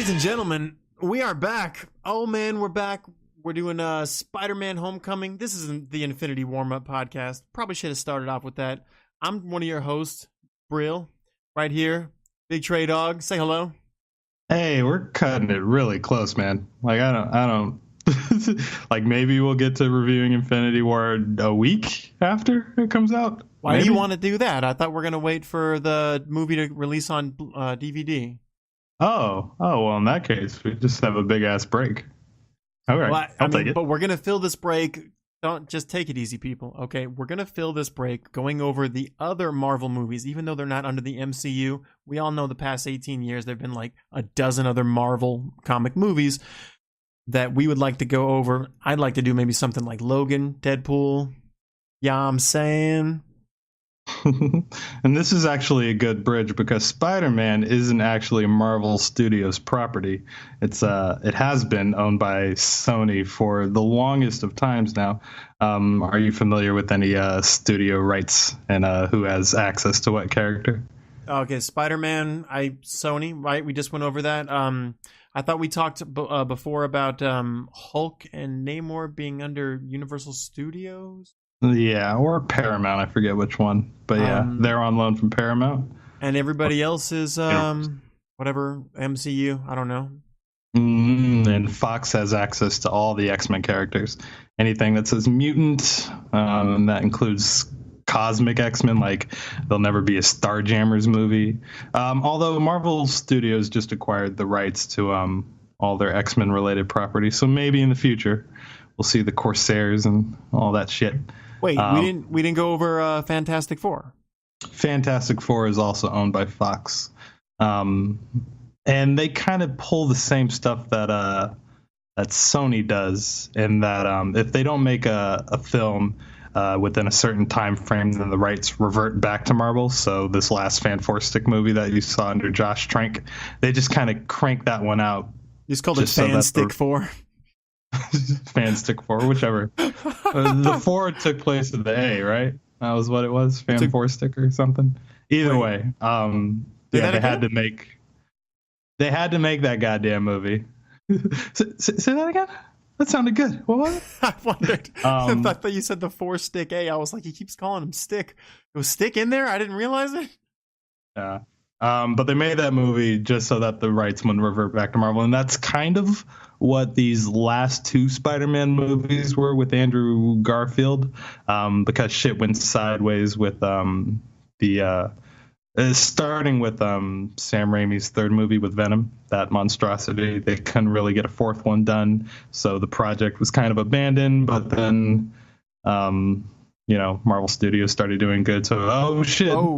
Ladies and gentlemen, we are back. Oh man, we're back. We're doing Spider-Man Homecoming. This is the Infinity Warmup podcast. Probably should have started off with that. I'm one of your hosts, Brill, right here. Big Trey Dog, say hello. Hey, we're cutting it really close, man. Like I don't like maybe we'll get to reviewing Infinity War a week after it comes out. Why do you want to do that? I thought we're going to wait for the movie to release on DVD. Oh, well, in that case, we just have a big ass break. All right, Well, I'll take it. But we're going to fill this break. Don't just take it easy, people. Okay, we're going to fill this break going over the other Marvel movies, even though they're not under the MCU. We all know the past 18 years, there have been like a dozen other Marvel comic movies that we would like to go over. I'd like to do maybe something like Logan, Deadpool. Yeah, I'm saying. And this is actually a good bridge because Spider-Man isn't actually Marvel Studios property. It has been owned by Sony for the longest of times now. Are you familiar with any studio rights and who has access to what character? Okay, Spider-Man, Sony, right? We just went over that. I thought we talked before about Hulk and Namor being under Universal Studios. Yeah, or Paramount. I forget which one. But yeah, they're on loan from Paramount. And everybody else is whatever, MCU. I don't know. And Fox has access to all the X-Men characters. Anything that says mutant, and that includes cosmic X-Men, like there'll never be a Starjammers movie. Although Marvel Studios just acquired the rights to all their X-Men related properties. So maybe in the future we'll see the Corsairs and all that shit. Wait, we didn't go over Fantastic Four. Fantastic Four is also owned by Fox, and they kind of pull the same stuff that Sony does. In that if they don't make a film within a certain time frame, then the rights revert back to Marvel. So this last Fan4Stick movie that you saw under Josh Trank, they just kind of cranked that one out. You just called it Fan-Stick 4. Fan-Stick 4, whichever. The 4 took place in the A, right? That was what it was. Fan4Stick or something. Either way, they had to make that goddamn movie. Say that again. That sounded good. What was it? I wondered. I thought you said the 4-Stick A. I was like, he keeps calling him Stick. It was Stick in there? I didn't realize it. Yeah. But they made that movie just so that the rights wouldn't revert back to Marvel. And that's kind of what these last two Spider-Man movies were with Andrew Garfield, because shit went sideways with starting with Sam Raimi's third movie with Venom, that monstrosity. They couldn't really get a fourth one done, so the project was kind of abandoned. But then Marvel Studios started doing good, so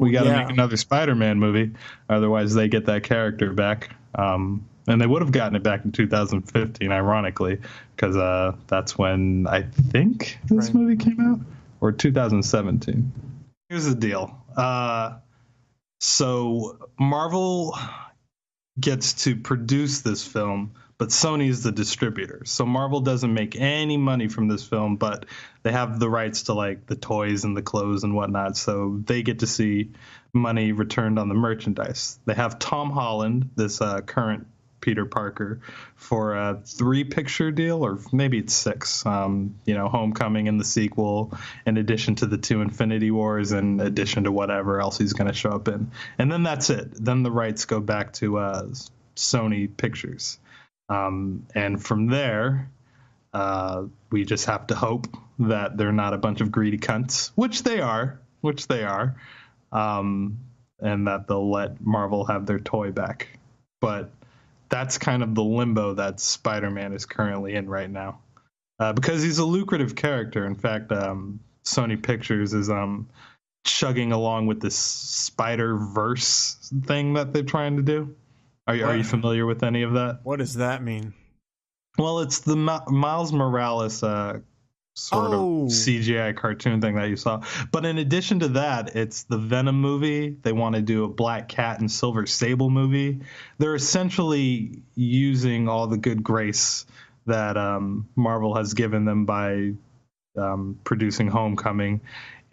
we got to make another Spider-Man movie, otherwise they get that character back. And they would have gotten it back in 2015, ironically, because that's when I think this movie came out, or 2017. Here's the deal. So Marvel gets to produce this film, but Sony's the distributor. So Marvel doesn't make any money from this film, but they have the rights to like the toys and the clothes and whatnot. So they get to see money returned on the merchandise. They have Tom Holland, this current Peter Parker, for a 3-picture deal, or maybe it's 6. Homecoming and the sequel, in addition to the 2 Infinity Wars, in addition to whatever else he's going to show up in. And then that's it. Then the rights go back to Sony Pictures. And from there, we just have to hope that they're not a bunch of greedy cunts, which they are, and that they'll let Marvel have their toy back. But that's kind of the limbo that Spider-Man is currently in right now, because he's a lucrative character. In fact, Sony Pictures is chugging along with this Spider-Verse thing that they're trying to do. Are you familiar with any of that? What does that mean? Well, it's the Miles Morales sort of CGI cartoon thing that you saw. But in addition to that, it's the Venom movie. They want to do a Black Cat and Silver Sable movie. They're essentially using all the good grace that Marvel has given them by producing Homecoming.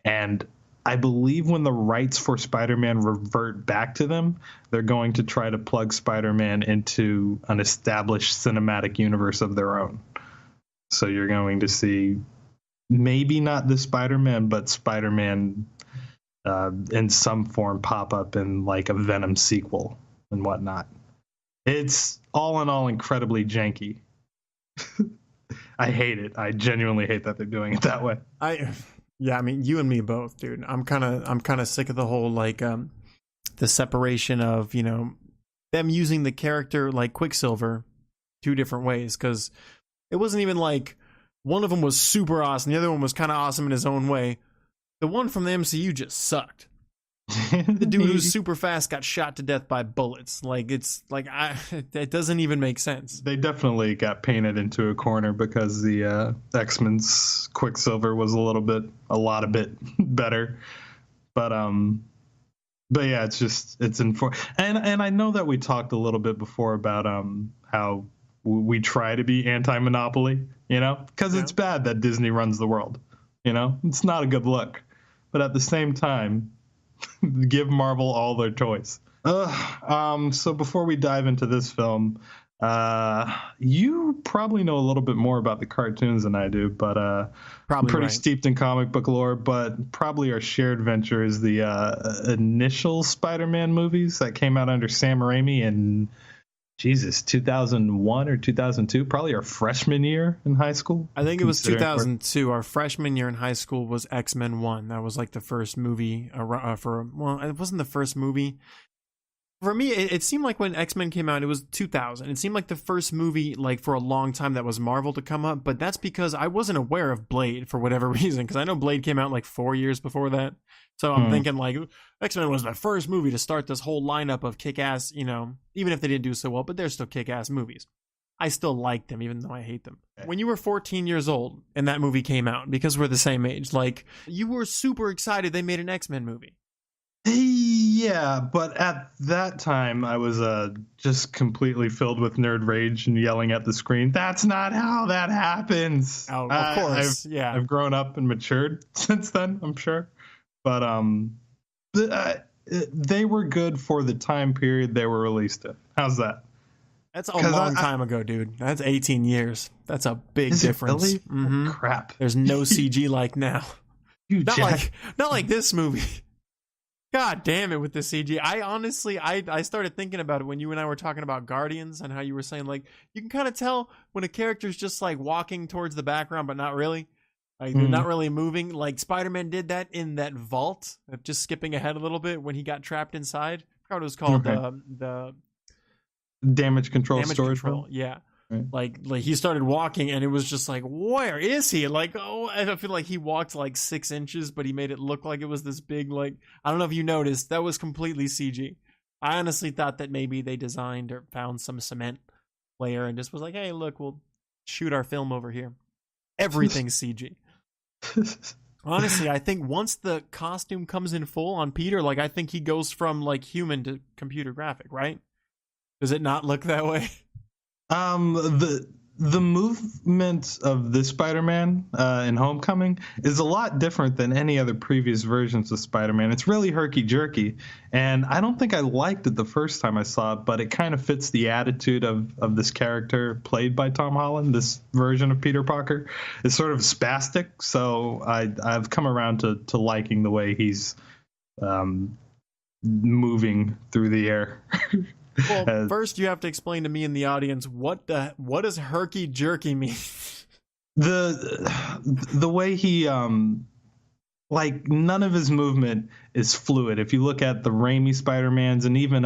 And I believe when the rights for Spider-Man revert back to them, they're going to try to plug Spider-Man into an established cinematic universe of their own. So you're going to see maybe not the Spider-Man, but Spider-Man in some form pop up in like a Venom sequel and whatnot. It's all in all incredibly janky. I hate it. I genuinely hate that they're doing it that way. Yeah, I mean, you and me both, dude. I'm kind of sick of the whole like the separation of, you know, them using the character like Quicksilver two different ways, because it wasn't even like one of them was super awesome, the other one was kind of awesome in his own way. The one from the MCU just sucked. The dude who's super fast got shot to death by bullets. Like, it's like it doesn't even make sense. They definitely got painted into a corner because the X-Men's Quicksilver was a lot of bit better. But yeah, it's and I know that we talked a little bit before about how we try to be anti-monopoly, you know, because it's bad that Disney runs the world. You know, it's not a good look. But at the same time, give Marvel all their toys. So before we dive into this film, you probably know a little bit more about the cartoons than I do, but I'm pretty steeped in comic book lore. But probably our shared venture is the initial Spider-Man movies that came out under Sam Raimi in 2001 or 2002, probably our freshman year in high school. I think it was 2002. Our freshman year in high school was X-Men 1. That was like the first movie it wasn't the first movie. For me, it seemed like when X-Men came out, it was 2000. It seemed like the first movie, like for a long time, that was Marvel to come up. But that's because I wasn't aware of Blade for whatever reason. Because I know Blade came out like 4 years before that. So I'm thinking like X-Men was the first movie to start this whole lineup of kick-ass, you know, even if they didn't do so well, but they're still kick-ass movies. I still like them, even though I hate them. When you were 14 years old and that movie came out, because we're the same age, like you were super excited they made an X-Men movie. Yeah, but at that time I was just completely filled with nerd rage and yelling at the screen. That's not how that happens. Oh, of course. I've grown up and matured since then, I'm sure. But they were good for the time period they were released in. How's that? That's a long time ago, dude. That's 18 years. That's a big difference. Really? Mm-hmm. Oh, crap. There's no CG like now. Not like this movie. God damn it with the CG. I honestly, I started thinking about it when you and I were talking about Guardians and how you were saying, like, you can kind of tell when a character's just, like, walking towards the background, but not really. Like, they're not really moving. Like, Spider-Man did that in that vault, just skipping ahead a little bit when he got trapped inside. I forgot what it was called. The damage control storage control. Yeah. Right. Like he started walking and it was just like, where is he? Like, oh, I feel like he walked like 6 inches, but he made it look like it was this big, like, I don't know if you noticed, that was completely CG. I honestly thought that maybe they designed or found some cement layer and just was like, hey, look, we'll shoot our film over here. Everything's CG. Honestly, I think once the costume comes in full on Peter, like, I think he goes from like human to computer graphic, right? Does it not look that way? The movement of this Spider-Man in Homecoming is a lot different than any other previous versions of Spider-Man. It's really herky-jerky, and I don't think I liked it the first time I saw it, but it kind of fits the attitude of this character played by Tom Holland. This version of Peter Parker is sort of spastic, so I've come around to liking the way he's moving through the air. Well, first you have to explain to me and the audience what does herky jerky mean? The way he like none of his movement is fluid. If you look at the Raimi Spider-Mans and even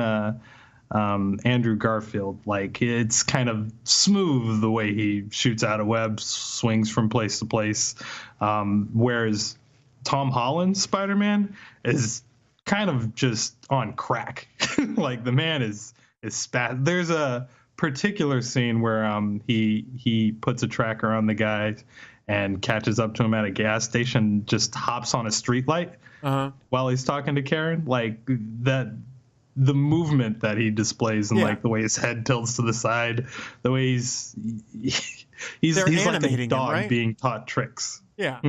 Andrew Garfield, like it's kind of smooth the way he shoots out of webs, swings from place to place, whereas Tom Holland's Spider-Man is kind of just on crack. Like the man is there's a particular scene where he puts a tracker on the guy and catches up to him at a gas station, just hops on a streetlight while he's talking to Karen. Like that, the movement that he displays and like the way his head tilts to the side, the way he's like a dog being taught tricks. Yeah.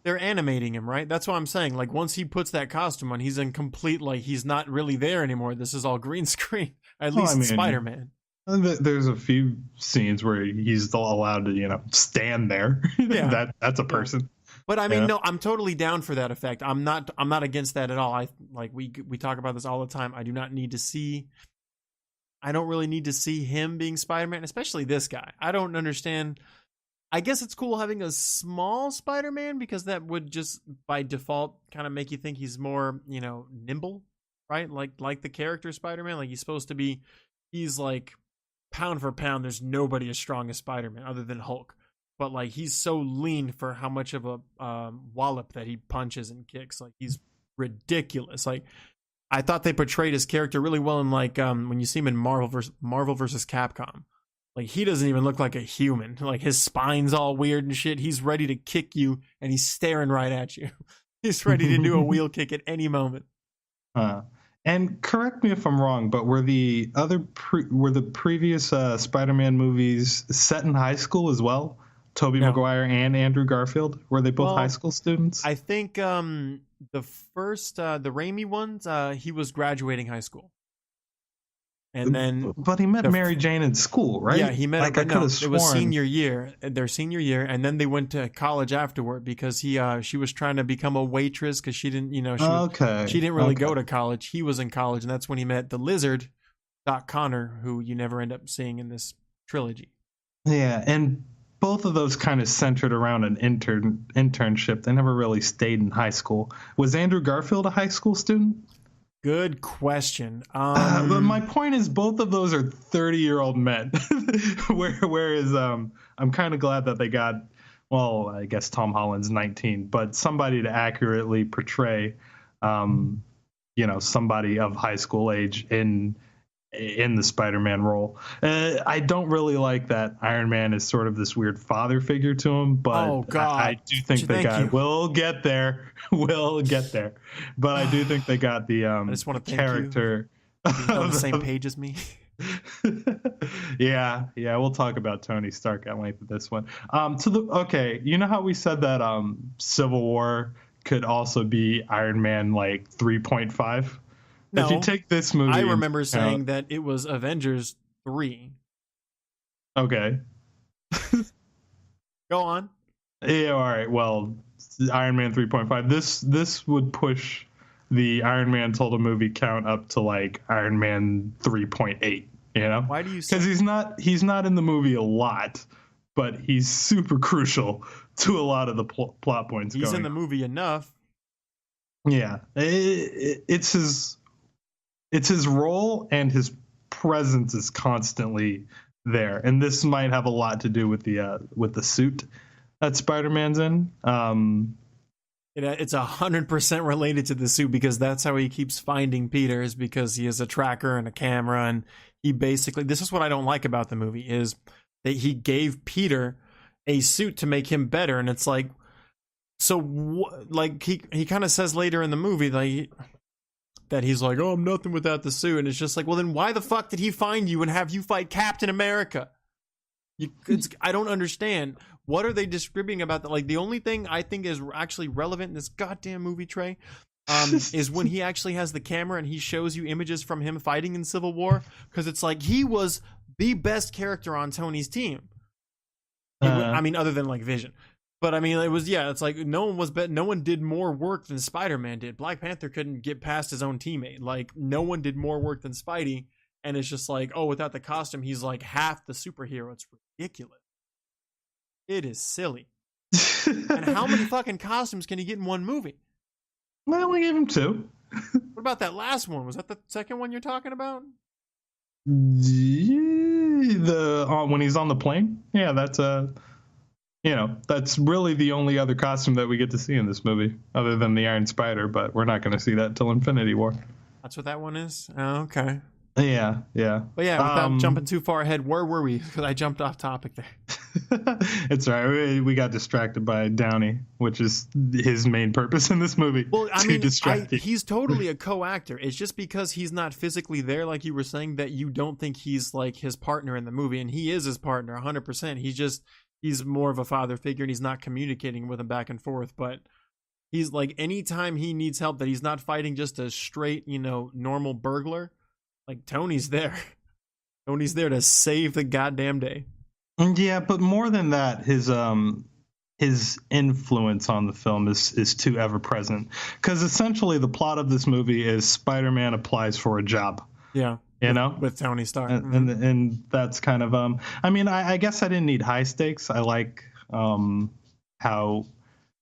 they're animating him, right? That's what I'm saying. Like once he puts that costume on, he's in complete, like he's not really there anymore. This is all green screen. At least Spider-Man. There's a few scenes where he's still allowed to, stand there. Yeah. That's a person. But I mean, no, I'm totally down for that effect. I'm not against that at all. We talk about this all the time. I don't really need to see him being Spider-Man, especially this guy. I don't understand. I guess it's cool having a small Spider-Man because that would just by default kind of make you think he's more, nimble, right? Like the character Spider-Man, like he's like pound for pound. There's nobody as strong as Spider-Man other than Hulk, but like he's so lean for how much of a wallop that he punches and kicks. Like he's ridiculous. Like I thought they portrayed his character really well in like when you see him in Marvel versus Capcom. Like, he doesn't even look like a human. Like, his spine's all weird and shit. He's ready to kick you, and he's staring right at you. He's ready to do a wheel kick at any moment. And correct me if I'm wrong, but were the previous Spider-Man movies set in high school as well? Tobey Maguire and Andrew Garfield? Were they both high school students? I think the first, the Raimi ones, he was graduating high school. And then, but he met Mary Jane in school, right? Yeah, he met her. Like, it was senior year, their senior year, and then they went to college afterward because she was trying to become a waitress because she didn't, she didn't really go to college. He was in college, and that's when he met the Lizard, Doc Connor, who you never end up seeing in this trilogy. Yeah, and both of those kind of centered around an internship. They never really stayed in high school. Was Andrew Garfield a high school student? Good question. But my point is, both of those are 30-year-old men. Whereas I'm kind of glad that they got, well, I guess Tom Holland's 19, but somebody to accurately portray, somebody of high school age in the Spider-Man role. I don't really like that Iron Man is sort of this weird father figure to him, but I do think they got. We'll get there. We'll get there. But I do think they got the I just want to character on the same page as me. Yeah, we'll talk about Tony Stark at length with this one. You know how we said that Civil War could also be Iron Man like 3.5? No, if you take this movie, I remember saying that it was Avengers 3. Okay. Go on. Yeah, all right. Well, Iron Man 3.5. This would push the Iron Man total movie count up to like Iron Man 3.8. Why do you say? Because he's not in the movie a lot, but he's super crucial to a lot of the plot points. He's in the movie enough. Yeah, it's his role, and his presence is constantly there, and this might have a lot to do with the suit that Spider-Man's in. It's 100% related to the suit because that's how he keeps finding Peter, is because he has a tracker and a camera, and he basically, this is what I don't like about the movie, is that he gave Peter a suit to make him better, and it's like, so like he kind of says later in the movie like that he's like, oh, I'm nothing without the suit, and it's just like, well, then why the fuck did he find you and have you fight Captain America? I don't understand. What are they describing about that? Like, the only thing I think is actually relevant in this goddamn movie, Trey, is when he actually has the camera and he shows you images from him fighting in Civil War, because it's like he was the best character on Tony's team. I mean, other than like Vision. But I mean, it's like no one did more work than Spider-Man did. Black Panther couldn't get past his own teammate. Like, no one did more work than Spidey. And it's just like, oh, without the costume, he's like half the superhero. It's ridiculous. It is silly. And how many fucking costumes can he get in one movie? I only gave him 2. What about that last one? Was that the second one you're talking about? When he's on the plane? Yeah, that's that's really the only other costume that we get to see in this movie, other than the Iron Spider, but we're not going to see that till Infinity War. That's what that one is? Oh, okay. Yeah. But yeah, without jumping too far ahead, where were we? Because I jumped off topic there. It's all right. We got distracted by Downey, which is his main purpose in this movie. Well, I mean, he's totally a co-actor. It's just because he's not physically there, like you were saying, that you don't think he's like his partner in the movie, and he is his partner 100%. He's he's more of a father figure and he's not communicating with him back and forth. But he's like, anytime he needs help, that he's not fighting just a straight, normal burglar. Like Tony's there. Tony's there to save the goddamn day. Yeah, but more than that, his influence on the film is too ever present. Because essentially, the plot of this movie is Spider-Man applies for a job. Yeah. With Tony Stark. And that's kind of I guess I didn't need high stakes. I like how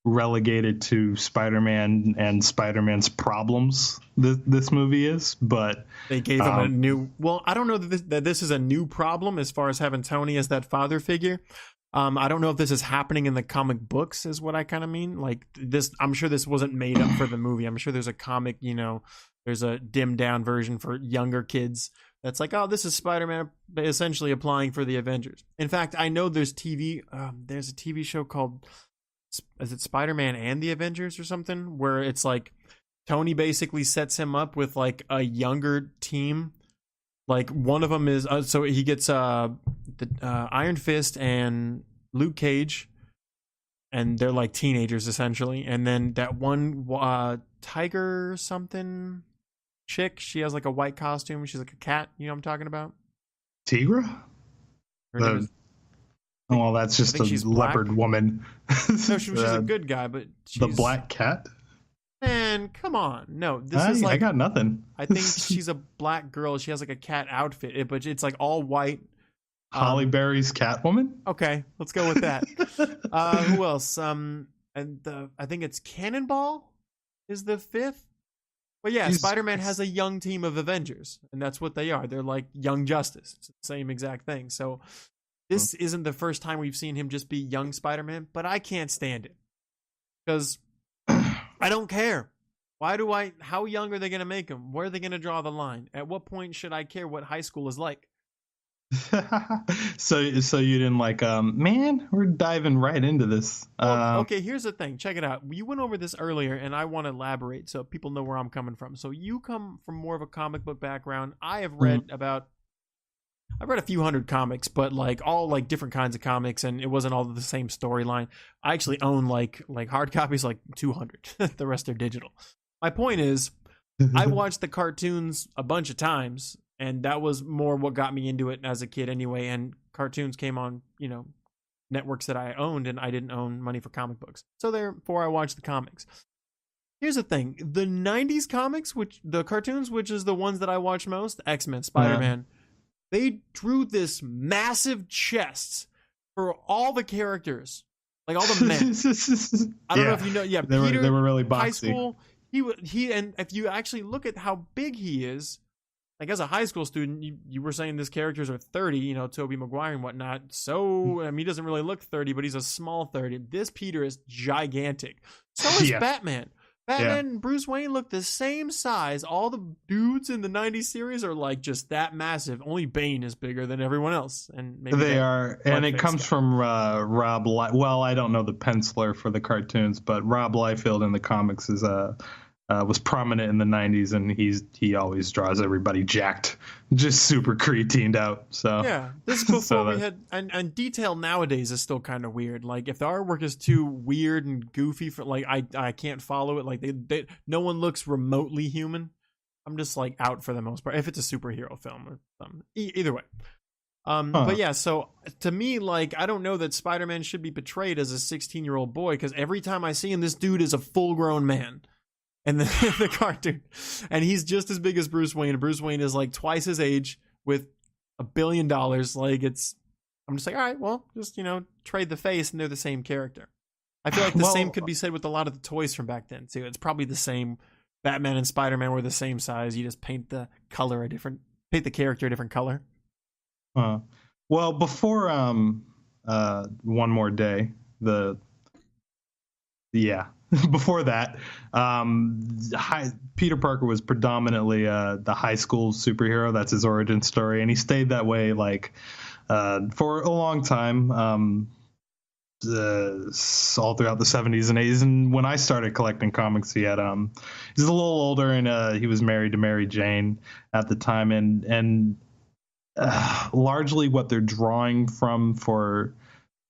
relegated to Spider-Man and Spider-Man's problems this movie is, but they gave him a new. Well, I don't know that this is a new problem as far as having Tony as that father figure. I don't know if this is happening in the comic books, is what I kind of mean. Like this, I'm sure this wasn't made up for the movie. I'm sure there's a comic, there's a dimmed down version for younger kids that's like, oh, this is Spider-Man essentially applying for the Avengers. In fact, I know there's a TV show called, is it Spider-Man and the Avengers or something, where it's like Tony basically sets him up with like a younger team. Like one of them is so he gets the Iron Fist and Luke Cage, and they're like teenagers essentially. And then that one Tiger something chick, she has like a white costume. She's like a cat. You know what I'm talking about? Tigra? Well, that's just a leopard woman. No, she's a good guy, but she's... The black cat? Man, come on. No, this is like... I got nothing. I think she's a black girl. She has like a cat outfit, but it's like all white. Halle Berry's Catwoman? Okay, let's go with that. Who else? I think it's Cannonball is the fifth. But yeah, Spider-Man has a young team of Avengers, and that's what they are. They're like Young Justice. It's the same exact thing. So this isn't the first time we've seen him just be young Spider-Man, but I can't stand it. Because I don't care. How young are they going to make him? Where are they going to draw the line? At what point should I care what high school is like? So you didn't like, man, we're diving right into this. Well, okay, here's the thing. Check it out. You went over this earlier, and I want to elaborate so people know where I'm coming from. So you come from more of a comic book background. I have read I've read a few hundred comics, but like all like different kinds of comics, and it wasn't all the same storyline. I actually own like hard copies, like 200. The rest are digital. My point is, I watched the cartoons a bunch of times, and that was more what got me into it as a kid anyway. And cartoons came on, networks that I owned, and I didn't own money for comic books. So therefore, I watched the comics. Here's the thing. The 90s comics, the cartoons, which is the ones that I watched most, X-Men, Spider-Man, they drew this massive chests for all the characters, like all the men. I don't know if you know. Yeah, Peter, they were really boxy. High school, he and if you actually look at how big he is, like as a high school student, you were saying these characters are 30, Tobey Maguire and whatnot. So he doesn't really look 30, but he's a small 30. This Peter is gigantic. So is Batman. Batman and Bruce Wayne look the same size. All the dudes in the 90s series are like just that massive. Only Bane is bigger than everyone else. And maybe they are. And it comes from Rob well, I don't know the penciler for the cartoons, but Rob Liefeld in the comics is was prominent in the 90s, and he always draws everybody jacked, just super cretined out. So yeah, this is before we had and detail nowadays is still kind of weird. Like if the artwork is too weird and goofy for like I can't follow it. Like they no one looks remotely human. I'm just like out for the most part if it's a superhero film or something. Either way. But yeah, so to me, like, I don't know that Spider-Man should be portrayed as a 16-year-old boy, because every time I see him, this dude is a full-grown man. And the cartoon, and he's just as big as Bruce Wayne. Bruce Wayne is like twice his age with $1 billion. Like I'm just like, all right, well, just trade the face, and they're the same character. I feel like the same could be said with a lot of the toys from back then too. It's probably the same. Batman and Spider-Man were the same size. You just paint the character a different color. Well, before One More Day, before that, Peter Parker was predominantly the high school superhero. That's his origin story, and he stayed that way for a long time, all throughout the 70s and 80s. And when I started collecting comics, he's a little older, and he was married to Mary Jane at the time, and largely what they're drawing from for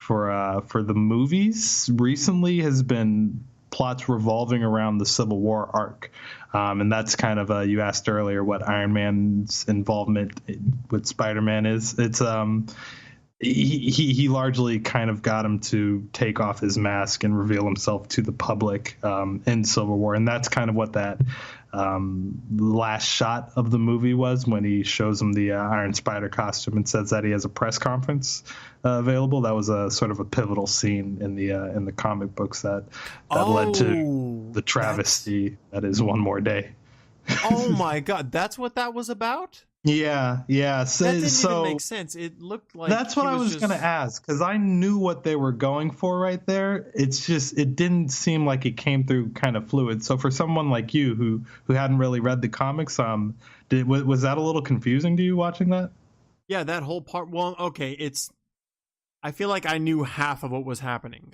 for the movies recently has been plots revolving around the Civil War arc. And that's kind of you asked earlier what Iron Man's involvement with Spider-Man is. It's he largely kind of got him to take off his mask and reveal himself to the public in Civil War, and that's kind of what that last shot of the movie was, when he shows him the Iron Spider costume and says that he has a press conference available. That was a sort of a pivotal scene in the comic books that led to the travesty that is One More Day. Oh my God, that's what that was about? Yeah. So, that didn't even make sense. It looked like that's what I was going to ask, because I knew what they were going for right there. It's just it didn't seem like it came through kind of fluid. So for someone like you who hadn't really read the comics, was that a little confusing to you watching that? Yeah, that whole part. Well, okay, I feel like I knew half of what was happening.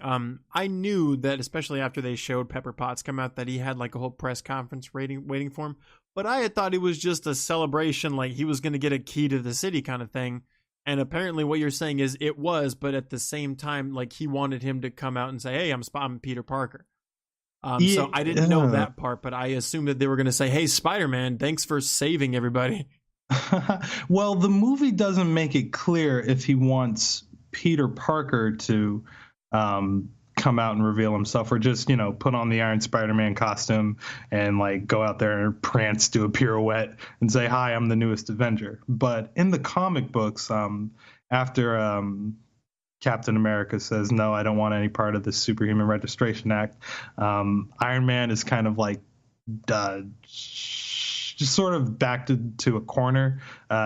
I knew that, especially after they showed Pepper Potts come out, that he had like a whole press conference waiting for him. But I had thought it was just a celebration, like he was going to get a key to the city kind of thing. And apparently what you're saying is it was, but at the same time, like he wanted him to come out and say, hey, I'm Peter Parker. So I didn't know that part, but I assumed that they were going to say, hey, Spider-Man, thanks for saving everybody. Well, the movie doesn't make it clear if he wants Peter Parker to come out and reveal himself, or just put on the Iron Spider-Man costume and like go out there and prance, do a pirouette and say, hi, I'm the newest Avenger. But in the comic books, after Captain America says, no, I don't want any part of the Superhuman Registration Act, Iron Man is kind of like just sort of backed to a corner.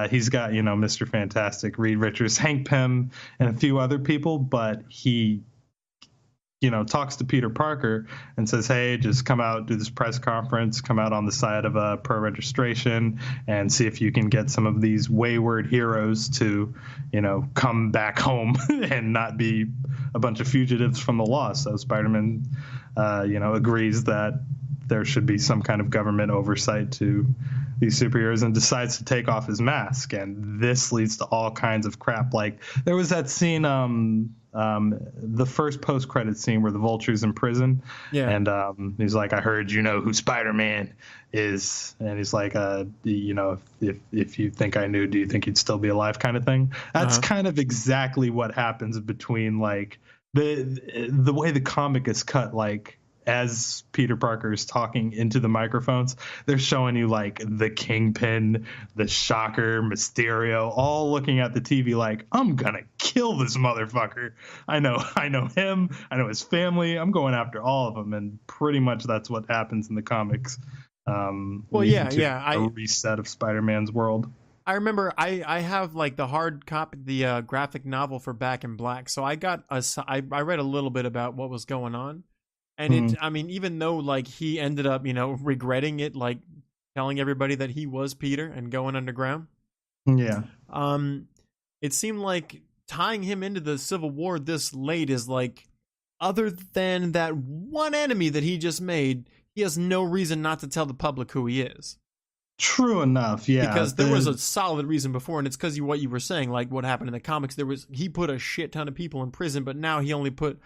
He's got Mr. Fantastic, Reed Richards, Hank Pym, and a few other people, but he talks to Peter Parker and says, hey, just come out, do this press conference, come out on the side of pro registration and see if you can get some of these wayward heroes to, come back home and not be a bunch of fugitives from the law. So Spider-Man, agrees that there should be some kind of government oversight to these superheroes and decides to take off his mask. And this leads to all kinds of crap. Like there was that scene, the first post-credit scene where the Vulture's in prison. Yeah. And he's like, I heard you know who Spider-Man is. And he's like, if you think I knew, do you think he'd still be alive, kind of thing. That's kind of exactly what happens between like the way the comic is cut, like as Peter Parker is talking into the microphones, they're showing you like the Kingpin, the Shocker, Mysterio, all looking at the TV like, I'm gonna kill this motherfucker. I know him. I know his family. I'm going after all of them. And pretty much that's what happens in the comics. A reset of Spider-Man's world. I remember I have like the hard copy, the graphic novel for Back in Black. So I read a little bit about what was going on. And even though like he ended up, regretting it, like telling everybody that he was Peter and going underground. Yeah. It seemed like tying him into the Civil War this late is like, other than that one enemy that he just made, he has no reason not to tell the public who he is. True enough, yeah. Because there was a solid reason before, and it's because what you were saying, like what happened in the comics. He put a shit ton of people in prison, but now he only put.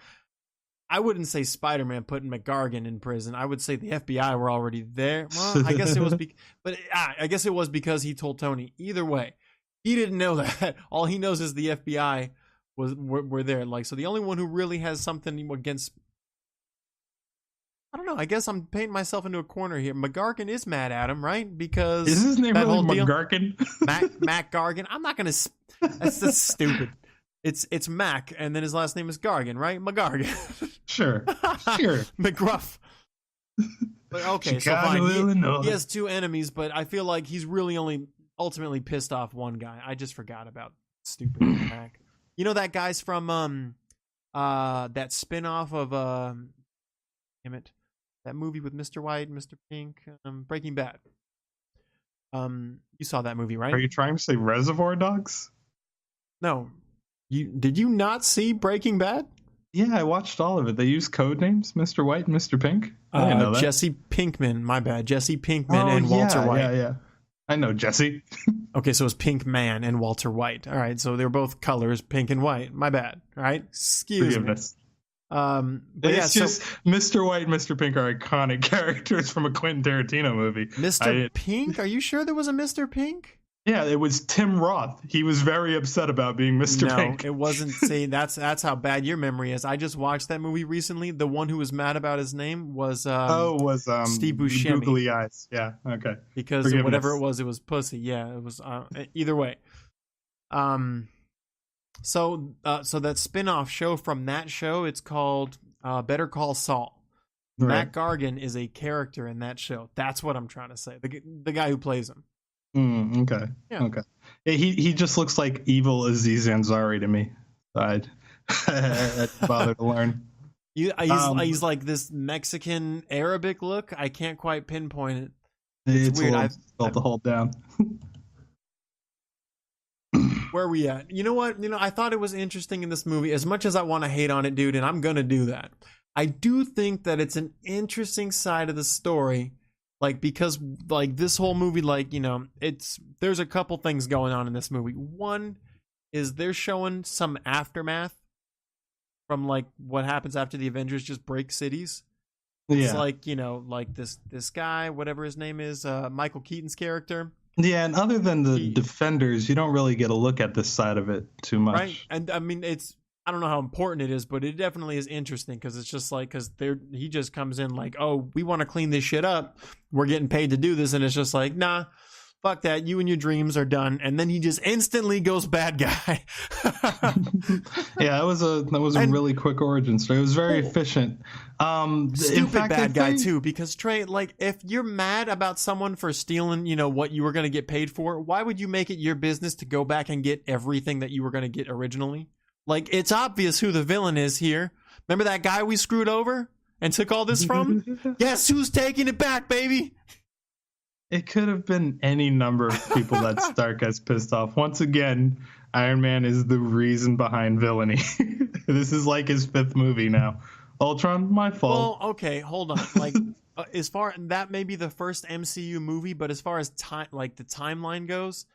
I wouldn't say Spider-Man put McGargan in prison. I would say the FBI were already there. Well, I guess it was, I guess it was because he told Tony. Either way, he didn't know that. All he knows is the FBI were there. Like, so the only one who really has something against. I don't know. I guess I'm painting myself into a corner here. McGargan is mad at him, right? Because is his name really McGargan? Mac Gargan. I'm not gonna. That's just stupid. It's Mac, and then his last name is Gargan, right? McGargan. Sure. McGruff. But okay, Chicago, so fine. He has two enemies, but I feel like he's really only ultimately pissed off one guy. I just forgot about stupid Mac. You know that guy's from that spin-off of damn it, that movie with Mr. White, Mr. Pink, Breaking Bad. You saw that movie, right? Are you trying to say Reservoir Dogs? No. Did you not see Breaking Bad? Yeah, I watched all of it. They use code names, Mr. White and Mr. Pink. I didn't know that. Jesse Pinkman, my bad. Jesse Pinkman and Walter White. Yeah. I know Jesse. Okay, so it was Pink Man and Walter White. All right, so they're both colors, pink and white. My bad. All right, excuse me. But it's just Mr. White and Mr. Pink are iconic characters from a Quentin Tarantino movie. Mr. Pink? Are you sure there was a Mr. Pink? Yeah, it was Tim Roth. He was very upset about being Mr. Pink. No, it wasn't. See, that's how bad your memory is. I just watched that movie recently. The one who was mad about his name was Steve Buscemi. Googly eyes. Yeah, okay. Because whatever it was pussy. Yeah, it was either way. So that spin-off show from that show, it's called Better Call Saul. Right. Matt Gargan is a character in that show. That's what I'm trying to say. The guy who plays him. Okay. Yeah. Okay. He just looks like evil Aziz Ansari to me. I didn't bother to learn. He's like this Mexican Arabic look. I can't quite pinpoint it. It's weird. I've to hold down. Where are we at? You know what? I thought it was interesting in this movie. As much as I want to hate on it, dude, and I'm gonna do that, I do think that it's an interesting side of the story. Like, because like this whole movie, like, there's a couple things going on in this movie. One is they're showing some aftermath from like what happens after the Avengers just break cities. It's like, like this guy, whatever his name is, Michael Keaton's character. Yeah, and other than the Defenders, you don't really get a look at this side of it too much. Right, and I mean, I don't know how important it is, but it definitely is interesting because it's just like, he just comes in like, oh, we want to clean this shit up. We're getting paid to do this. And it's just like, nah, fuck that. You and your dreams are done. And then he just instantly goes bad guy. Yeah, that was a really quick origin story. It was very efficient. Stupid bad guy too, because Trey, like, if you're mad about someone for stealing, what you were going to get paid for, why would you make it your business to go back and get everything that you were going to get originally? Like, it's obvious who the villain is here. Remember that guy we screwed over and took all this from? Guess who's taking it back, baby? It could have been any number of people that Stark has pissed off. Once again, Iron Man is the reason behind villainy. This is like his 5th movie now. Ultron, my fault. Well, okay, hold on. Like, as far that may be the first MCU movie, but as far as time, like the timeline goes,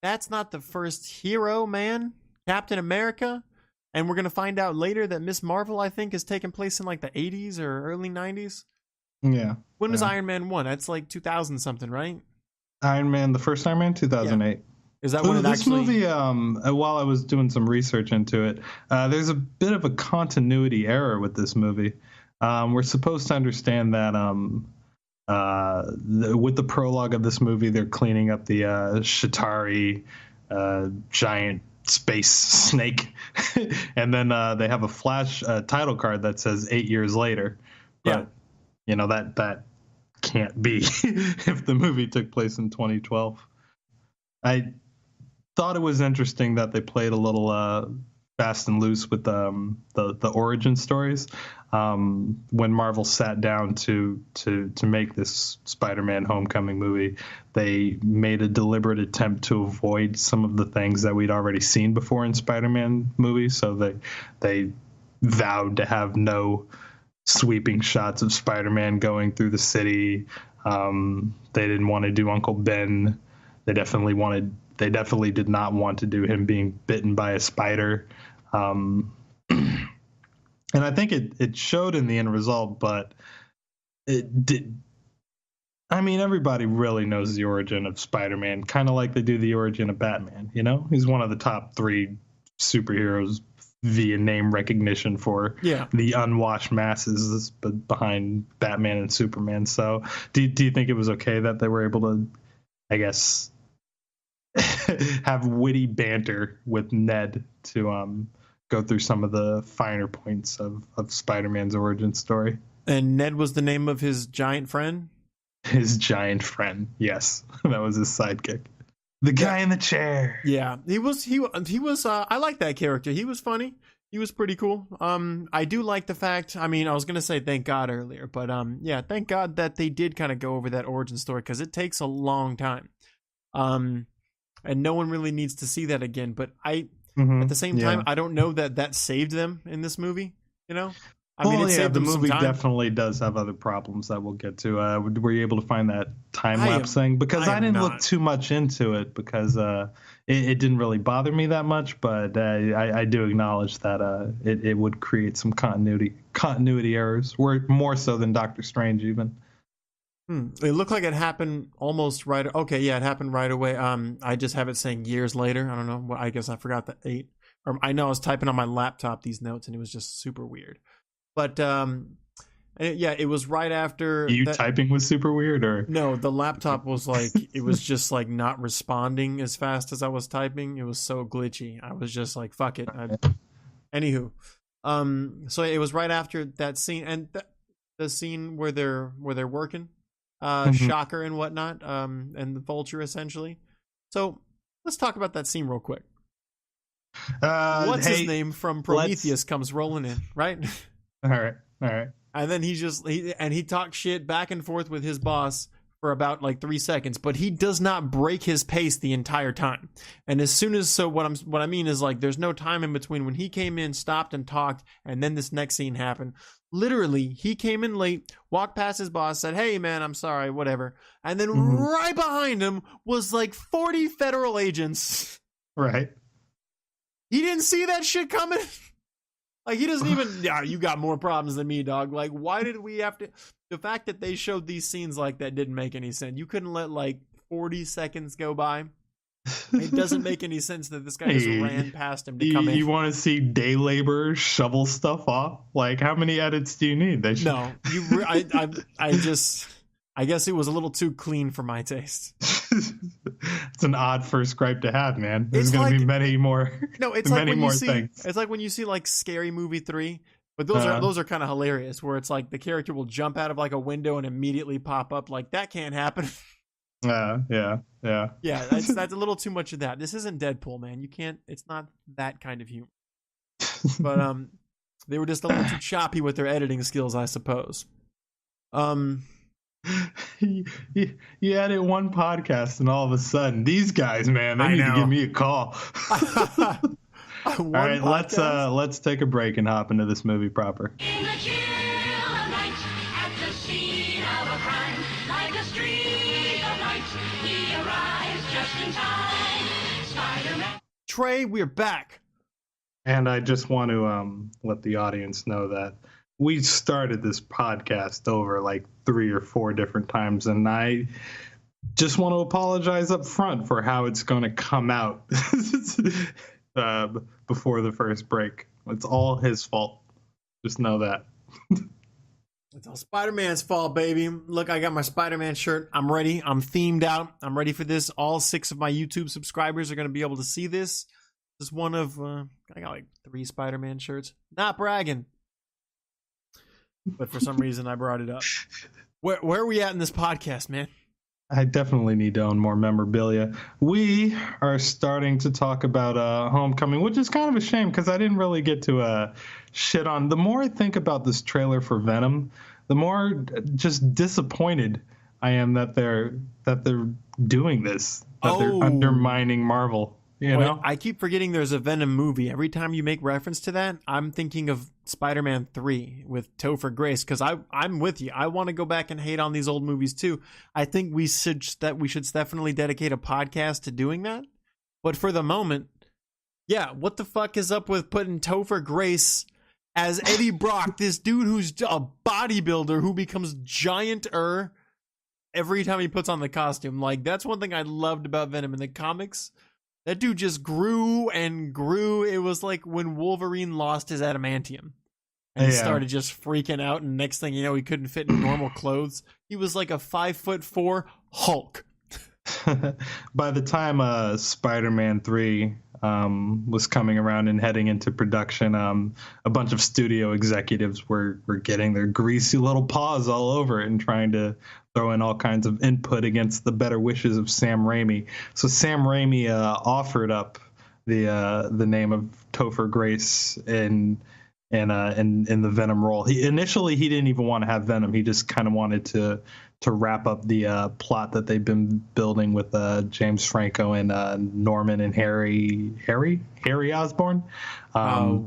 that's not the first hero, man. Captain America. And we're going to find out later that Miss Marvel, I think, is taking place in like the 80s or early 90s. Yeah. When was Iron Man 1? That's like 2000 something, right? The first Iron Man, 2008. Yeah. Is that when this movie, while I was doing some research into it, there's a bit of a continuity error with this movie. We're supposed to understand that with the prologue of this movie, they're cleaning up the Shatari giant space snake, and then they have a flash title card that says 8 years later. But that can't be if the movie took place in 2012. I thought it was interesting that they played a little fast and loose with the origin stories. When Marvel sat down to make this Spider-Man Homecoming movie, they made a deliberate attempt to avoid some of the things that we'd already seen before in Spider-Man movies. So they vowed to have no sweeping shots of Spider-Man going through the city. They didn't want to do Uncle Ben. They definitely did not want to do him being bitten by a spider. And I think it showed in the end result, but it did. I mean, everybody really knows the origin of Spider-Man, kind of like they do the origin of Batman. He's one of the top 3 superheroes via name recognition for the unwashed masses behind Batman and Superman. So do you think it was okay that they were able to, I guess, have witty banter with Ned to go through some of the finer points of Spider-Man's origin story? And Ned was the name of his giant friend? His giant friend, yes. That was his sidekick. The guy in the chair. Yeah, he was. I like that character. He was funny. He was pretty cool. I do like the fact. I mean, I was gonna say thank God earlier, but thank God that they did kind of go over that origin story because it takes a long time. And no one really needs to see that again. But at the same time, I don't know that saved them in this movie. I mean, Well, it yeah, saved the them some movie time. definitely does have other problems that we'll get to. Were you able to find that time I lapse am- thing? Because I I am didn't look not. too much into it because it didn't really bother me that much. But I do acknowledge that it would create some continuity errors, more so than Doctor Strange even. It looked like it happened almost right. Okay, yeah, it happened right away. I just have it saying years later. I don't know. Well, I guess I forgot the 8. Or I know I was typing on my laptop these notes, and it was just super weird. But yeah, it was right after You that. typing was super weird, or No, the laptop was like, it was just like not responding as fast as I was typing. It was so glitchy. I was just like, fuck it. Anywho, so it was right after that scene, and the scene where they're working, Mhm. Shocker and whatnot, and the Vulture essentially. So let's talk about that scene real quick. What's his hey, name from let's. Prometheus comes rolling in, right? All right, all right. And then he talks shit back and forth with his boss for about like 3 seconds, but he does not break his pace the entire time. And as soon as what I mean is like there's no time in between when he came in, stopped and talked, and then this next scene happened. Literally, he came in late, walked past his boss, said, "Hey man, I'm sorry, whatever." And then right behind him was like 40 federal agents. Right. He didn't see that shit coming. Like, he doesn't even, yeah, you got more problems than me, dog. Like, why did we have to? The fact that they showed these scenes like that didn't make any sense. You couldn't let like 40 seconds go by. It doesn't make any sense that this guy just ran past him to come in. You want to see day laborers shovel stuff off? Like, how many edits do you need? They should... No, I guess it was a little too clean for my taste. It's an odd first gripe to have, man. There's going to be many more. No, it's many like when more you see, things. it's like when you see like Scary Movie 3, but those are kind of hilarious. Where it's like the character will jump out of like a window and immediately pop up. Like that can't happen. Yeah. Yeah, that's a little too much of that. This isn't Deadpool, man. You can't. It's not that kind of humor. But they were just a little too choppy with their editing skills, I suppose. You edit one podcast, and all of a sudden, these guys, man, they need to give me a call. All right, let's take a break and hop into this movie proper. In the chill of night, at the scene of a crime, like a streak of light, he arrives just in time. Spider-Man. Trey, we're back. And I just want to let the audience know that we started this podcast over like 3 or 4 different times, and I just want to apologize up front for how it's going to come out before the first break. It's all his fault. Just know that. It's all Spider-Man's fault, baby. Look, I got my Spider-Man shirt. I'm ready. I'm themed out. I'm ready for this. All 6 of my YouTube subscribers are going to be able to see this. This is one of, I got like 3 Spider-Man shirts. Not bragging. But for some reason, I brought it up. Where are we at in this podcast, man? I definitely need to own more memorabilia. We are starting to talk about Homecoming, which is kind of a shame because I didn't really get to shit on. The more I think about this trailer for Venom, the more just disappointed I am that they're doing this, that they're undermining Marvel. You know? I keep forgetting there's a Venom movie. Every time you make reference to that, I'm thinking of Spider-Man 3 with Topher Grace, because I'm with you. I want to go back and hate on these old movies too. I think we should definitely dedicate a podcast to doing that. But for the moment, yeah, what the fuck is up with putting Topher Grace as Eddie Brock, this dude who's a bodybuilder who becomes gianter every time he puts on the costume? Like, that's one thing I loved about Venom in the comics. That dude just grew and grew. It was like when Wolverine lost his adamantium and he started just freaking out. And next thing you know, he couldn't fit in normal clothes. He was like a 5'4" Hulk. By the time Spider-Man 3 was coming around and heading into production, a bunch of studio executives were getting their greasy little paws all over it and trying to throw in all kinds of input against the better wishes of Sam Raimi. So Sam Raimi offered up the name of Topher Grace in in the Venom role. He didn't even want to have Venom. He just kind of wanted to wrap up the plot that they've been building with James Franco and Norman and Harry Osborn. The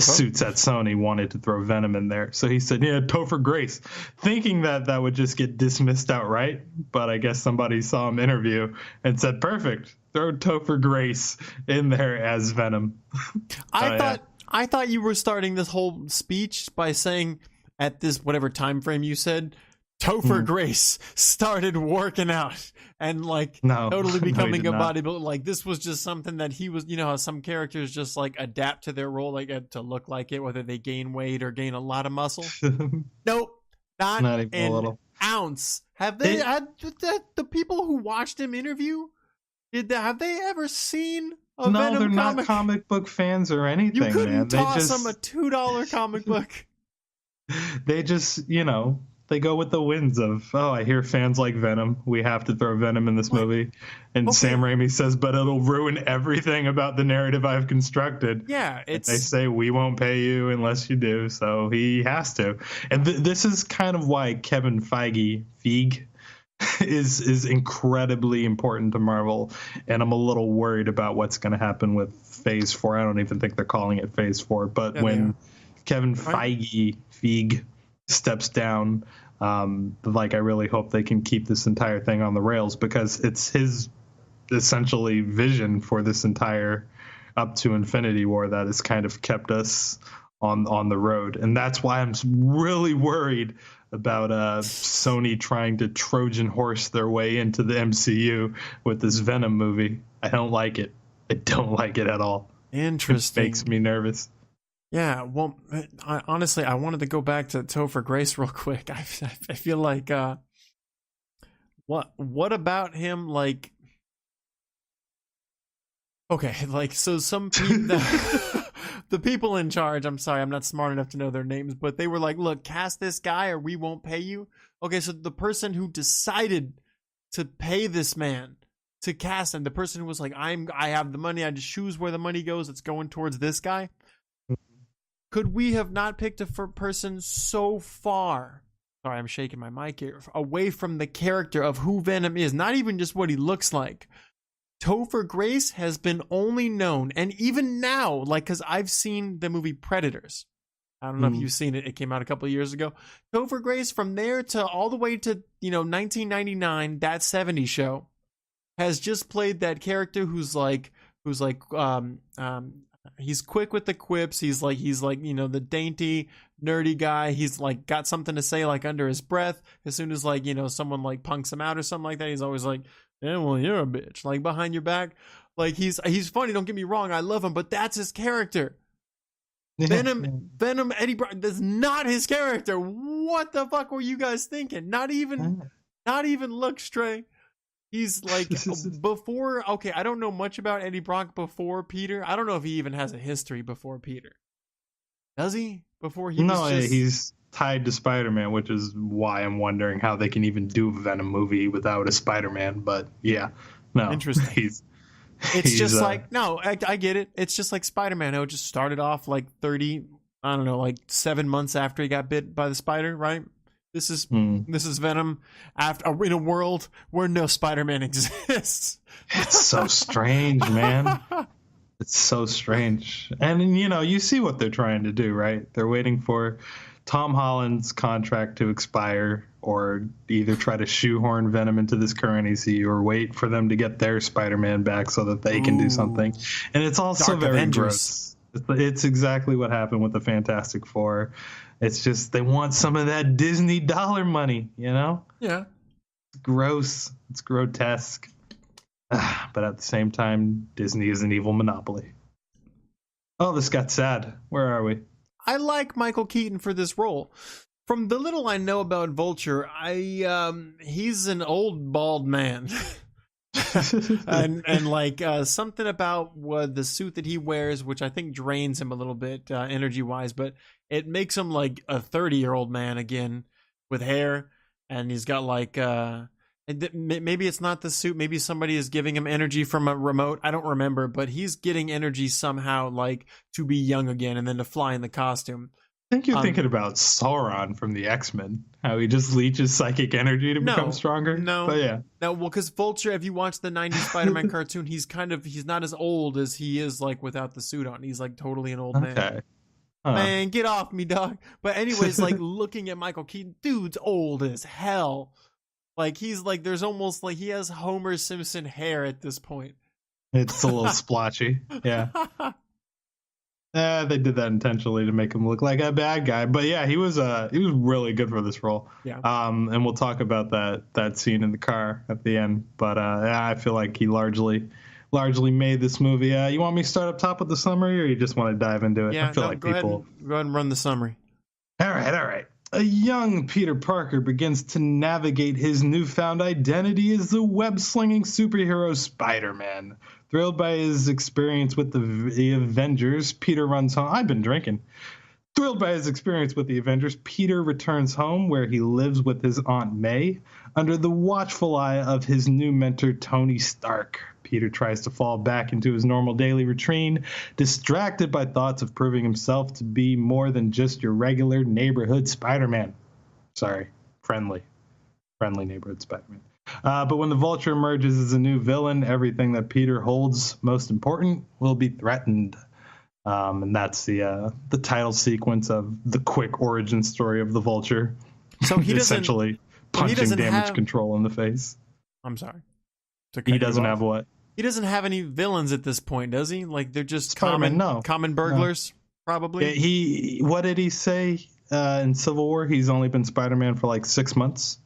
suits at Sony wanted to throw Venom in there, so he said, "Yeah, Topher Grace," thinking that would just get dismissed outright. But I guess somebody saw him interview and said, "Perfect, throw Topher Grace in there as Venom." I thought you were starting this whole speech by saying, at this whatever time frame you said, Topher Grace started working out and totally becoming a bodybuilder. Like, this was just something that he was, how some characters just adapt to their role, to look like it, whether they gain weight or gain a lot of muscle. Nope, not even an ounce. Have they had the people who watched him interview? Have they ever seen a Venom they're comic? not comic book fans or anything. You couldn't toss them them a $2 comic book. They just, they go with the winds of, I hear fans like Venom. We have to throw Venom in this movie. And Sam Raimi says, but it'll ruin everything about the narrative I've constructed. Yeah. They say, we won't pay you unless you do. So he has to. And this is kind of why Kevin Feige is incredibly important to Marvel. And I'm a little worried about what's going to happen with Phase 4. I don't even think they're calling it Phase 4. But when Kevin Feige steps down, I really hope they can keep this entire thing on the rails, because it's his essentially vision for this entire up to Infinity War that has kind of kept us on the road. And that's why I'm really worried about Sony trying to Trojan horse their way into the MCU with this Venom movie. I don't like it. I don't like it at all. Interesting. It makes me nervous. Yeah, well, honestly, I wanted to go back to Topher Grace real quick. I feel like, what about him? So some people, the people in charge, I'm sorry, I'm not smart enough to know their names, but they were like, look, cast this guy or we won't pay you. Okay, so the person who decided to pay this man to cast him, the person who was like, I have the money, I just choose where the money goes, it's going towards this guy. Could we have not picked a person so far? Sorry, I'm shaking my mic here. Away from the character of who Venom is, not even just what he looks like. Topher Grace has been only known, and even now, because I've seen the movie Predators. I don't know if you've seen it. It came out a couple of years ago. Topher Grace, from there to all the way to 1999, that 70s show, has just played that character who's he's quick with the quips. He's the dainty, nerdy guy. He's got something to say under his breath. As soon as someone punks him out or something like that, he's always like, "Yeah, well, you're a bitch," behind your back. He's funny. Don't get me wrong. I love him, but that's his character. Venom, Eddie Brock. That's not his character. What the fuck were you guys thinking? Not even look straight. He's before. Okay, I don't know much about Eddie Brock before Peter. I don't know if he even has a history before Peter. Does he? Before he? No, he's tied to Spider-Man, which is why I'm wondering how they can even do a Venom movie without a Spider-Man. But yeah, no, interesting. It's just I get it. It's just like Spider-Man. It just started off 7 months after he got bit by the spider, right? This is Venom after in a world where no Spider-Man exists. It's so strange, man. It's so strange. And you see what they're trying to do, right? They're waiting for Tom Holland's contract to expire, or either try to shoehorn Venom into this current ECU, or wait for them to get their Spider-Man back so that they can do something. And it's also very Avengers. Gross. It's exactly what happened with the Fantastic Four. It's just they want some of that Disney dollar money, Yeah. It's gross. It's grotesque. But at the same time, Disney is an evil monopoly. Oh, this got sad. Where are we? I like Michael Keaton for this role. From the little I know about Vulture, he's an old bald man. and something about the suit that he wears, which I think drains him a little bit energy wise, but it makes him like a 30-year-old man again with hair, and he's got Maybe it's not the suit. Maybe somebody is giving him energy from a remote. I don't remember, but he's getting energy somehow, like to be young again and then to fly in the costume. I think you're thinking about Sauron from the X-Men, how he just leeches psychic energy to become stronger. No, but yeah, no. Well, because Vulture, if you watch the '90s Spider-Man cartoon, he's not as old as he is like without the suit on. He's like totally an old man. Okay. Man, get off me, dog. But anyways, like looking at Michael Keaton, dude's old as hell. Like he's like, there's almost like he has Homer Simpson hair at this point. It's a little splotchy. Yeah. They did that intentionally to make him look like a bad guy. But yeah, he was really good for this role. Yeah. And we'll talk about that scene in the car at the end. But I feel like he largely made this movie. You want me to start up top with the summary, or you just want to dive into it? Yeah, I feel like go ahead and run the summary. All right. A young Peter Parker begins to navigate his newfound identity as the web-slinging superhero Spider-Man. Thrilled by his experience with the Avengers, Peter runs home. I've been drinking. Thrilled by his experience with the Avengers, Peter returns home where he lives with his Aunt May under the watchful eye of his new mentor, Tony Stark. Peter tries to fall back into his normal daily routine, distracted by thoughts of proving himself to be more than just your regular neighborhood Spider-Man. Sorry, friendly neighborhood Spider-Man. But when the Vulture emerges as a new villain, everything that Peter holds most important will be threatened. And that's the title sequence of the quick origin story of the Vulture. So he essentially punching damage control in the face. I'm sorry. He doesn't have what? He doesn't have any villains at this point, does he? Like they're just common burglars, probably. Yeah, what did he say in Civil War? He's only been Spider-Man for like 6 months.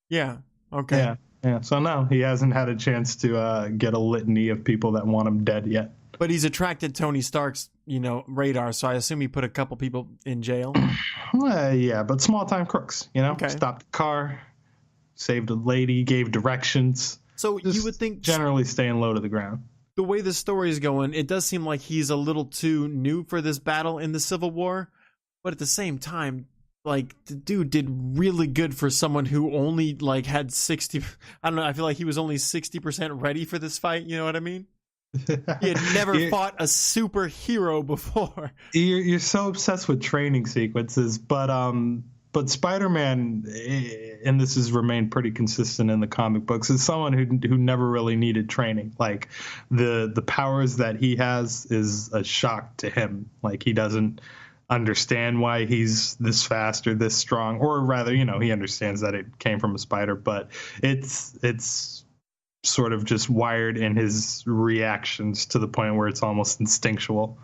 Yeah. Okay. Yeah. So no, he hasn't had a chance to get a litany of people that want him dead yet. But he's attracted Tony Stark's, radar. So I assume he put a couple people in jail. Yeah, but small time crooks. Okay. Stopped the car, saved a lady, gave directions. So Just you would think generally staying low to the ground. The way the story is going, it does seem like he's a little too new for this battle in the Civil War. But at the same time, like the dude did really good for someone who only like had 60. I don't know. I feel like he was only 60% ready for this fight. You know what I mean? He had never fought a superhero before. You're so obsessed with training sequences, but Spider-Man, and this has remained pretty consistent in the comic books, is someone who never really needed training. Like the powers that he has is a shock to him. Like he doesn't understand why he's this fast or this strong, or rather, he understands that it came from a spider, but it's sort of just wired in his reactions to the point where it's almost instinctual.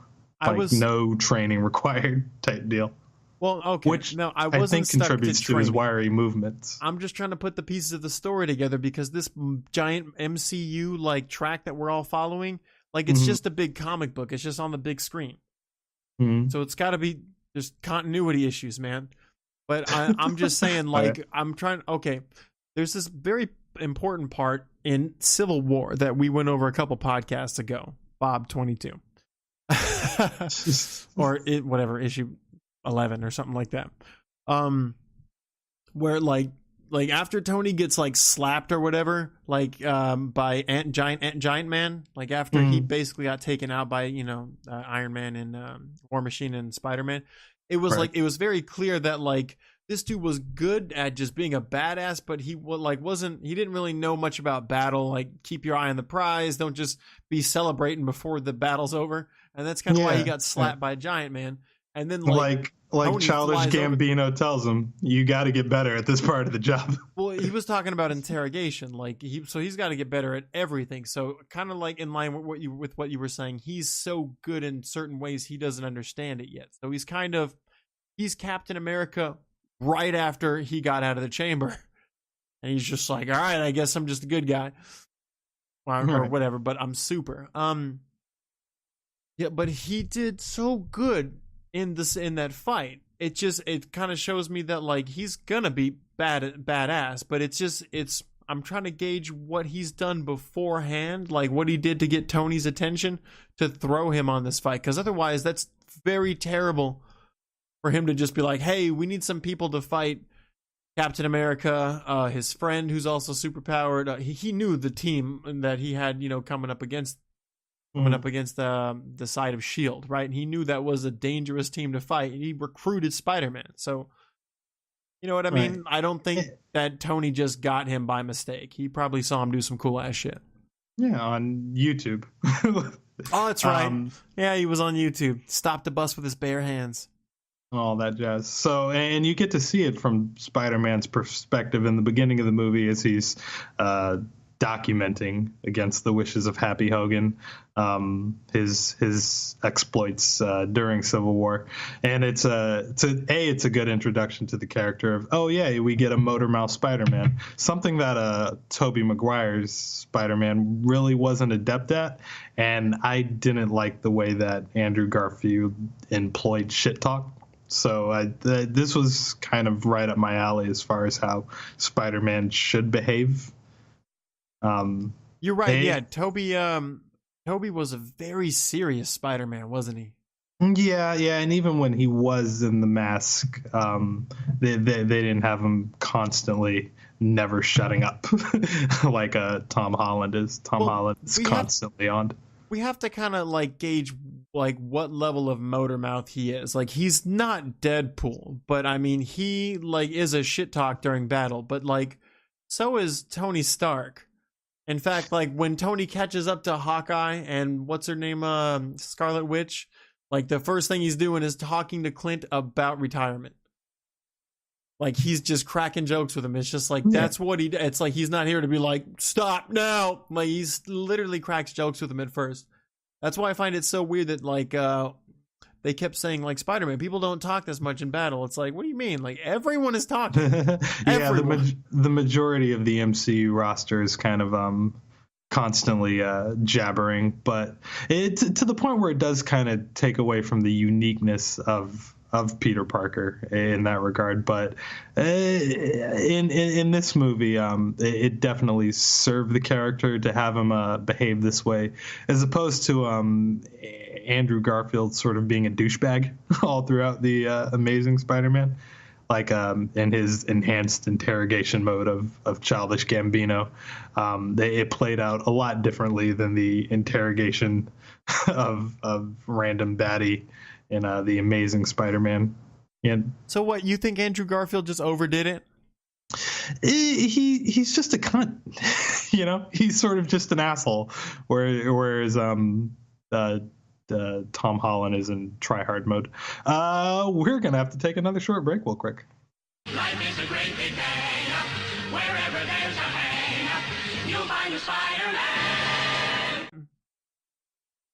No training required type deal. Well, okay. Which I wasn't think contributes to his wiry movements. I'm just trying to put the pieces of the story together because this giant MCU like track that we're all following, like it's just a big comic book. It's just on the big screen. Mm-hmm. So it's got to be just continuity issues, man. But I'm just saying, like, I'm trying. Okay, there's this very important part in Civil War that we went over a couple podcasts ago. Bob 22, or whatever issue 11 or something like that, where like after Tony gets like slapped or whatever, like by giant man, like after he basically got taken out by Iron Man and War Machine and Spider-Man, it was like it was very clear that like this dude was good at just being a badass, but he didn't really know much about battle. Like keep your eye on the prize, don't just be celebrating before the battle's over, and that's kind of why he got slapped by a giant man. And then like Childish Gambino tells him, you got to get better at this part of the job. Well, he was talking about interrogation, he's got to get better at everything. So kind of like in line with what you were saying, he's so good in certain ways he doesn't understand it yet. So he's Captain America right after he got out of the chamber, and he's just like, all right, I guess I'm just a good guy, or whatever. But I'm super. Yeah, but he did so good in that fight. It kind of shows me that like he's gonna be badass, but I'm trying to gauge what he's done beforehand, like what he did to get Tony's attention to throw him on this fight, because otherwise that's very terrible for him to just be like, hey, we need some people to fight Captain America, his friend who's also superpowered. He knew the team that he had, coming up against the side of Shield, right? And he knew that was a dangerous team to fight. And he recruited Spider-Man. So, you know what I mean? I don't think that Tony just got him by mistake. He probably saw him do some cool ass shit. Yeah, on YouTube. Oh, that's right. Yeah, he was on YouTube. Stopped the bus with his bare hands. All that jazz. So, and you get to see it from Spider-Man's perspective in the beginning of the movie as he's documenting against the wishes of Happy Hogan his exploits during Civil War, and it's a good introduction to the character of we get a motor mouth Spider-Man, something that Tobey Maguire's Spider-Man really wasn't adept at, and I didn't like the way that Andrew Garfield employed shit talk. So this was kind of right up my alley as far as how Spider-Man should behave. You're right. Yeah, Toby was a very serious Spider-Man, wasn't he? Yeah, and even when he was in the mask, they didn't have him constantly never shutting up like Tom Holland is. Holland is constantly on. We have to kind of like gauge like what level of motor mouth he is. Like, he's not Deadpool, but I mean, he like is a shit talk during battle, but like so is Tony Stark. In fact, like when Tony catches up to Hawkeye and what's her name, Scarlet Witch, like the first thing he's doing is talking to Clint about retirement. Like, he's just cracking jokes with him. It's just like, that's what it's like, he's not here to be like, stop now. Like, he's literally cracks jokes with him at first. That's why I find it so weird that like, they kept saying like Spider-Man, people don't talk this much in battle. It's like, what do you mean? Like, everyone is talking. The majority of the MCU roster is kind of constantly jabbering, but it's to the point where it does kind of take away from the uniqueness of Peter Parker in that regard. But in this movie, it definitely served the character to have him behave this way, as opposed to Andrew Garfield sort of being a douchebag all throughout the Amazing Spider-Man, like in his enhanced interrogation mode of Childish Gambino. It played out a lot differently than the interrogation of random baddie in the Amazing Spider-Man. And so what, you think Andrew Garfield just overdid it? He's just a cunt. He's sort of just an asshole, whereas Tom Holland is in try-hard mode. We're going to have to take another short break real quick. Life is a great big bang. Wherever there's a hang, you'll find a Spider-Man.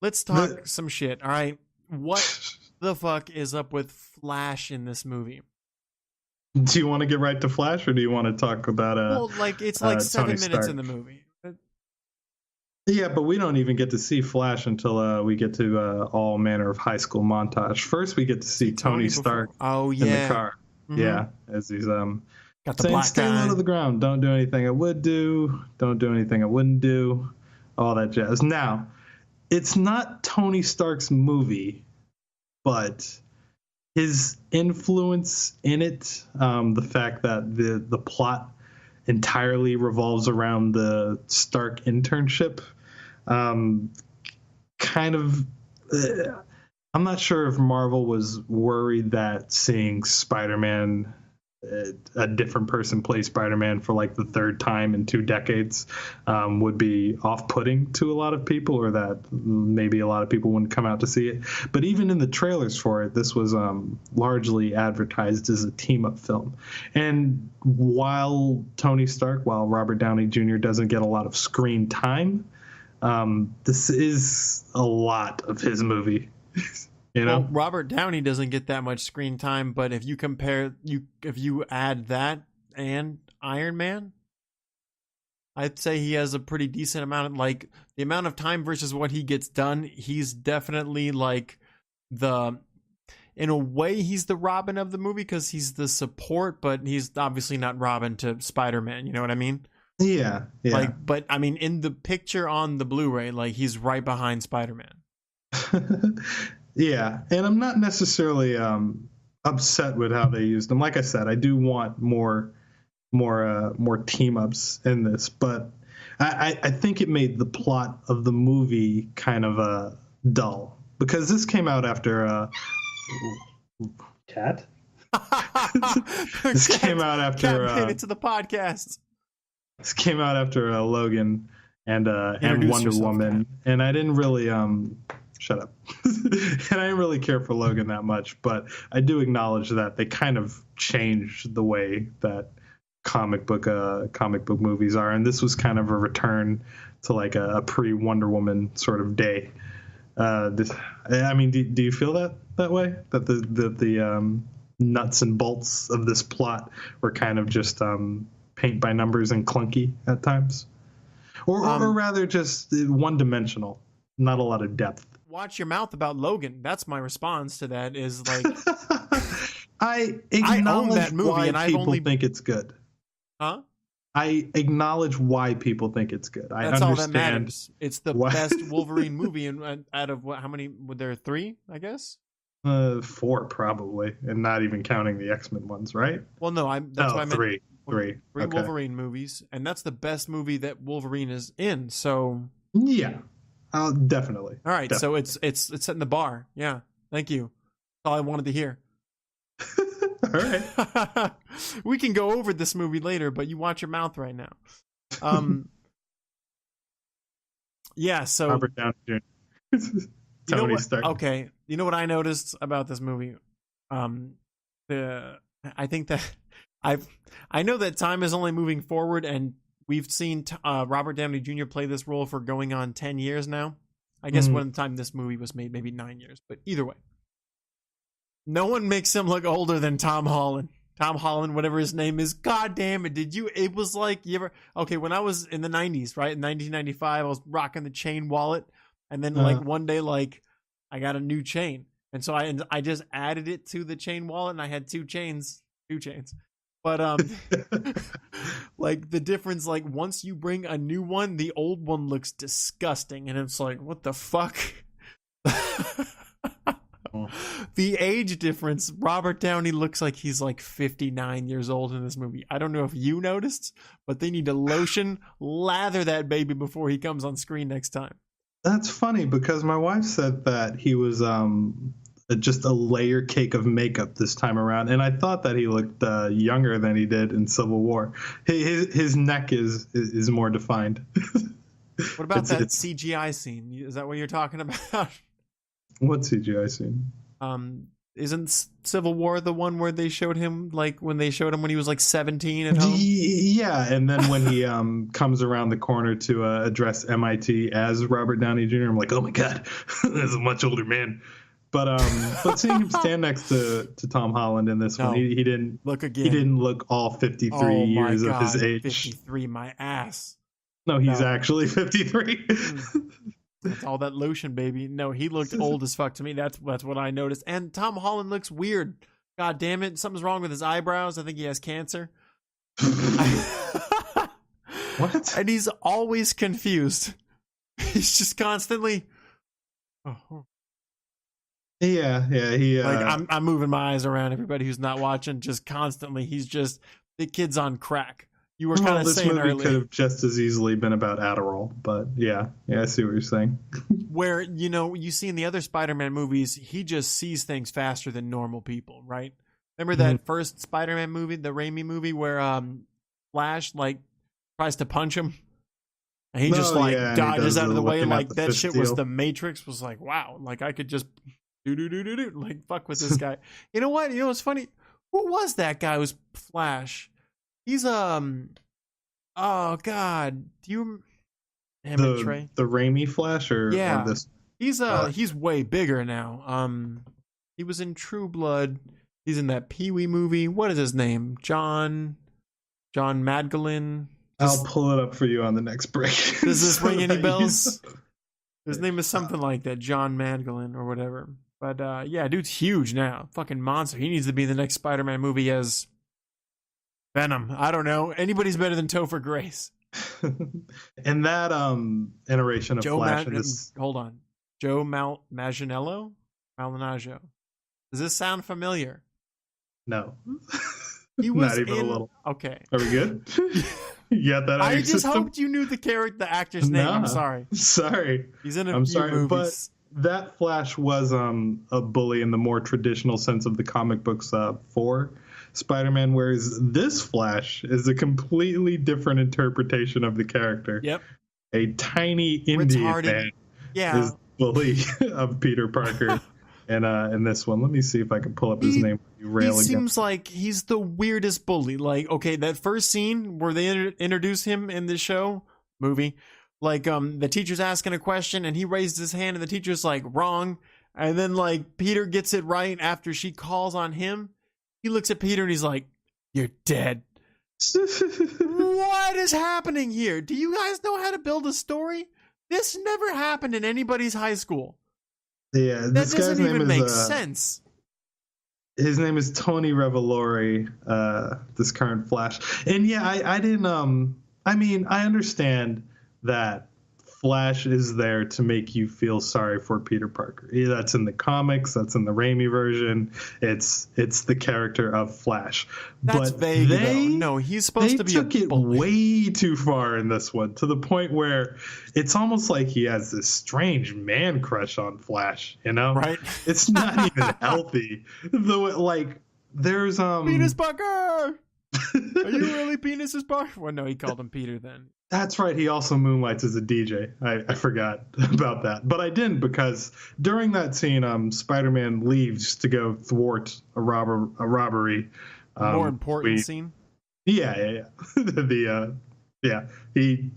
Let's talk some shit, all right? What the fuck is up with Flash in this movie? Do you want to get right to Flash, or do you want to talk about it's like 7 minutes in the movie. Yeah, but we don't even get to see Flash until we get to all manner of high school montage. First, we get to see Tony Stark in the car. Mm-hmm. Yeah, as he's got the saying, "Stay low to the ground. Don't do anything I would do. Don't do anything I wouldn't do." All that jazz. Now, it's not Tony Stark's movie, but his influence in it, the fact that the plot entirely revolves around the Stark internship, kind of I'm not sure if Marvel was worried that seeing Spider-Man, a different person play Spider-Man for like the third time in 2 decades, would be off-putting to a lot of people, or that maybe a lot of people wouldn't come out to see it. But even in the trailers for it, this was largely advertised as a team-up film. And while Robert Downey Jr. doesn't get a lot of screen time, this is a lot of his movie. Well, Robert Downey doesn't get that much screen time, but if you add that and Iron Man, I'd say he has a pretty decent amount of, like, the amount of time versus what he gets done. He's definitely like in a way, he's the Robin of the movie because he's the support, but he's obviously not Robin to Spider-Man. You know what I mean? Yeah. Like, but I mean, in the picture on the Blu-ray, like, he's right behind Spider-Man. Yeah, and I'm not necessarily upset with how they used him. Like I said, I do want more more team ups in this, but I think it made the plot of the movie kind of dull, because this came out after cat. This came out after Cat made it to the podcast. This came out after Logan and Wonder Woman, Kat. And I didn't really shut up. And I didn't really care for Logan that much, but I do acknowledge that they kind of changed the way that comic book movies are, and this was kind of a return to like a pre-Wonder Woman sort of day. I mean, do you feel that way, that the nuts and bolts of this plot were kind of just paint by numbers and clunky at times, or rather just one-dimensional, not a lot of depth? Watch your mouth about Logan. That's my response to that. Is like, I own that movie, why and I people only think it's good. Huh? I acknowledge why people think it's good. I That's understand. all that matters. It's the best Wolverine movie, and out of how many? Were there 3? I guess. 4 probably, and not even counting the X-Men ones, right? Well, no, that's why I meant 3. Three Okay. Wolverine movies, and that's the best movie that Wolverine is in. So yeah, definitely. All right, definitely. so it's setting the bar. Yeah, thank you. That's all I wanted to hear. All right. We can go over this movie later, but you watch your mouth right now. Yeah, so Robert Downey Jr. Tony Stark. Okay, you know what I noticed about this movie? I think that I know that time is only moving forward, and we've seen Robert Downey Jr. play this role for going on 10 years now. I guess when the time this movie was made, maybe 9 years, but either way. No one makes him look older than Tom Holland. Tom Holland, whatever his name is. God damn it. It was like, when I was in the 90s, right? In 1995, I was rocking the chain wallet. And then like one day, like I got a new chain. And so I just added it to the chain wallet, and I had 2 chains. But like the difference, like once you bring a new one, the old one looks disgusting. And it's like, what the fuck? The age difference, Robert Downey looks like he's like 59 years old in this movie. I don't know if you noticed, but they need to lather that baby before he comes on screen next time. That's funny, because my wife said that he was just a layer cake of makeup this time around, and I thought that he looked younger than he did in Civil War. His neck is more defined. What about that CGI scene? Is that what you're talking about? What CGI scene? Isn't Civil War the one where they showed him, like when they showed him when he was like 17 at home? Yeah, and then when he comes around the corner to address MIT as Robert Downey Jr., I'm like, oh my god, that's a much older man. But seeing him stand next to Tom Holland in this one, he didn't look again. He didn't look all 53 years of his age. 53, my ass. No, he's actually 53. That's all that lotion, baby. No, he looked old as fuck to me. That's what I noticed. And Tom Holland looks weird. God damn it. Something's wrong with his eyebrows. I think he has cancer. What? And he's always confused. He's just constantly... Oh. Yeah. Like I'm moving my eyes around, everybody who's not watching, just constantly. He's just... The kid's on crack. You were kind of saying earlier. This movie could have just as easily been about Adderall, but yeah, I see what you're saying. Where, you see in the other Spider-Man movies, he just sees things faster than normal people, right? Remember that first Spider-Man movie, the Raimi movie, where Flash like tries to punch him, and he just dodges out of the way, like that shit was the Matrix. Was like, wow, like I could just do like fuck with this guy. You know what? You know what's funny? Who was that guy who's Flash? He's oh god, do you? Damn it, Trey. The Raimi Flash, or this? He's way bigger now. He was in True Blood. He's in that Pee-wee movie. What is his name? John Magdalene. I'll pull it up for you on the next break. Does this ring any bells? His name is something like that, John Magdalene or whatever. But yeah, dude's huge now. Fucking monster. He needs to be in the next Spider-Man movie as Venom. I don't know. Anybody's better than Topher Grace. And that iteration of Flash. Hold on. Joe Malinaggio. Does this sound familiar? No. He was Not even a in. little. Okay. Are we good? You got that? I just hoped you knew the actor's name. I'm sorry. Sorry. He's in a I'm few sorry, movies. but that Flash was a bully in the more traditional sense of the comic books for Spider-Man, whereas this Flash is a completely different interpretation of the character. Yep. A tiny Indian Retarded. man is the bully of Peter Parker. And in this one, let me see if I can pull up his name. He seems like he's the weirdest bully. Like, okay, that first scene where they introduce him in the movie, like the teacher's asking a question and he raised his hand and the teacher's like, wrong. And then like Peter gets it right after she calls on him. He looks at Peter and he's like, you're dead. What is happening here? Do you guys know how to build a story? This never happened in anybody's high school. Yeah, that doesn't even make sense. His name is Tony Revolori, this current Flash. And yeah, I didn't I mean, I understand that Flash is there to make you feel sorry for Peter Parker. Yeah, that's in the comics, that's in the Raimi version. It's the character of Flash. That's but vague, though. No, he's supposed to be a They took it way too far in this one, to the point where it's almost like he has this strange man crush on Flash, you know? Right. It's not even healthy. Though, like, there's Penis Parker! Are you really Penis's Parker? Well, no, he called him Peter then. That's right. He also moonlights as a DJ. I forgot about that, but I didn't, because during that scene, Spider-Man leaves to go thwart a robbery. More important scene. Yeah. He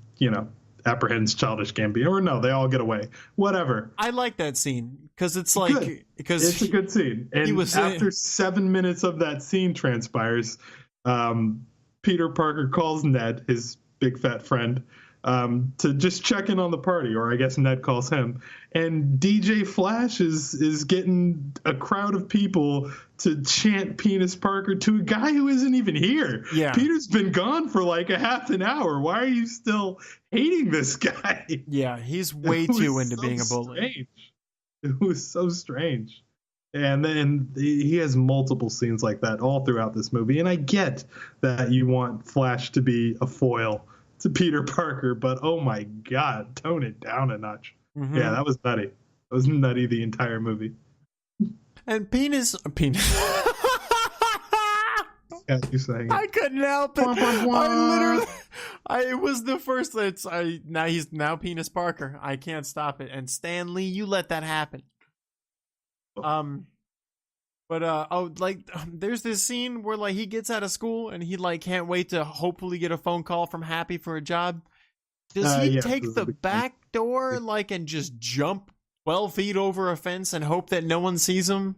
apprehends Childish Gambino, or no, they all get away. Whatever. I like that scene because it's like it's a good scene. And after 7 minutes of that scene transpires, Peter Parker calls Ned, his big fat friend, to just check in on the party, or I guess Ned calls him. And DJ Flash is getting a crowd of people to chant Penis Parker to a guy who isn't even here. Yeah. Peter's been gone for like a half an hour. Why are you still hating this guy? Yeah, he's way too into being a bully. Strange. It was so strange. And then he has multiple scenes like that all throughout this movie. And I get that you want Flash to be a foil to Peter Parker, but oh my God, tone it down a notch. Mm-hmm. Yeah, that was nutty. It was nutty the entire movie. And penis. Yeah, you saying it. I couldn't help it. It was the first. He's now Penis Parker. I can't stop it. And Stan Lee, you let that happen. There's this scene where like he gets out of school and he like can't wait to hopefully get a phone call from Happy for a job. Does he take the back door like and just jump 12 feet over a fence and hope that no one sees him?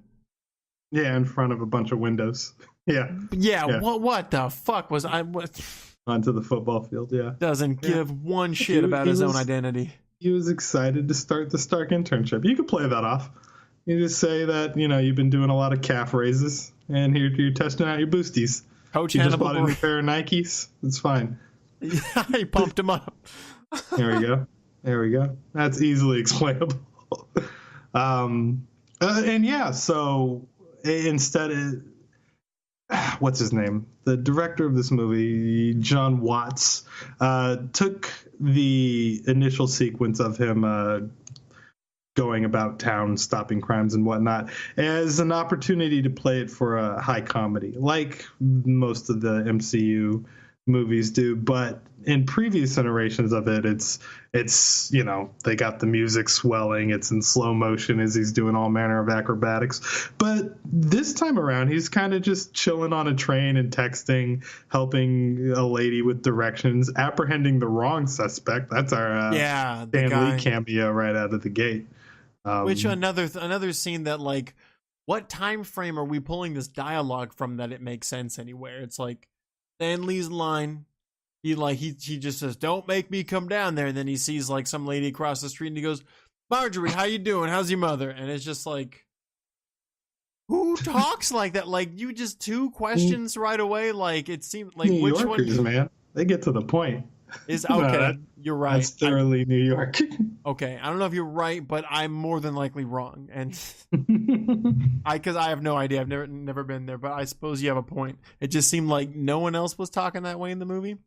Yeah, in front of a bunch of windows. Yeah. What the fuck was I? What? Onto the football field. Yeah. Doesn't give one shit about his own identity. He was excited to start the Stark internship. You could play that off. You just say that, you've been doing a lot of calf raises, and you're testing out your boosties. Coach you Hannibal just bought a new pair of Nikes. It's fine. Yeah, he pumped him up. There we go. That's easily explainable. So instead, what's his name? The director of this movie, John Watts, took the initial sequence of him going about town, stopping crimes and whatnot, as an opportunity to play it for a high comedy, like most of the MCU movies do. But in previous iterations of it, it's they got the music swelling, it's in slow motion as he's doing all manner of acrobatics. But this time around, he's kind of just chilling on a train and texting, helping a lady with directions, apprehending the wrong suspect. That's our Stan Lee cameo right out of the gate. Which another scene that, like, what time frame are we pulling this dialogue from that it makes sense anywhere? It's like Stan Lee's line. He just says, "Don't make me come down there." And then he sees like some lady across the street and he goes, "Marjorie, how you doing? How's your mother?" And it's just like, who talks like that? Like, you just two questions right away. Like, it seems like New which Yorkers, one? Man, they get to the point. Is No, okay. You're right. That's thoroughly New York. Okay, I don't know if you're right, but I'm more than likely wrong, and because I have no idea. I've never been there, but I suppose you have a point. It just seemed like no one else was talking that way in the movie.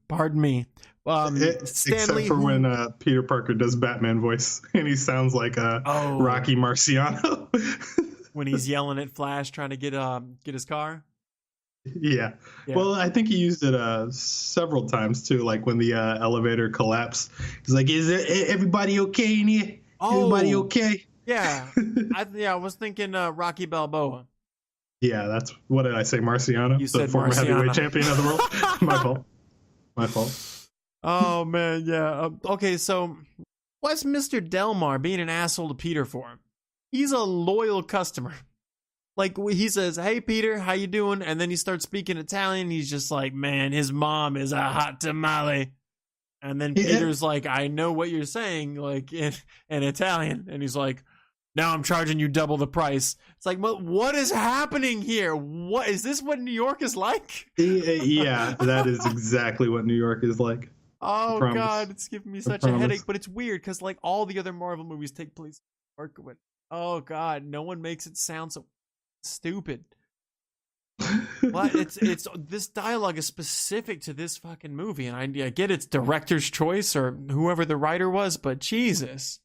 Pardon me. Except for when Peter Parker does Batman voice, and he sounds like Rocky Marciano. When he's yelling at Flash trying to get his car. Yeah. Well, I think he used it several times too. Like when the elevator collapsed, he's like, "Is everybody okay in here? Everybody okay?" Yeah. I was thinking Rocky Balboa. Yeah, that's what did I say? Marciano, You the said former Marciano. heavyweight champion of the world. My fault. Oh man, yeah. Okay, so what's Mr. Delmar being an asshole to Peter for? He's a loyal customer. Like, he says, "Hey, Peter, how you doing?" And then he starts speaking Italian. He's just like, "Man, his mom is a hot tamale." And then Peter's like, "I know what you're saying, like, in Italian." And he's like, "Now I'm charging you double the price." It's like, what is happening here? What is this? What New York is like? Yeah, that is exactly what New York is like. Oh, God, it's giving me such a promise. headache. But it's weird because, like, all the other Marvel movies take place in New York. Oh, God, no one makes it sound so stupid. But it's this dialogue is specific to this fucking movie, and I get it's director's choice or whoever the writer was, but Jesus,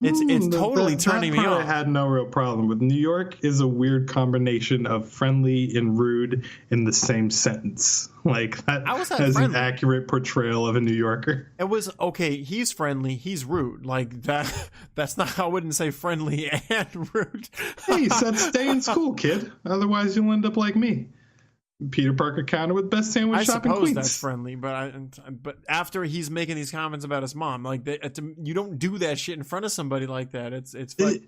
it's totally turning me off. I had no real problem with. New York is a weird combination of friendly and rude in the same sentence. Like that has an accurate portrayal of a New Yorker. It was okay. He's friendly. He's rude. Like that. That's not. I wouldn't say friendly and rude. Hey, he said, "Stay in school, kid. Otherwise, you'll end up like me." Peter Parker counter with best sandwich shop in Queens. I suppose that's friendly, but after he's making these comments about his mom, like you don't do that shit in front of somebody like that. It's fun.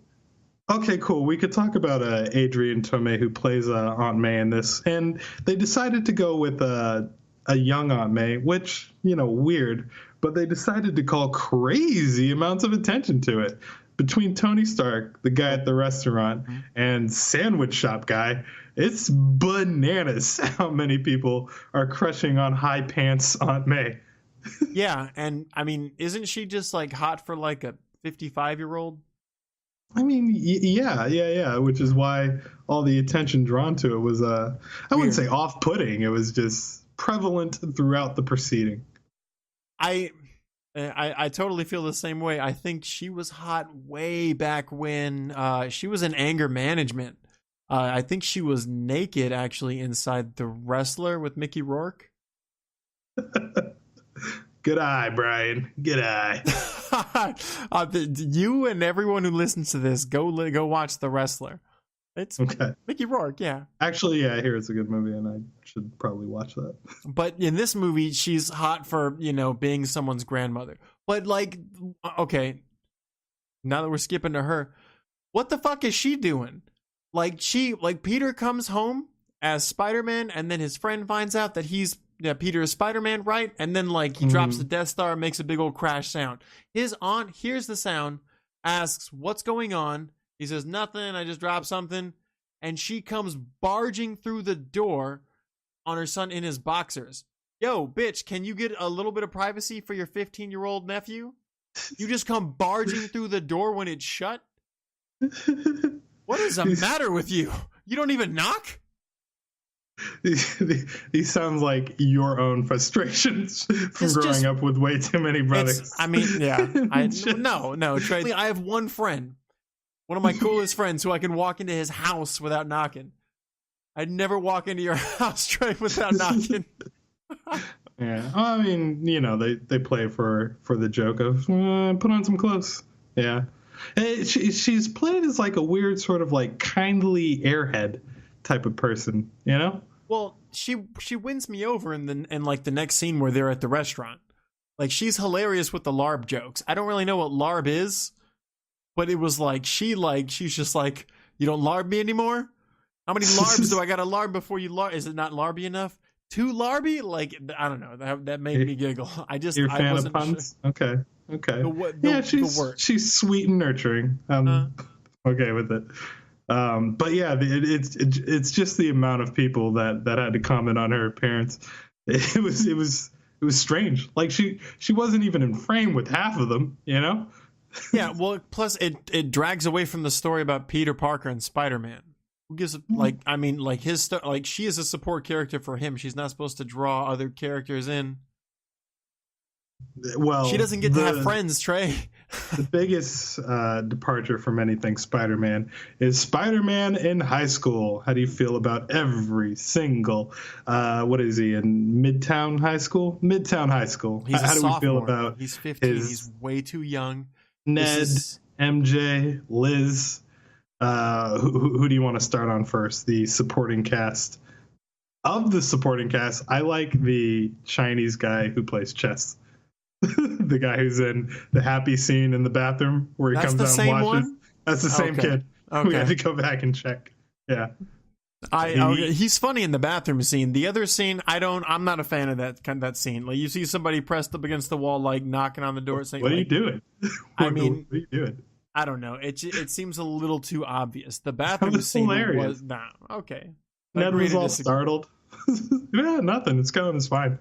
Okay, cool. We could talk about Adrienne Tomei, who plays Aunt May in this, and they decided to go with a young Aunt May, which, weird, but they decided to call crazy amounts of attention to it. Between Tony Stark, the guy at the restaurant, and sandwich shop guy, it's bananas how many people are crushing on high pants Aunt May. Yeah, and I mean, isn't she just like hot for like a 55-year-old? I mean, yeah, which is why all the attention drawn to it was, I wouldn't say off-putting. It was just prevalent throughout the proceeding. I totally feel the same way. I think she was hot way back when she was in Anger Management. I think she was naked actually inside The Wrestler with Mickey Rourke. Good eye, Brian. Good eye. You and everyone who listens to this, go watch The Wrestler. It's okay. Mickey Rourke, yeah. Actually, yeah, I hear it's a good movie, and I should probably watch that. But in this movie, she's hot for, being someone's grandmother. But, like, okay, now that we're skipping to her, what the fuck is she doing? Like, Peter comes home as Spider-Man, and then his friend finds out that Peter is Spider-Man, right? And then, like, he drops the Death Star and makes a big old crash sound. His aunt hears the sound, asks, "What's going on?" He says, "Nothing, I just dropped something." And she comes barging through the door on her son in his boxers. Yo, bitch, can you get a little bit of privacy for your 15-year-old nephew? You just come barging through the door when it's shut? What is the matter with you? You don't even knock? These sounds like your own frustrations from growing up with way too many brothers. I mean, yeah. No, Trey. I have one friend. One of my coolest friends who I can walk into his house without knocking. I'd never walk into your house, Trey, without knocking. Yeah. Well, I mean, they play for the joke of put on some clothes. Yeah. She's played as like a weird sort of like kindly airhead type of person, Well, she wins me over in like the next scene where they're at the restaurant. Like, she's hilarious with the LARB jokes. I don't really know what LARB is. But it was like, she's just like, "You don't larb me anymore? How many larbs do I got to larb before you larb? Is it not larby enough? Too larby?" Like, I don't know. That made me giggle. You're a fan of puns? Sure. Okay. She's sweet and nurturing. Okay with it. But yeah, it's just the amount of people that had to comment on her appearance. It was It was strange. Like she wasn't even in frame with half of them, you know? Yeah, well, plus it drags away from the story about Peter Parker and Spider-Man. Who gives like, I mean, like like she is a support character for him. She's not supposed to draw other characters in. Well, she doesn't get to have friends, Trey. The biggest departure from anything Spider-Man is Spider-Man in high school. How do you feel about every single, what is he, in Midtown High School? Midtown High School. He's How a do sophomore. we feel about He's 15. He's way too young. Ned, MJ, Liz? Who do you want to start on first? The supporting cast. Of the supporting cast, I like the Chinese guy who plays chess. The guy who's in the happy scene in the bathroom where he comes out and watches. One? That's the same kid. Okay. We had to go back and check. Yeah. He's funny in the bathroom scene. The other scene, I'm not a fan of that scene. Like you see somebody pressed up against the wall, like knocking on the door saying, "What are you doing?" I mean, what are you doing? I don't know. It seems a little too obvious. The bathroom scene was okay. Ned was all startled. Yeah, nothing. It's going. It's fine.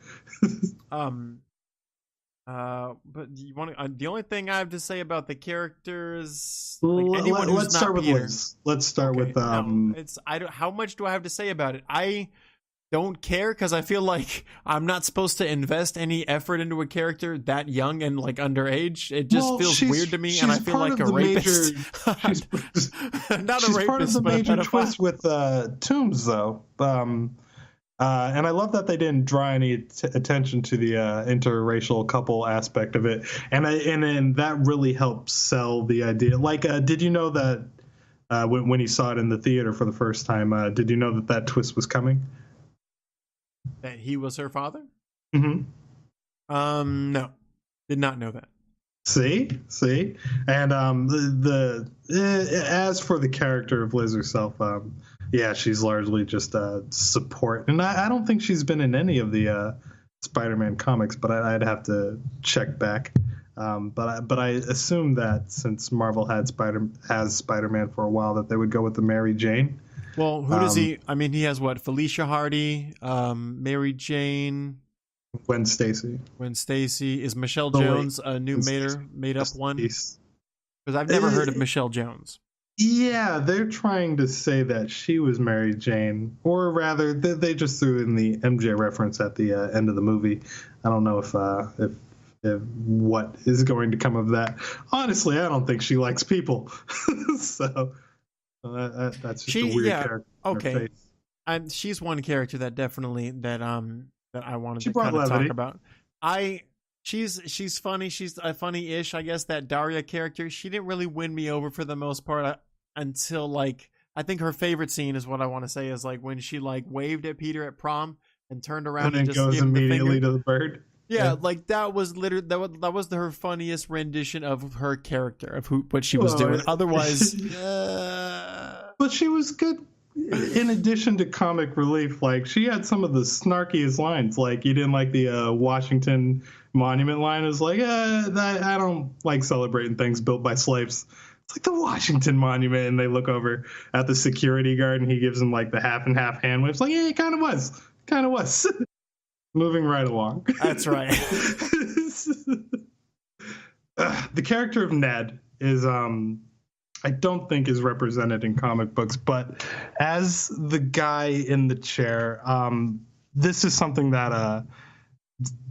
But you want to, the only thing I have to say about the characters, let's start with Liz. Let's start with how much do I have to say about it? I don't care because I feel like I'm not supposed to invest any effort into a character that young and like underage. It just feels weird to me, and I feel like a rapist. Not a rapist, part of the major twist with Toombs, though. And I love that they didn't draw any attention to the interracial couple aspect of it, and that really helps sell the idea. Like, did you know that when you saw it in the theater for the first time, did you know that twist was coming? That he was her father? Mm-hmm. No, did not know that. See, and as for the character of Liz herself, yeah, she's largely just support, and I don't think she's been in any of the Spider-Man comics, but I'd have to check back. But I assume that since Marvel has Spider-Man for a while, that they would go with the Mary Jane. Well, who does he? I mean, he has what? Felicia Hardy, Mary Jane, Gwen Stacy. Is Michelle Jones a new made up one? Because I've never heard of Michelle Jones. Yeah, they're trying to say that she was Mary Jane, or rather, they just threw in the MJ reference at the end of the movie. I don't know if what is going to come of that. Honestly, I don't think she likes people, so that's just a weird character. Okay, she's one character that definitely that I wanted to kind of talk about. She's funny. She's a funny-ish, I guess. That Daria character, she didn't really win me over for the most part until like I think her favorite scene is what I want to say is like when she like waved at Peter at prom and turned around and just goes gave him immediately the to the bird. Yeah, like that was literally that was her funniest rendition of her character of what she was doing. Otherwise, but she was good. In addition to comic relief, like she had some of the snarkiest lines. Like you didn't like the Washington Monument line. It was like, I don't like celebrating things built by slaves. It's like the Washington Monument, and they look over at the security guard, and he gives him like the half and half hand waves. Like, yeah, it kind of was. Moving right along. That's right. The character of Ned is I don't think is represented in comic books, but as the guy in the chair, this is something that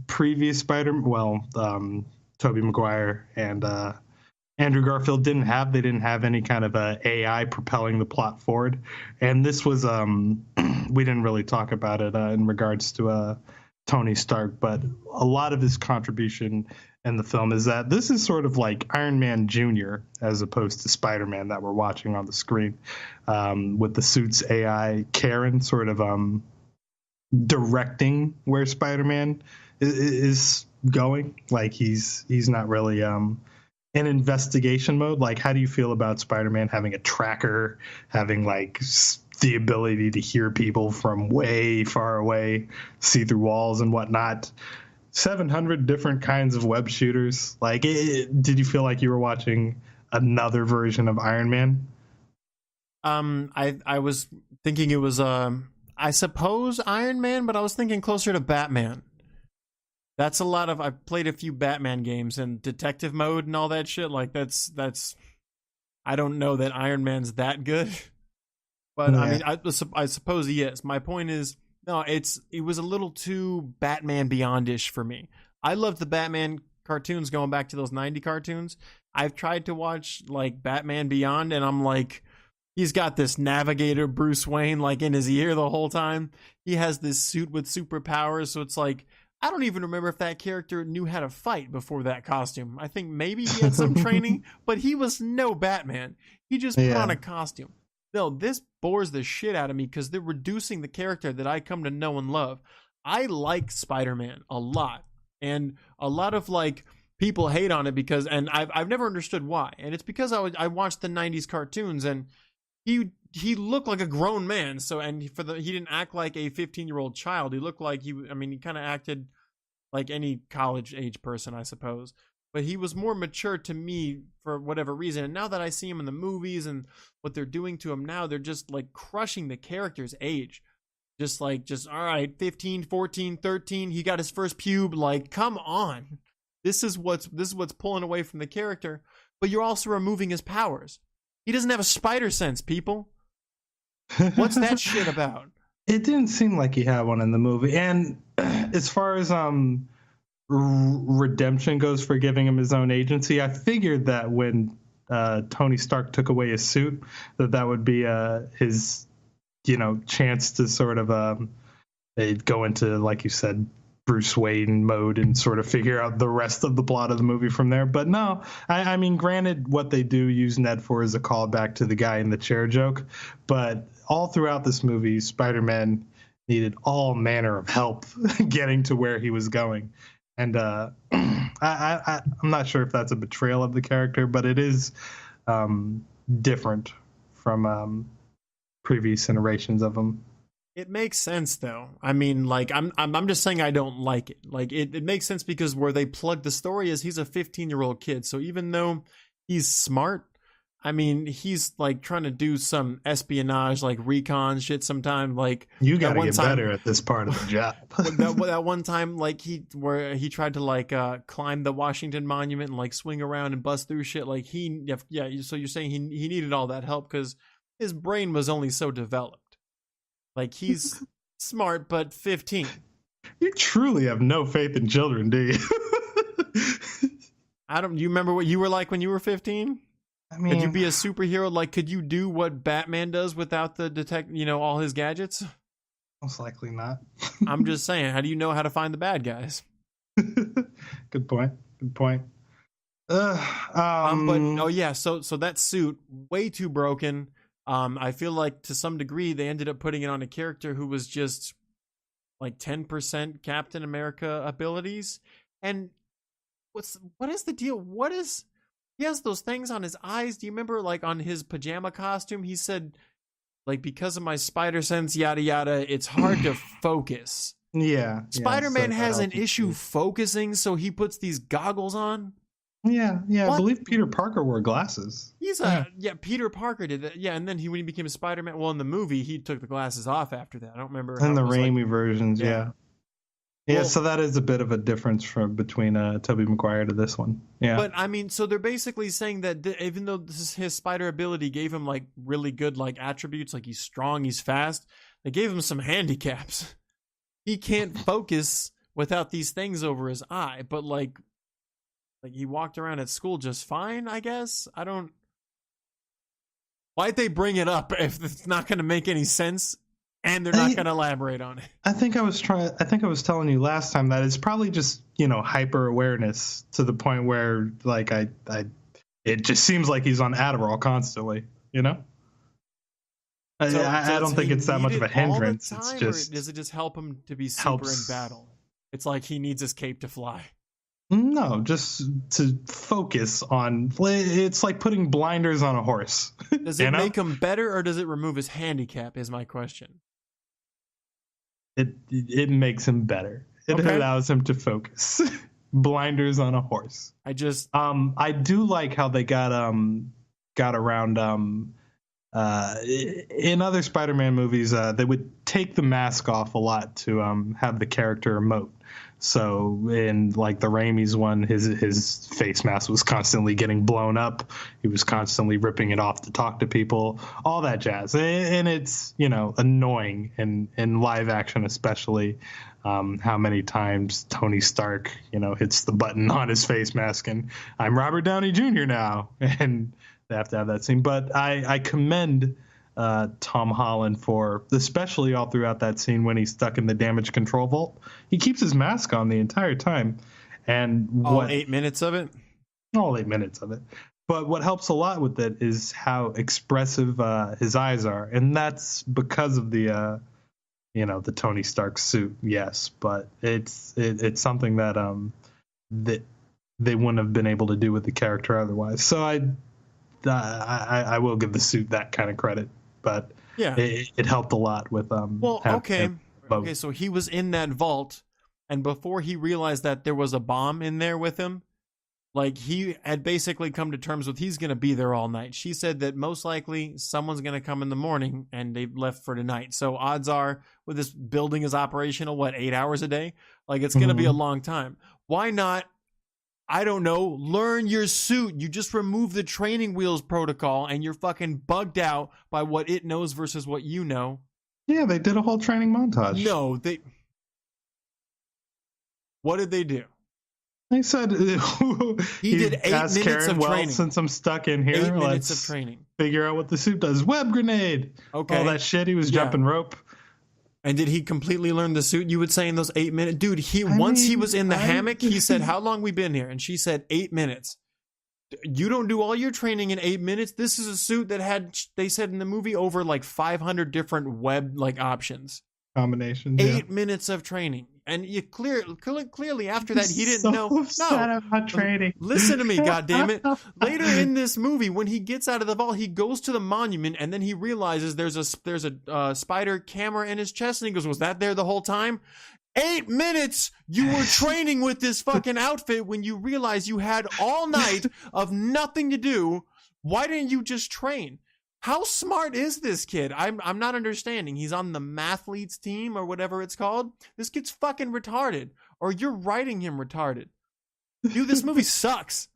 previous Tobey Maguire and Andrew Garfield didn't have. They didn't have any kind of AI propelling the plot forward, and this was we didn't really talk about it in regards to Tony Stark, but a lot of his contribution in the film is that this is sort of like Iron Man Jr. as opposed to Spider-Man that we're watching on the screen, with the suit's AI Karen sort of directing where Spider-Man is going. Like he's not really in investigation mode. Like, how do you feel about Spider-Man having a tracker, having like the ability to hear people from way far away, see through walls and whatnot? 700 different kinds of web shooters. Like, did you feel like you were watching another version of Iron Man? I was thinking it was I suppose Iron Man, but I was thinking closer to Batman. That's a lot of. I've played a few Batman games and detective mode and all that shit. Like that's. I don't know that Iron Man's that good, but Yeah. I mean, I suppose he is. My point is, no, it was a little too Batman Beyond-ish for me. I loved the Batman cartoons going back to those 90 cartoons. I've tried to watch like Batman Beyond, and I'm like, he's got this navigator Bruce Wayne like in his ear the whole time. He has this suit with superpowers, so it's like, I don't even remember if that character knew how to fight before that costume. I think maybe he had some training, but he was no Batman. He just put on a costume. No, this bores the shit out of me because they're reducing the character that I come to know and love. I like Spider-Man a lot, and a lot of like people hate on it because, and I've never understood why, and it's because I watched the 90s cartoons and he looked like a grown man. So, and he didn't act like a 15-year-old child. He looked like he kind of acted like any college age person, I suppose. But he was more mature to me for whatever reason. And now that I see him in the movies and what they're doing to him now, they're just like crushing the character's age. Just all right, 15, 14, 13, he got his first pube. Like, come on. This is what's pulling away from the character. But you're also removing his powers. He doesn't have a spider sense, people. What's that shit about? It didn't seem like he had one in the movie. And as far as redemption goes for giving him his own agency, I figured that when Tony Stark took away his suit, that would be his, chance to sort of go into, like you said, Bruce Wayne mode and sort of figure out the rest of the plot of the movie from there. But no, I mean, granted, what they do use Ned for is a callback to the guy in the chair joke. But all throughout this movie, Spider-Man needed all manner of help getting to where he was going. And I'm not sure if that's a betrayal of the character, but it is different from previous iterations of him. It makes sense, though. I mean, like, I'm just saying I don't like it. Like, it makes sense because where they plug the story is he's a 15-year-old kid. So even though he's smart, I mean, he's like trying to do some espionage, like recon shit sometime. Like, you gotta get better at this part of the job. that one time, like he tried to like climb the Washington Monument and like swing around and bust through shit. Like so you're saying he needed all that help because his brain was only so developed. Like, he's smart, but 15. You truly have no faith in children, do you? You remember what you were like when you were 15? I mean, could you be a superhero? Like, could you do what Batman does without the all his gadgets? Most likely not. I'm just saying, how do you know how to find the bad guys? Good point. So that suit, way too broken. I feel like to some degree they ended up putting it on a character who was just like 10% Captain America abilities. And what is the deal? He has those things on his eyes. Do you remember like on his pajama costume? He said, like, because of my spider sense, yada, yada, it's hard to focus. Yeah. Spider-Man has an issue focusing, so he puts these goggles on. Yeah. I believe Peter Parker wore glasses. Peter Parker did that. Yeah, and then when he became Spider-Man, well, in the movie, he took the glasses off after that. I don't remember. In the Raimi versions, yeah. Well, so that is a bit of a difference between Tobey Maguire to this one. Yeah. But, I mean, so they're basically saying that even though his spider ability gave him, like, really good, like, attributes, like he's strong, he's fast, they gave him some handicaps. He can't focus without these things over his eye, but, like he walked around at school just fine, I guess. Why'd they bring it up if it's not going to make any sense and they're not going to elaborate on it? I think I was telling you last time that it's probably just, hyper awareness to the point where like it just seems like he's on Adderall constantly, I don't think it's that much of a hindrance. All the time, it's just, or does it just help him to be super in battle? It's like he needs his cape to fly. No, just to focus on. It's like putting blinders on a horse. Does it make him better, or does it remove his handicap? Is my question. It makes him better. It allows him to focus. Blinders on a horse. I do like how they got around in other Spider-Man movies, they would take the mask off a lot to have the character emote. So in like the Raimi's one, his face mask was constantly getting blown up. He was constantly ripping it off to talk to people, all that jazz. And it's, annoying in live action, especially how many times Tony Stark, hits the button on his face mask and I'm Robert Downey Jr. now. And they have to have that scene. But I commend Tom Holland for, especially all throughout that scene when he's stuck in the damage control vault. He keeps his mask on the entire time. And all 8 minutes of it? All 8 minutes of it. But what helps a lot with it is how expressive his eyes are. And that's because of the Tony Stark suit, yes. But it's something that that they wouldn't have been able to do with the character otherwise. So I will give the suit that kind of credit. But yeah, it helped a lot with okay, so he was in that vault, and before he realized that there was a bomb in there with him, like he had basically come to terms with he's going to be there all night. She said that most likely someone's going to come in the morning, and they left for tonight. So odds are, with this building is operational, 8 hours a day? Like it's going to be a long time. Why not? I don't know, learn your suit. You just remove the training wheels protocol and you're fucking bugged out by what it knows versus what you know. Yeah, they did a whole training montage. No, what did they do? They said he did 8 minutes Karen, of training. Since I'm stuck in here, 8 minutes of training. Figure out what the suit does. Web grenade. Okay. All that shit. He was jumping rope. And did he completely learn the suit? You would say in those 8 minutes, dude. He was in the hammock. He said, "How long we been here?" And she said, 8 minutes. You don't do all your training in 8 minutes. This is a suit that had, they said in the movie, over 500 different web options. Combinations. 8 minutes of training, and you clearly after that he didn't know. No, about training. Listen to me, goddammit. Later in this movie, when he gets out of the vault, he goes to the monument, and then he realizes there's a spider camera in his chest, and he goes, "Was that there the whole time?" 8 minutes you were training with this fucking outfit when you realize you had all night of nothing to do. Why didn't you just train? How smart is this kid? I'm not understanding. He's on the mathletes team or whatever it's called. This kid's fucking retarded. Or you're writing him retarded. Dude, this movie sucks.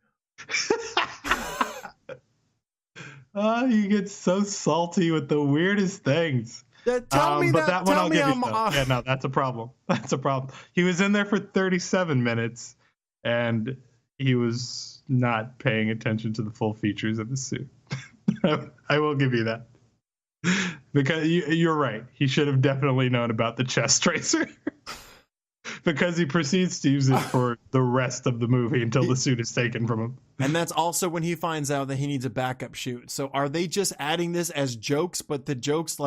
You get so salty with the weirdest things. Tell me but that one tell I'll me give I'm you. off. Yeah, no, that's a problem. That's a problem. He was in there for 37 minutes, and he was not paying attention to the full features of the suit. I will give you that. Because you're right. He should have definitely known about the chest tracer. Because he proceeds to use it for the rest of the movie until the suit is taken from him. And that's also when he finds out that he needs a backup chute. So are they just adding this as jokes, but the jokes,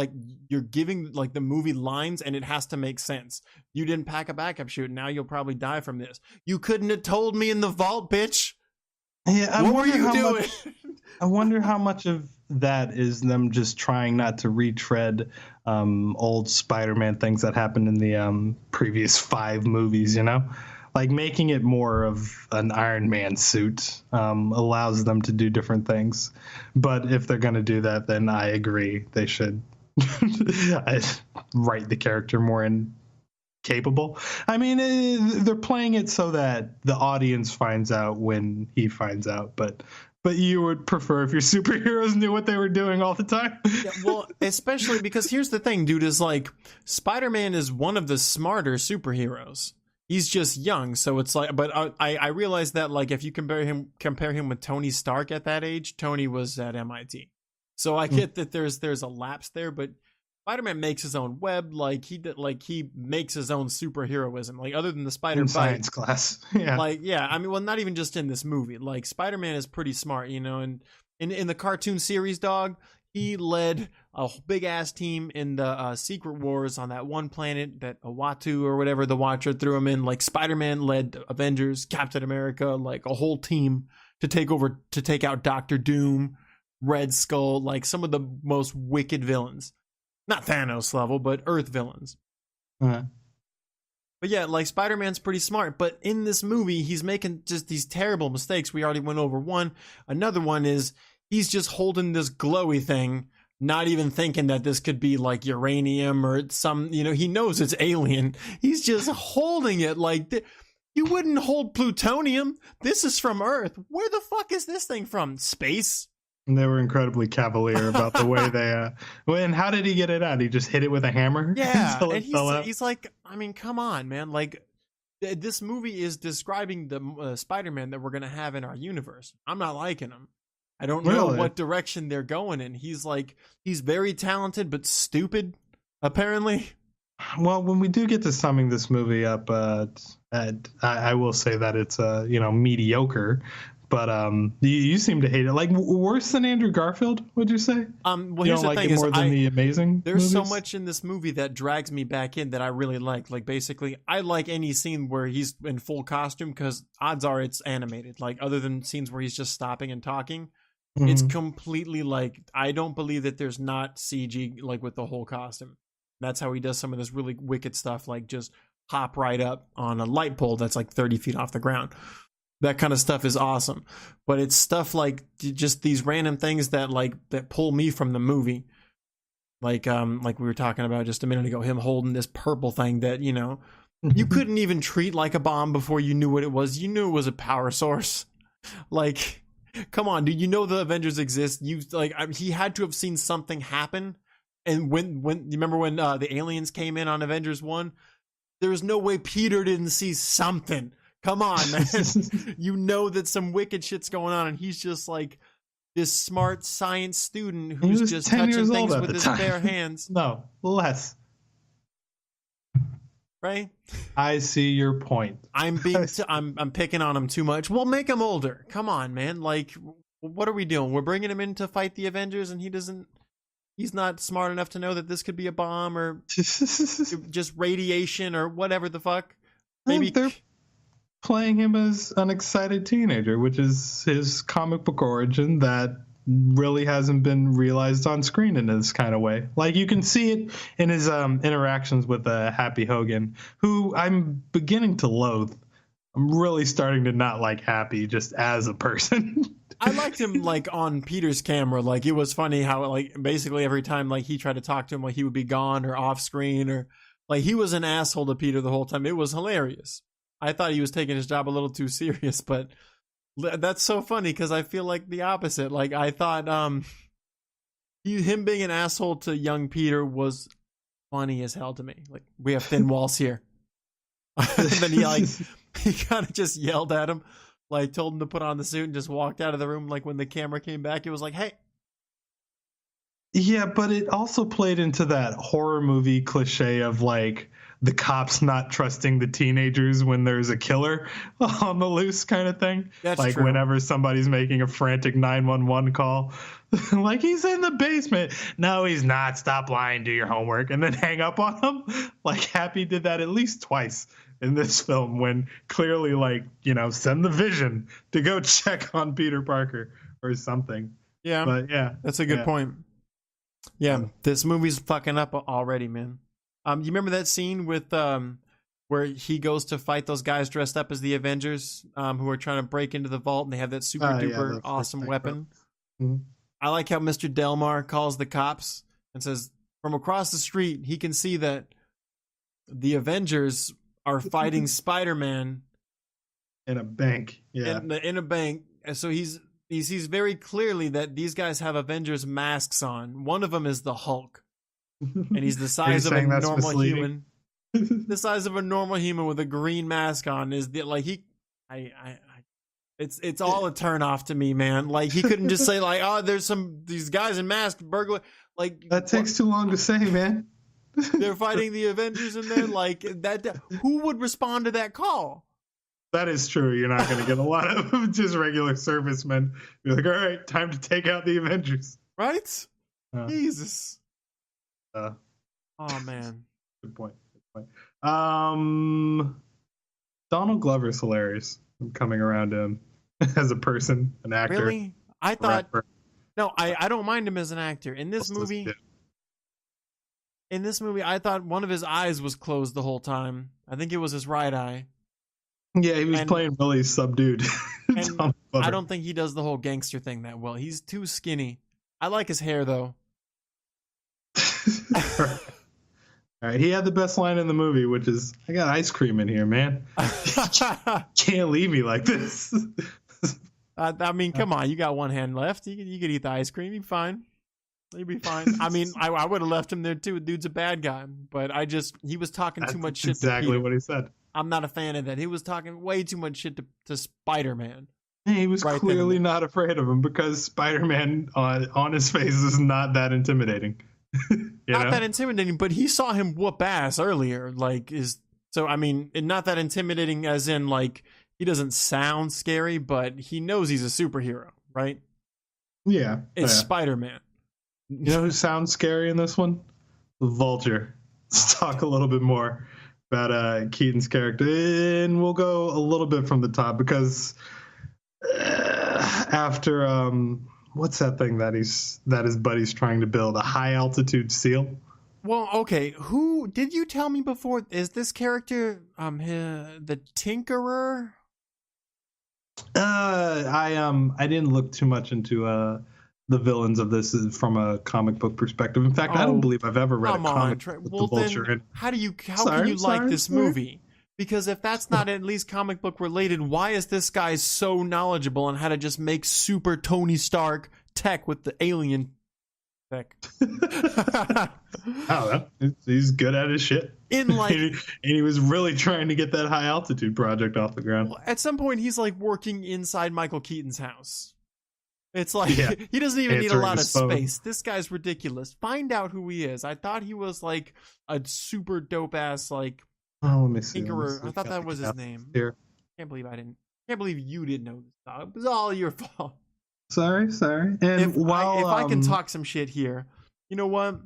you're giving the movie lines and it has to make sense. You didn't pack a backup chute, now you'll probably die from this. You couldn't have told me in the vault, bitch. Yeah, what were you doing? I wonder how much of that is them just trying not to retread old Spider-Man things that happened in the previous 5 movies, making it more of an Iron Man suit allows them to do different things. But if they're going to do that, then I agree they should write the character more capable. I mean, they're playing it so that the audience finds out when he finds out, but you would prefer if your superheroes knew what they were doing all the time. Yeah, well, especially because here's the thing, dude, is Spider-Man is one of the smarter superheroes. He's just young, so it's but I realize that if you compare him with Tony Stark at that age, Tony was at MIT. So I get that there's a lapse there, but Spider-Man makes his own web, he makes his own superheroism. Other than the spider science class. Yeah. I mean, well, not even just in this movie. Spider-Man is pretty smart, and in the cartoon series, dog, he led a big ass team in the Secret Wars on that one planet that Uatu or whatever the Watcher threw him in. Spider-Man led Avengers, Captain America, a whole team to take out Doctor Doom, Red Skull, some of the most wicked villains. Not Thanos level, but Earth villains. Uh-huh. But yeah, Spider-Man's pretty smart. But in this movie, he's making just these terrible mistakes. We already went over one. Another one is he's just holding this glowy thing not even thinking that this could be like uranium or some, he knows it's alien. He's just holding it like you wouldn't hold plutonium. This is from Earth. Where the fuck is this thing from? Space? And they were incredibly cavalier about the way they. And how did he get it out? He just hit it with a hammer. Yeah, and he's like, I mean, come on, man. Like, this movie is describing the Spider-Man that we're gonna have in our universe. I'm not liking him. I don't know what direction they're going in. He's very talented but stupid, apparently. Well, when we do get to summing this movie up, I will say that it's mediocre. But you seem to hate it. Like, worse than Andrew Garfield, would you say? Well, here's the thing: more than the Amazing. There's movies? so much in this movie that drags me back in that I really like. Like, basically, I like any scene where he's in full costume because odds are it's animated. Like, other than scenes where he's just stopping and talking, it's completely like I don't believe that there's not CG like with the whole costume. That's how he does some of this really wicked stuff, like just hop right up on a light pole that's like 30 feet off the ground. That kind of stuff is awesome, but it's stuff like just these random things that pull me from the movie. Like we were talking about just a minute ago, him holding this purple thing that, you couldn't even treat like a bomb before you knew what it was. You knew it was a power source. Like, come on, dude, the Avengers exist. He had to have seen something happen. And when you remember when the aliens came in on Avengers 1, there was no way Peter didn't see something. Come on, man. That some wicked shit's going on, and he's just like this smart science student who's just touching things with his bare hands. No, less. Right? I see your point. I'm picking on him too much. Well, make him older. Come on, man. Like, what are we doing? We're bringing him in to fight the Avengers, and he's not smart enough to know that this could be a bomb or just radiation or whatever the fuck. Maybe they're playing him as an excited teenager, which is his comic book origin that really hasn't been realized on screen in this kind of way. Like, you can see it in his interactions with Happy Hogan, who I'm beginning to loathe. I'm really starting to not like Happy just as a person. I liked him like on Peter's camera. Like, it was funny how like basically every time like he tried to talk to him, like he would be gone or off screen, or like he was an asshole to Peter the whole time. It was hilarious. I thought he was taking his job a little too serious, but that's so funny because I feel like the opposite. Like, I thought him being an asshole to young Peter was funny as hell to me. Like, we have thin walls here. And then he kind of just yelled at him, like told him to put on the suit and just walked out of the room. Like, when the camera came back, it was like, hey. Yeah, but it also played into that horror movie cliche of like the cops not trusting the teenagers when there's a killer on the loose kind of thing. That's like true. Whenever somebody's making a frantic 911 call, like, he's in the basement. No, he's not. Stop lying. Do your homework. And then hang up on him. Like, Happy did that at least twice in this film when clearly, like, send the Vision to go check on Peter Parker or something. Yeah. But yeah. That's a good point. Yeah. This movie's fucking up already, man. You remember that scene with where he goes to fight those guys dressed up as the Avengers who are trying to break into the vault, and they have that super duper awesome weapon? Mm-hmm. I like how Mr. Delmar calls the cops and says from across the street he can see that the Avengers are fighting Spider-Man in a bank. Yeah. In a bank. So he sees very clearly that these guys have Avengers masks on. One of them is the Hulk. And he's the size of a normal human. The size of a normal human with a green mask on. It's all a turn off to me, man. Like, he couldn't just say like, oh, there's these guys in masks, burglar. Like, that takes too long to say, man. They're fighting the Avengers in there. Like, that. Who would respond to that call? That is true. You're not going to get a lot of just regular servicemen. You're like, all right, time to take out the Avengers. Right? Jesus. Oh man. Good point. Donald Glover's hilarious. I'm coming around him as a person, an actor. Really? I thought no, I don't mind him as an actor. In this movie, I thought one of his eyes was closed the whole time. I think it was his right eye. Yeah, he was playing really subdued. And I don't think he does the whole gangster thing that well. He's too skinny. I like his hair though. All right, he had the best line in the movie, which is, "I got ice cream in here, man. Can't leave me like this." I mean, come on, you got one hand left. You could eat the ice cream. You'd be fine. You'd be fine. I mean, I would have left him there too. Dude's a bad guy, but he was talking too much shit. Exactly to Peter. what he said. I'm not a fan of that. He was talking way too much shit to Spider-Man. He was right clearly not afraid of him because Spider-Man on his face is not that intimidating. Not that intimidating, but he saw him whoop ass earlier. I mean, not that intimidating as in like he doesn't sound scary, but he knows he's a superhero, right? Yeah. It's Spider-Man. You know who sounds scary in this one? Vulture. Let's talk a little bit more about Keaton's character, and we'll go a little bit from the top because after what's that thing that his buddy's trying to build, a high altitude seal? Well, okay, who did you tell me before? Is this character the Tinkerer? I didn't look too much into the villains of this from a comic book perspective. In fact, I don't believe I've ever read a comic with the Vulture in. How can you like this movie? Because if that's not at least comic book related, why is this guy so knowledgeable on how to just make super Tony Stark tech with the alien tech? I don't know. He's good at his shit. And he was really trying to get that high altitude project off the ground. Well, at some point, he's like working inside Michael Keaton's house. It's like he doesn't even need a lot of space. This guy's ridiculous. Find out who he is. I thought he was like a super dope ass like let me see. Tinkerer. I thought that was his name. Here. Can't believe you didn't know this stuff. It was all your fault. Sorry. And if I can talk some shit here, you know what?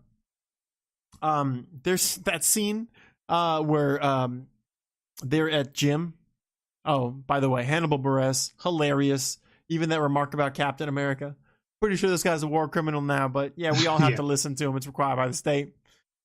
There's that scene where they're at gym. Oh, by the way, Hannibal Buress, hilarious. Even that remark about Captain America. Pretty sure this guy's a war criminal now, but yeah, we all have to listen to him. It's required by the state.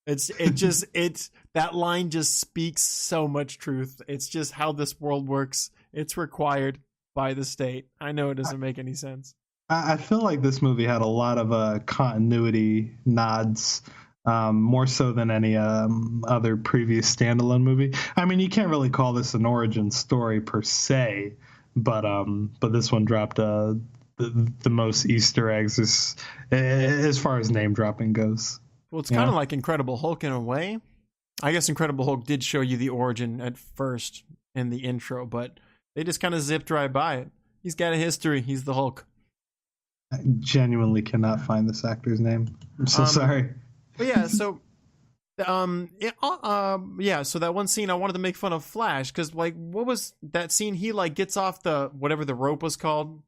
That line just speaks so much truth. It's just how this world works. It's required by the state. I know it doesn't make any sense. I feel like this movie had a lot of continuity nods, more so than any other previous standalone movie. I mean, you can't really call this an origin story per se, but this one dropped the most Easter eggs as far as name dropping goes. Well, it's kind of like Incredible Hulk in a way. I guess Incredible Hulk did show you the origin at first in the intro, but they just kind of zipped right by it. He's got a history. He's the Hulk. I genuinely cannot find this actor's name. I'm so sorry. But yeah, so so that one scene I wanted to make fun of Flash because like what was that scene? He like gets off the whatever the rope was called.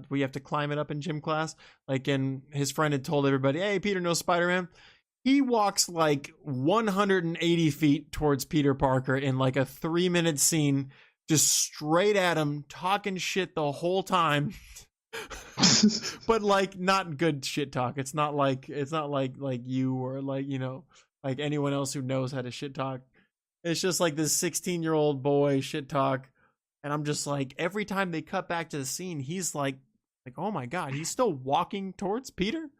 We have to climb it up in gym class. Like, and his friend had told everybody, "Hey, Peter knows Spider-Man." He walks like 180 feet towards Peter Parker in like a 3-minute scene, just straight at him, talking shit the whole time. But like not good shit talk. It's not like you or like, you know, like anyone else who knows how to shit talk. It's just like this 16-year-old boy shit talk. And I'm just like, every time they cut back to the scene, he's like, oh my God, he's still walking towards Peter.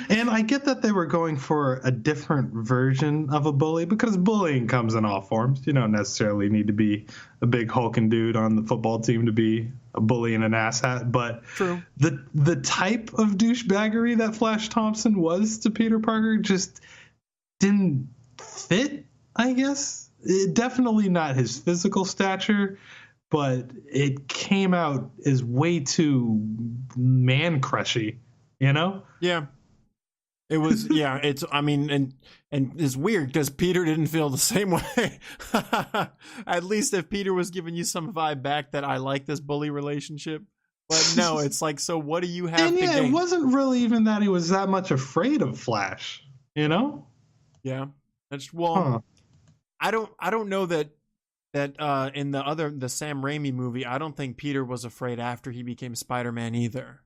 And I get that they were going for a different version of a bully because bullying comes in all forms. You don't necessarily need to be a big hulking dude on the football team to be a bully and an asshat. But true, the type of douchebaggery that Flash Thompson was to Peter Parker just didn't fit, I guess. Definitely not his physical stature, but it came out as way too man crushy, you know? Yeah. It was, yeah, it's, I mean, and it's weird because Peter didn't feel the same way. At least if Peter was giving you some vibe back that I like this bully relationship. But no, it's like, so what do you have to gain? It wasn't really even that he was that much afraid of Flash, you know? Yeah. That's, I don't know that in the Sam Raimi movie, I don't think Peter was afraid after he became Spider-Man either.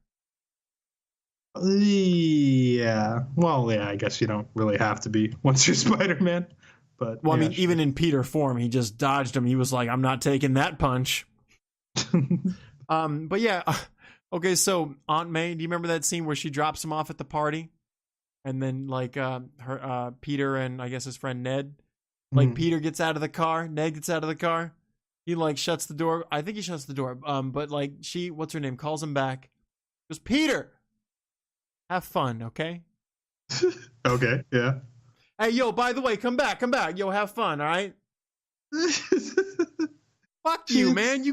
Yeah. Well, yeah, I guess you don't really have to be once you're Spider-Man. But well, I mean, even in Peter form, he just dodged him. He was like, I'm not taking that punch. But yeah. Okay, so Aunt May, do you remember that scene where she drops him off at the party? and then like her Peter and I guess his friend Ned, like Peter gets out of the car, Ned gets out of the car, he like shuts the door. I think he shuts the door. But like what's her name, calls him back, goes, Peter, have fun, okay? Okay, yeah. Hey, yo, by the way, come back, yo, have fun, all right? Fuck you, man.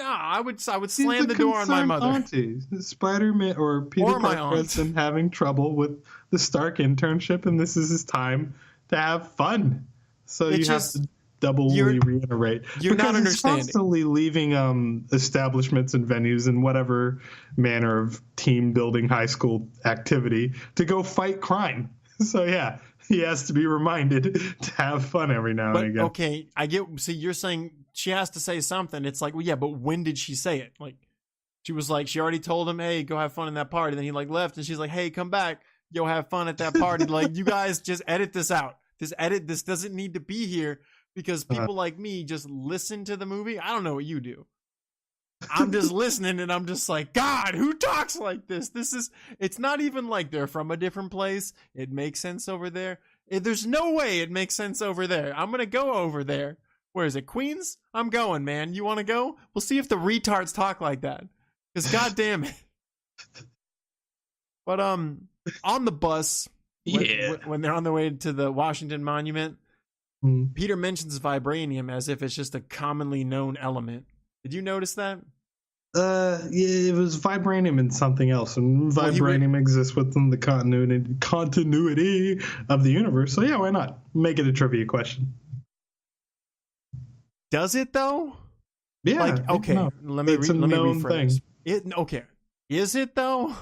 I would slam the door on my mother. Auntie. Spider-Man or Peter Parker has been having trouble with the Stark internship, and this is his time to have fun. So you have to doubly reiterate. You're not understanding. He's constantly leaving establishments and venues and whatever manner of team-building high school activity to go fight crime. So yeah, he has to be reminded to have fun every now and again. Okay, I get. See, you're saying she has to say something. It's like, well, yeah, but when did she say it? Like, she was like, she already told him, hey, go have fun in that party. And then he like left, and she's like, hey, come back, yo, have fun at that party. Like, you guys just edit this out. This doesn't need to be here because people like me just listen to the movie. I don't know what you do. I'm just listening and I'm just like, God, who talks like this? It's not even like they're from a different place. It makes sense over there. There's no way it makes sense over there. I'm going to go over there. Where is it? Queens? I'm going, man. You want to go? We'll see if the retards talk like that. Because God damn it. But on the bus, when they're on their way to the Washington Monument, Peter mentions vibranium as if it's just a commonly known element. Did you notice that? Yeah, it was vibranium and something else, and vibranium exists within the continuity of the universe. So yeah, why not make it a trivia question? Does it though? Yeah. Like, okay, no. let me rephrase. Thing. Is it though?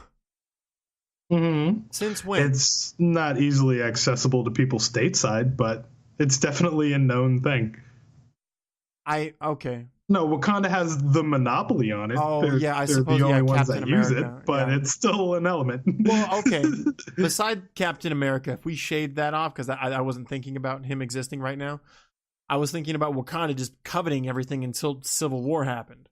Mm-hmm. Since when? It's not easily accessible to people stateside, but it's definitely a known thing. Okay. No, Wakanda has the monopoly on it. Oh, I suppose they're the only ones that use it, but it's still an element. Well, okay. Beside Captain America, if we shade that off, because I wasn't thinking about him existing right now, I was thinking about Wakanda just coveting everything until Civil War happened.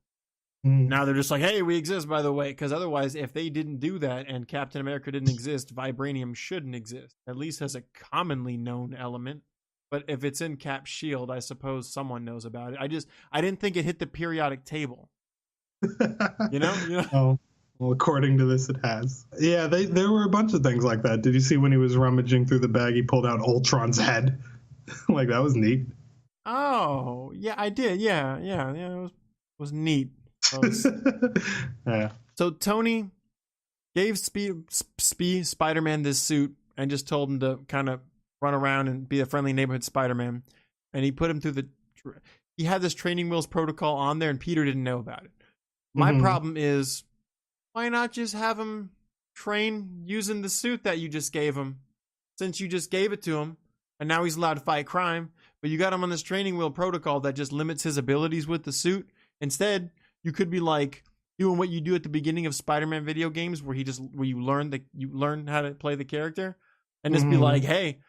Now they're just like, hey, we exist, by the way, because otherwise, if they didn't do that and Captain America didn't exist, vibranium shouldn't exist, at least as a commonly known element. But if it's in Cap's shield, I suppose someone knows about it. I didn't think it hit the periodic table. You know? Oh, well, according to this, it has. Yeah, there were a bunch of things like that. Did you see when he was rummaging through the bag, he pulled out Ultron's head? Like, that was neat. Oh, yeah, I did. Yeah, it was neat. Yeah. So Tony gave Spider-Man this suit and just told him to kind of run around and be a friendly neighborhood Spider-Man. And he put him through he had this training wheels protocol on there and Peter didn't know about it. My problem is, why not just have him train using the suit that you just gave him? Since you just gave it to him and now he's allowed to fight crime, but you got him on this training wheel protocol that just limits his abilities with the suit. Instead, you could be like doing what you do at the beginning of Spider-Man video games where you learn how to play the character and just be like, hey,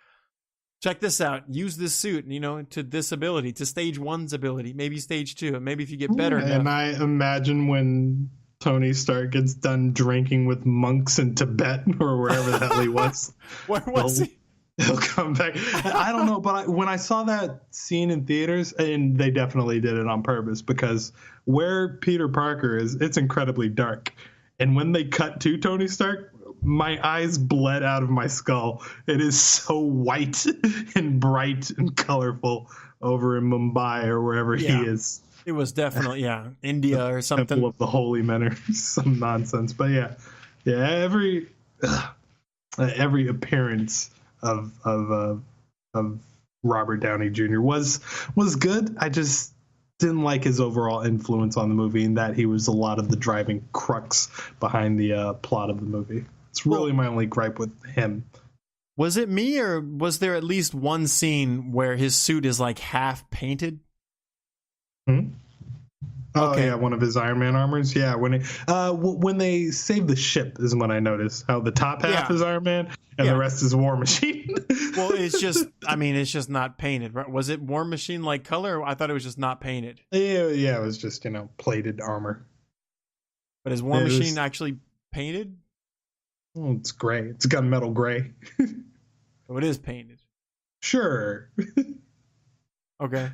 check this out. Use this suit, to this ability, to stage 1's ability, maybe stage 2, and maybe if you get better. And I imagine when Tony Stark gets done drinking with monks in Tibet or wherever the hell he was, where was he? He'll come back. I don't know, but when I saw that scene in theaters, and they definitely did it on purpose, because where Peter Parker is, it's incredibly dark. And when they cut to Tony Stark, my eyes bled out of my skull. It is so white and bright and colorful over in Mumbai or wherever he is. It was definitely, India or something. Temple of the Holy Men or some nonsense. But every appearance of Robert Downey Jr. was good. I just didn't like his overall influence on the movie, and that he was a lot of the driving crux behind the plot of the movie. It's really my only gripe with him. Was it me, or was there at least one scene where his suit is like half painted? Oh, okay. Yeah, one of his Iron Man armors. Yeah, when they save the ship is when I noticed how the top half is Iron Man and the rest is War Machine. Well, it's just not painted, right? Was it War Machine like color? I thought it was just not painted. Yeah, it was just, plated armor. But is War Machine actually painted? Oh, it's gray. It's gunmetal gray. So it is painted. Sure. Okay.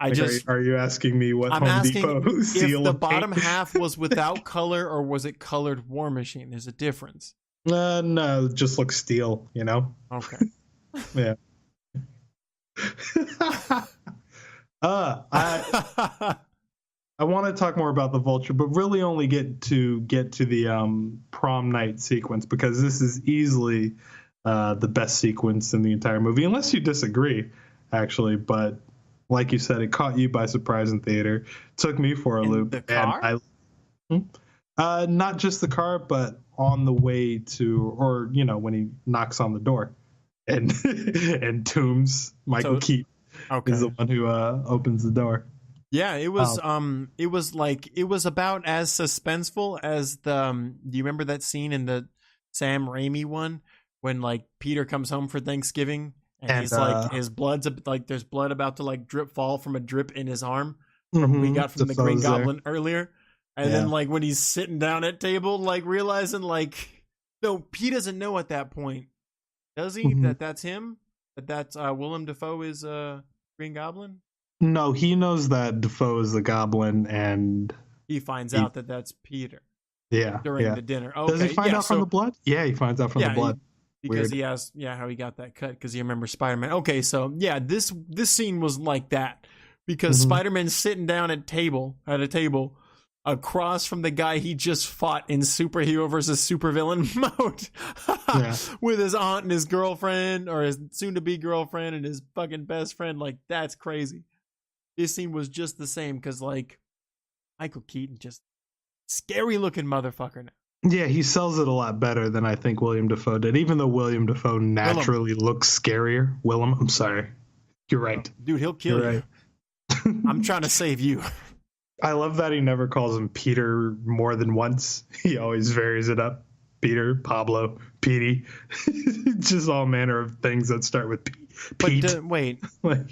Like, are you asking me what I'm Home asking Depot if seal the of bottom paint? half was without color or was it colored War Machine? There's a difference. No, it just looks steel, you know? Okay. Yeah. I want to talk more about the Vulture, but really only get to the prom night sequence, because this is easily the best sequence in the entire movie, unless you disagree, actually. But like you said, it caught you by surprise in theater, took me for a loop. The car? And not just the car, but on the way to, or when he knocks on the door, and and Toombs, Michael Keaton, is the one who opens the door. Yeah, it was it was about as suspenseful as the do you remember that scene in the Sam Raimi one when like Peter comes home for Thanksgiving and he's like his blood's like there's blood about to like fall from a drip in his arm from we got from the Green Goblin earlier. And then like when he's sitting down at table, like realizing like no, he doesn't know at that point, does he? That's him? That's Willem Dafoe is Green Goblin? No, he knows that Dafoe is the Goblin, and he finds out that that's Peter. Yeah, during the dinner. Okay. Does he find out from the blood? Yeah, he finds out from the blood. Because he asked, how he got that cut, because he remembers Spider-Man. Okay, so yeah, this scene was like that because Spider-Man's sitting down at a table across from the guy he just fought in superhero versus supervillain mode with his aunt and his girlfriend, or his soon-to-be girlfriend, and his fucking best friend. Like, that's crazy. This scene was just the same because, like, Michael Keaton, just scary looking motherfucker now. Yeah, he sells it a lot better than I think William Dafoe did, even though William Dafoe naturally looks scarier. Willem, I'm sorry. You're right. Dude, he'll kill you. Right. I'm trying to save you. I love that he never calls him Peter more than once. He always varies it up. Peter, Pablo, Petey. Just all manner of things that start with Pete. But wait,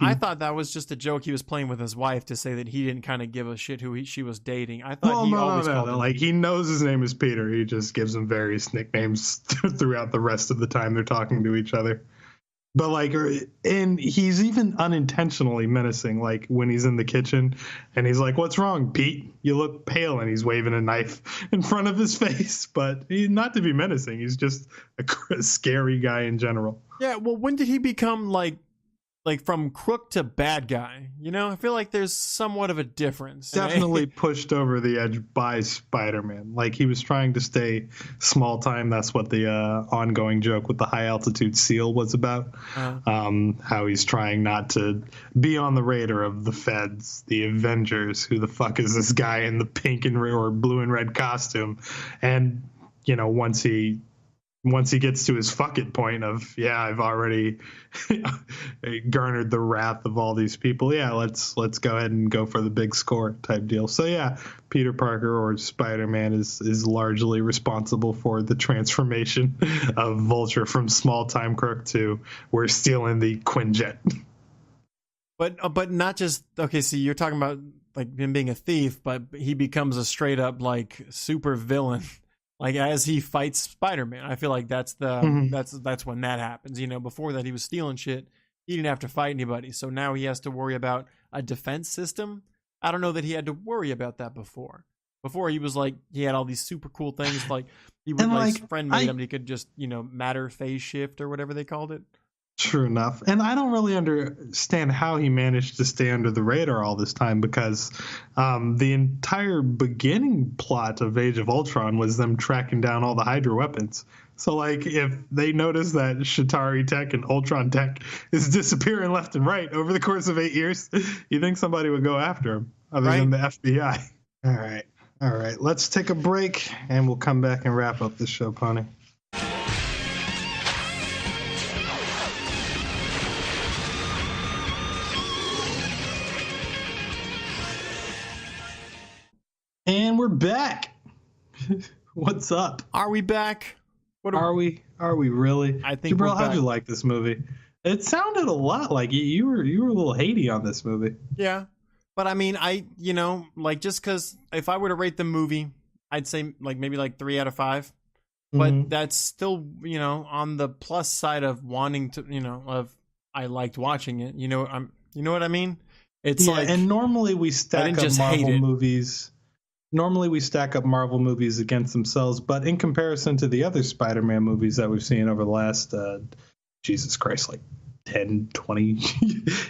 I thought that was just a joke he was playing with his wife to say that he didn't kind of give a shit who she was dating. I thought always called him. Like, he knows his name is Peter. He just gives him various nicknames throughout the rest of the time they're talking to each other. But like, and he's even unintentionally menacing, like when he's in the kitchen and he's like, "What's wrong, Pete? You look pale," and he's waving a knife in front of his face. But he's not to be menacing. He's just a scary guy in general. Yeah. Well, when did he become like from crook to bad guy? You know, I feel like there's somewhat of a difference. Definitely pushed over the edge by Spider-Man. Like, he was trying to stay small time. That's what the ongoing joke with the high altitude seal was about. How he's trying not to be on the radar of the feds, the Avengers. Who the fuck is this guy in the pink and or blue and red costume? And once he gets to his fuck it point of, I've already garnered the wrath of all these people. Yeah, let's go ahead and go for the big score type deal. So yeah, Peter Parker, or Spider-Man, is largely responsible for the transformation of Vulture from small time crook to we're stealing the Quinjet. But not just, okay, so you're talking about like him being a thief, but he becomes a straight up like super villain. Like, as he fights Spider-Man, I feel like that's that's when that happens. You know, before that he was stealing shit. He didn't have to fight anybody. So now he has to worry about a defense system. I don't know that he had to worry about that before. Before, he was like, he had all these super cool things. Like, he would, like, his friend made him. He could just, matter phase shift or whatever they called it. True enough. And I don't really understand how he managed to stay under the radar all this time, because the entire beginning plot of Age of Ultron was them tracking down all the Hydra weapons. So, like, if they notice that Chitauri tech and Ultron tech is disappearing left and right over the course of 8 years, you think somebody would go after him other than the FBI. All right. Let's take a break, and we'll come back and wrap up this show, Pony. And we're back. What's up? Are we back? Are we really? I think Jabriel, how'd you like this movie? It sounded a lot like you were a little haty on this movie. Yeah, but I mean, just because if I were to rate the movie, I'd say like maybe like 3 out of 5. but Mhm. that's still, on the plus side of wanting to, of I liked watching it. You know what I mean? It's Yeah, and like normally we I stack didn't up just hate Marvel it. movies. Normally we stack up Marvel movies against themselves, but in comparison to the other Spider-Man movies that we've seen over the last Jesus Christ, like 10, 20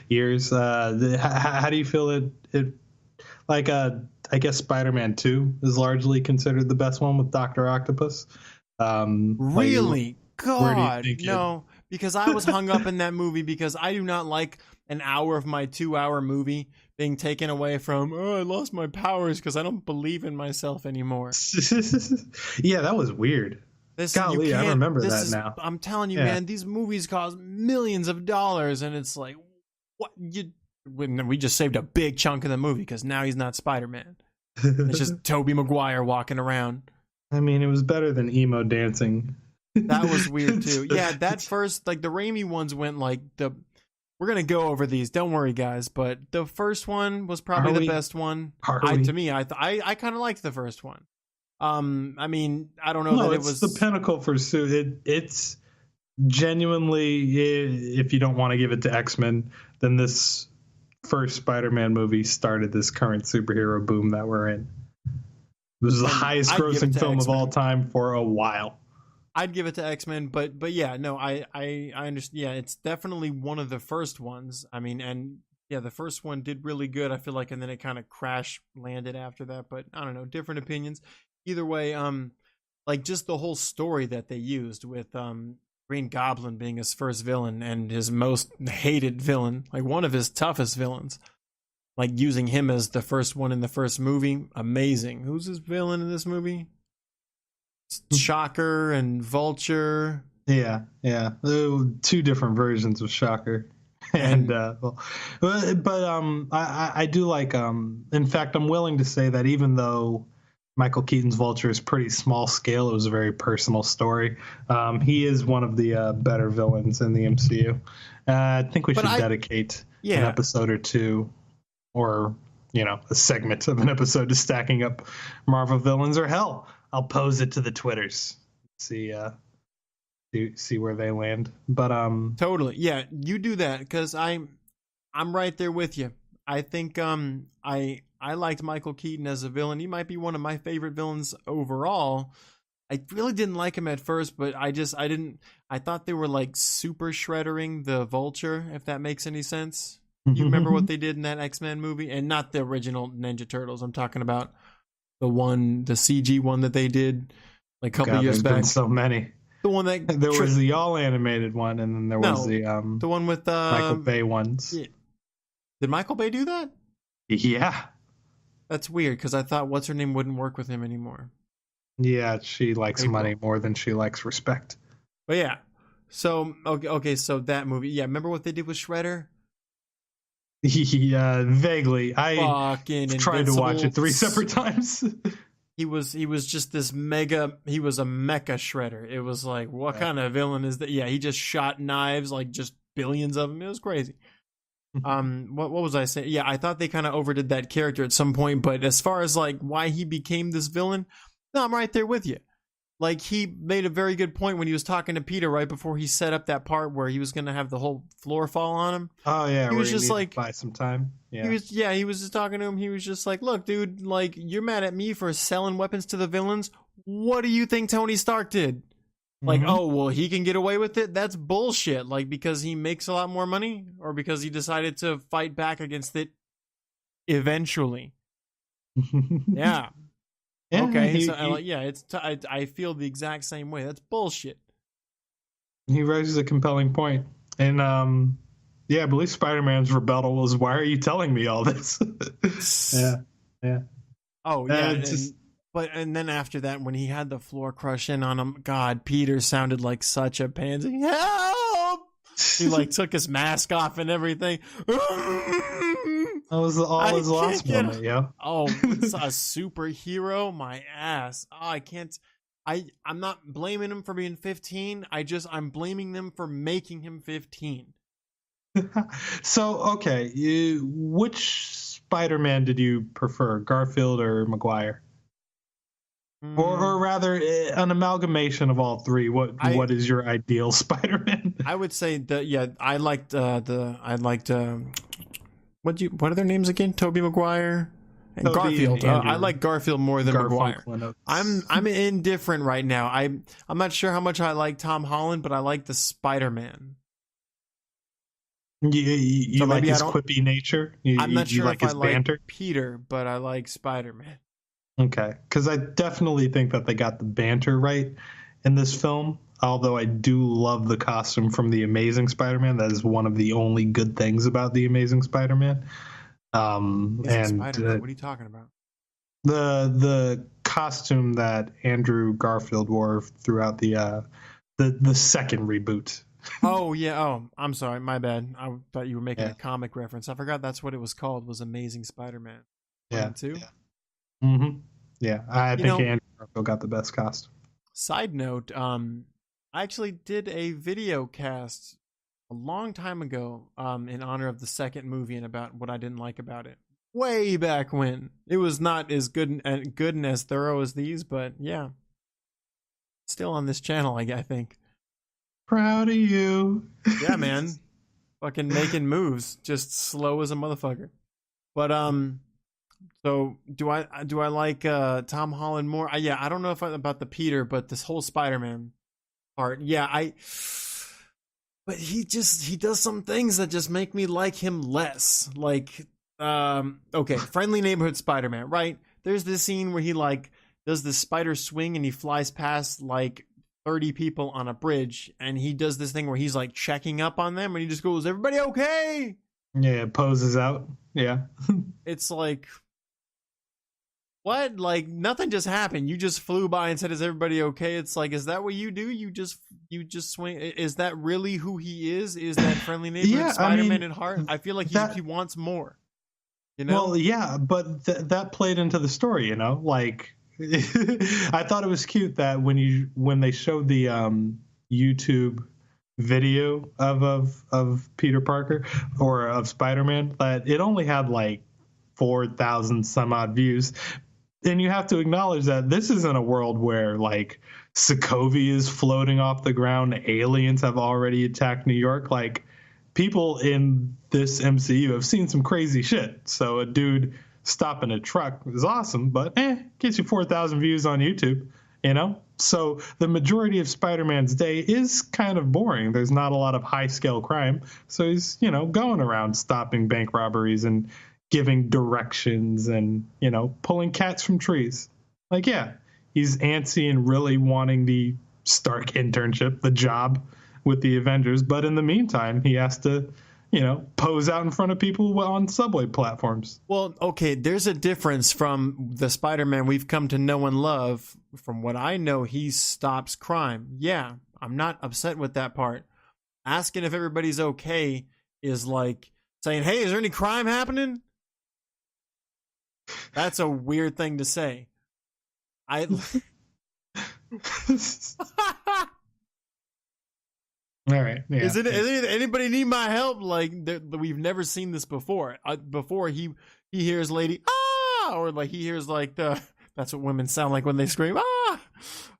years, how do you feel it like I guess Spider-Man 2 is largely considered the best one with Dr. Octopus. Like Really? where do you God, think it no. Because I was hung up in that movie because I do not like an hour of my 2-hour movie being taken away from, oh, I lost my powers because I don't believe in myself anymore. Yeah, that was weird. You Golly, I can't, remember that now. I'm telling you, Yeah. man, these movies cost millions of dollars and it's like, what? We just saved a big chunk of the movie because now he's not Spider-Man. It's just Tobey Maguire walking around. I mean, it was better than emo dancing. That was weird too. Yeah, that first, like the Raimi ones went like we're gonna go over these. Don't worry, guys. But the first one was probably the best one. To me, I kind of liked the first one. I mean, I don't know No, that it it's was the pinnacle for it's genuinely, if you don't want to give it to X-Men, then this first Spider-Man movie started this current superhero boom that we're in. It was the highest I'd give it grossing to film of all X-Men. time for a while. I'd give it to X-Men, but yeah, no, I understand. Yeah, it's definitely one of the first ones. I mean, and yeah, the first one did really good. I feel like, and then it kind of crash landed after that. But I don't know, different opinions. Either way, like just the whole story that they used with Green Goblin being his first villain and his most hated villain, like one of his toughest villains. Like using him as the first one in the first movie, amazing. Who's his villain in this movie? Shocker and Vulture. Yeah. Two different versions of Shocker. And I do like in fact I'm willing to say that even though Michael Keaton's Vulture is pretty small scale, it was a very personal story. He is one of the better villains in the MCU. I think we should dedicate an episode or two, or a segment of an episode to stacking up Marvel villains, or hell, I'll pose it to the Twitters. See where they land. But totally, yeah, you do that because I'm right there with you. I think I liked Michael Keaton as a villain. He might be one of my favorite villains overall. I really didn't like him at first, but I thought they were like super shreddering the Vulture, if that makes any sense. You remember what they did in that X-Men movie? And not the original Ninja Turtles. I'm talking about the CG one that they did like a couple years back. Been so many. The one that there was the all animated one, and then there was the one with Michael Bay ones. Yeah. Did Michael Bay do that? Yeah. That's weird because I thought what's her name wouldn't work with him anymore. Yeah, she likes money more than she likes respect. But yeah, so okay, so that movie, yeah. Remember what they did with Shredder? Yeah, vaguely. I tried to watch it 3 separate times. He was just this he was a mecha Shredder. It was like, what kind of villain is that? Yeah, he just shot knives, like just billions of them. It was crazy. What was I saying? Yeah, I thought they kind of overdid that character at some point, but as far as like why he became this villain, no, I'm right there with you. Like, he made a very good point when he was talking to Peter right before he set up that part where he was going to have the whole floor fall on him. Oh, yeah. He was just like, buy some time. Yeah. He was just talking to him. He was just like, look, dude, like, you're mad at me for selling weapons to the villains. What do you think Tony Stark did? Like, oh, well, he can get away with it? That's bullshit. Like, because he makes a lot more money or because he decided to fight back against it eventually. Yeah. Yeah, okay, I feel the exact same way. That's bullshit. He raises a compelling point. And I believe Spider-Man's rebuttal was, why are you telling me all this? Yeah. Oh, yeah. And then after that, when he had the floor crush in on him, God, Peter sounded like such a pansy. Help! He like took his mask off and everything. That was all his last moment, yeah. Oh, it's a superhero, my ass. Oh, I can't. I'm not blaming him for being 15. I'm blaming them for making him 15. So, okay, which Spider-Man did you prefer, Garfield or Maguire? Or rather, an amalgamation of all three. What is your ideal Spider-Man? I would say that I liked what are their names again? Tobey Maguire and Tobey Garfield. and Andrew I like Garfield more than Maguire. Garfunkel. I'm indifferent right now. I'm not sure how much I like Tom Holland, but I like the Spider-Man. You So like maybe his quippy nature? I'm not sure like if his I banter? like Peter, but I like Spider-Man. Okay, because I definitely think that they got the banter right in this film. Although I do love the costume from The Amazing Spider-Man. That is one of the only good things about The Amazing Spider-Man. Spider-Man. What are you talking about? The costume that Andrew Garfield wore throughout the second reboot. Oh yeah. Oh, I'm sorry. My bad. I thought you were making a comic reference. I forgot that's what it was called. Was Amazing Spider-Man. Yeah. Too. Yeah. Mm-hmm. Yeah. I think Andrew Garfield got the best costume. Side note. I actually did a video cast a long time ago. In honor of the second movie and about what I didn't like about it. Way back when it was not as good and as thorough as these, but yeah, still on this channel. I think. Proud of you. Yeah, man. Fucking making moves, just slow as a motherfucker. But so do I like Tom Holland more? I don't know about the Peter, but this whole Spider-Man part. Yeah, but he does some things that just make me like him less. Like okay, Friendly Neighborhood Spider-Man, right? There's this scene where he like does this spider swing and he flies past like 30 people on a bridge, and he does this thing where he's like checking up on them and he just goes, "Everybody okay?" Yeah, poses out. Yeah. It's like, what? Like nothing just happened. You just flew by and said, "Is everybody okay?" It's like, is that what you do? You just swing. Is that really who he is? Is that Friendly Neighborhood Spider-Man at heart? I feel like he wants more. You know? Well, yeah, but that played into the story, you know? Like I thought it was cute that when they showed the YouTube video of Peter Parker or of Spider-Man, that it only had like 4,000 some odd views. And you have to acknowledge that this isn't a world where like Sokovia is floating off the ground, aliens have already attacked New York. Like people in this MCU have seen some crazy shit. So a dude stopping a truck is awesome, but gets you 4,000 views on YouTube, you know? So the majority of Spider-Man's day is kind of boring. There's not a lot of high-scale crime. So he's, going around stopping bank robberies and giving directions and, pulling cats from trees. Like, yeah, he's antsy and really wanting the Stark internship, the job with the Avengers. But in the meantime, he has to pose out in front of people on subway platforms. Well, okay, there's a difference from the Spider-Man we've come to know and love. From what I know, he stops crime. Yeah, I'm not upset with that part. Asking if everybody's okay is like saying, "Hey, is there any crime happening?" That's a weird thing to say. All right. Yeah. Is anybody need my help? Like we've never seen this before. Before he hears "lady" or like he hears like that's what women sound like when they scream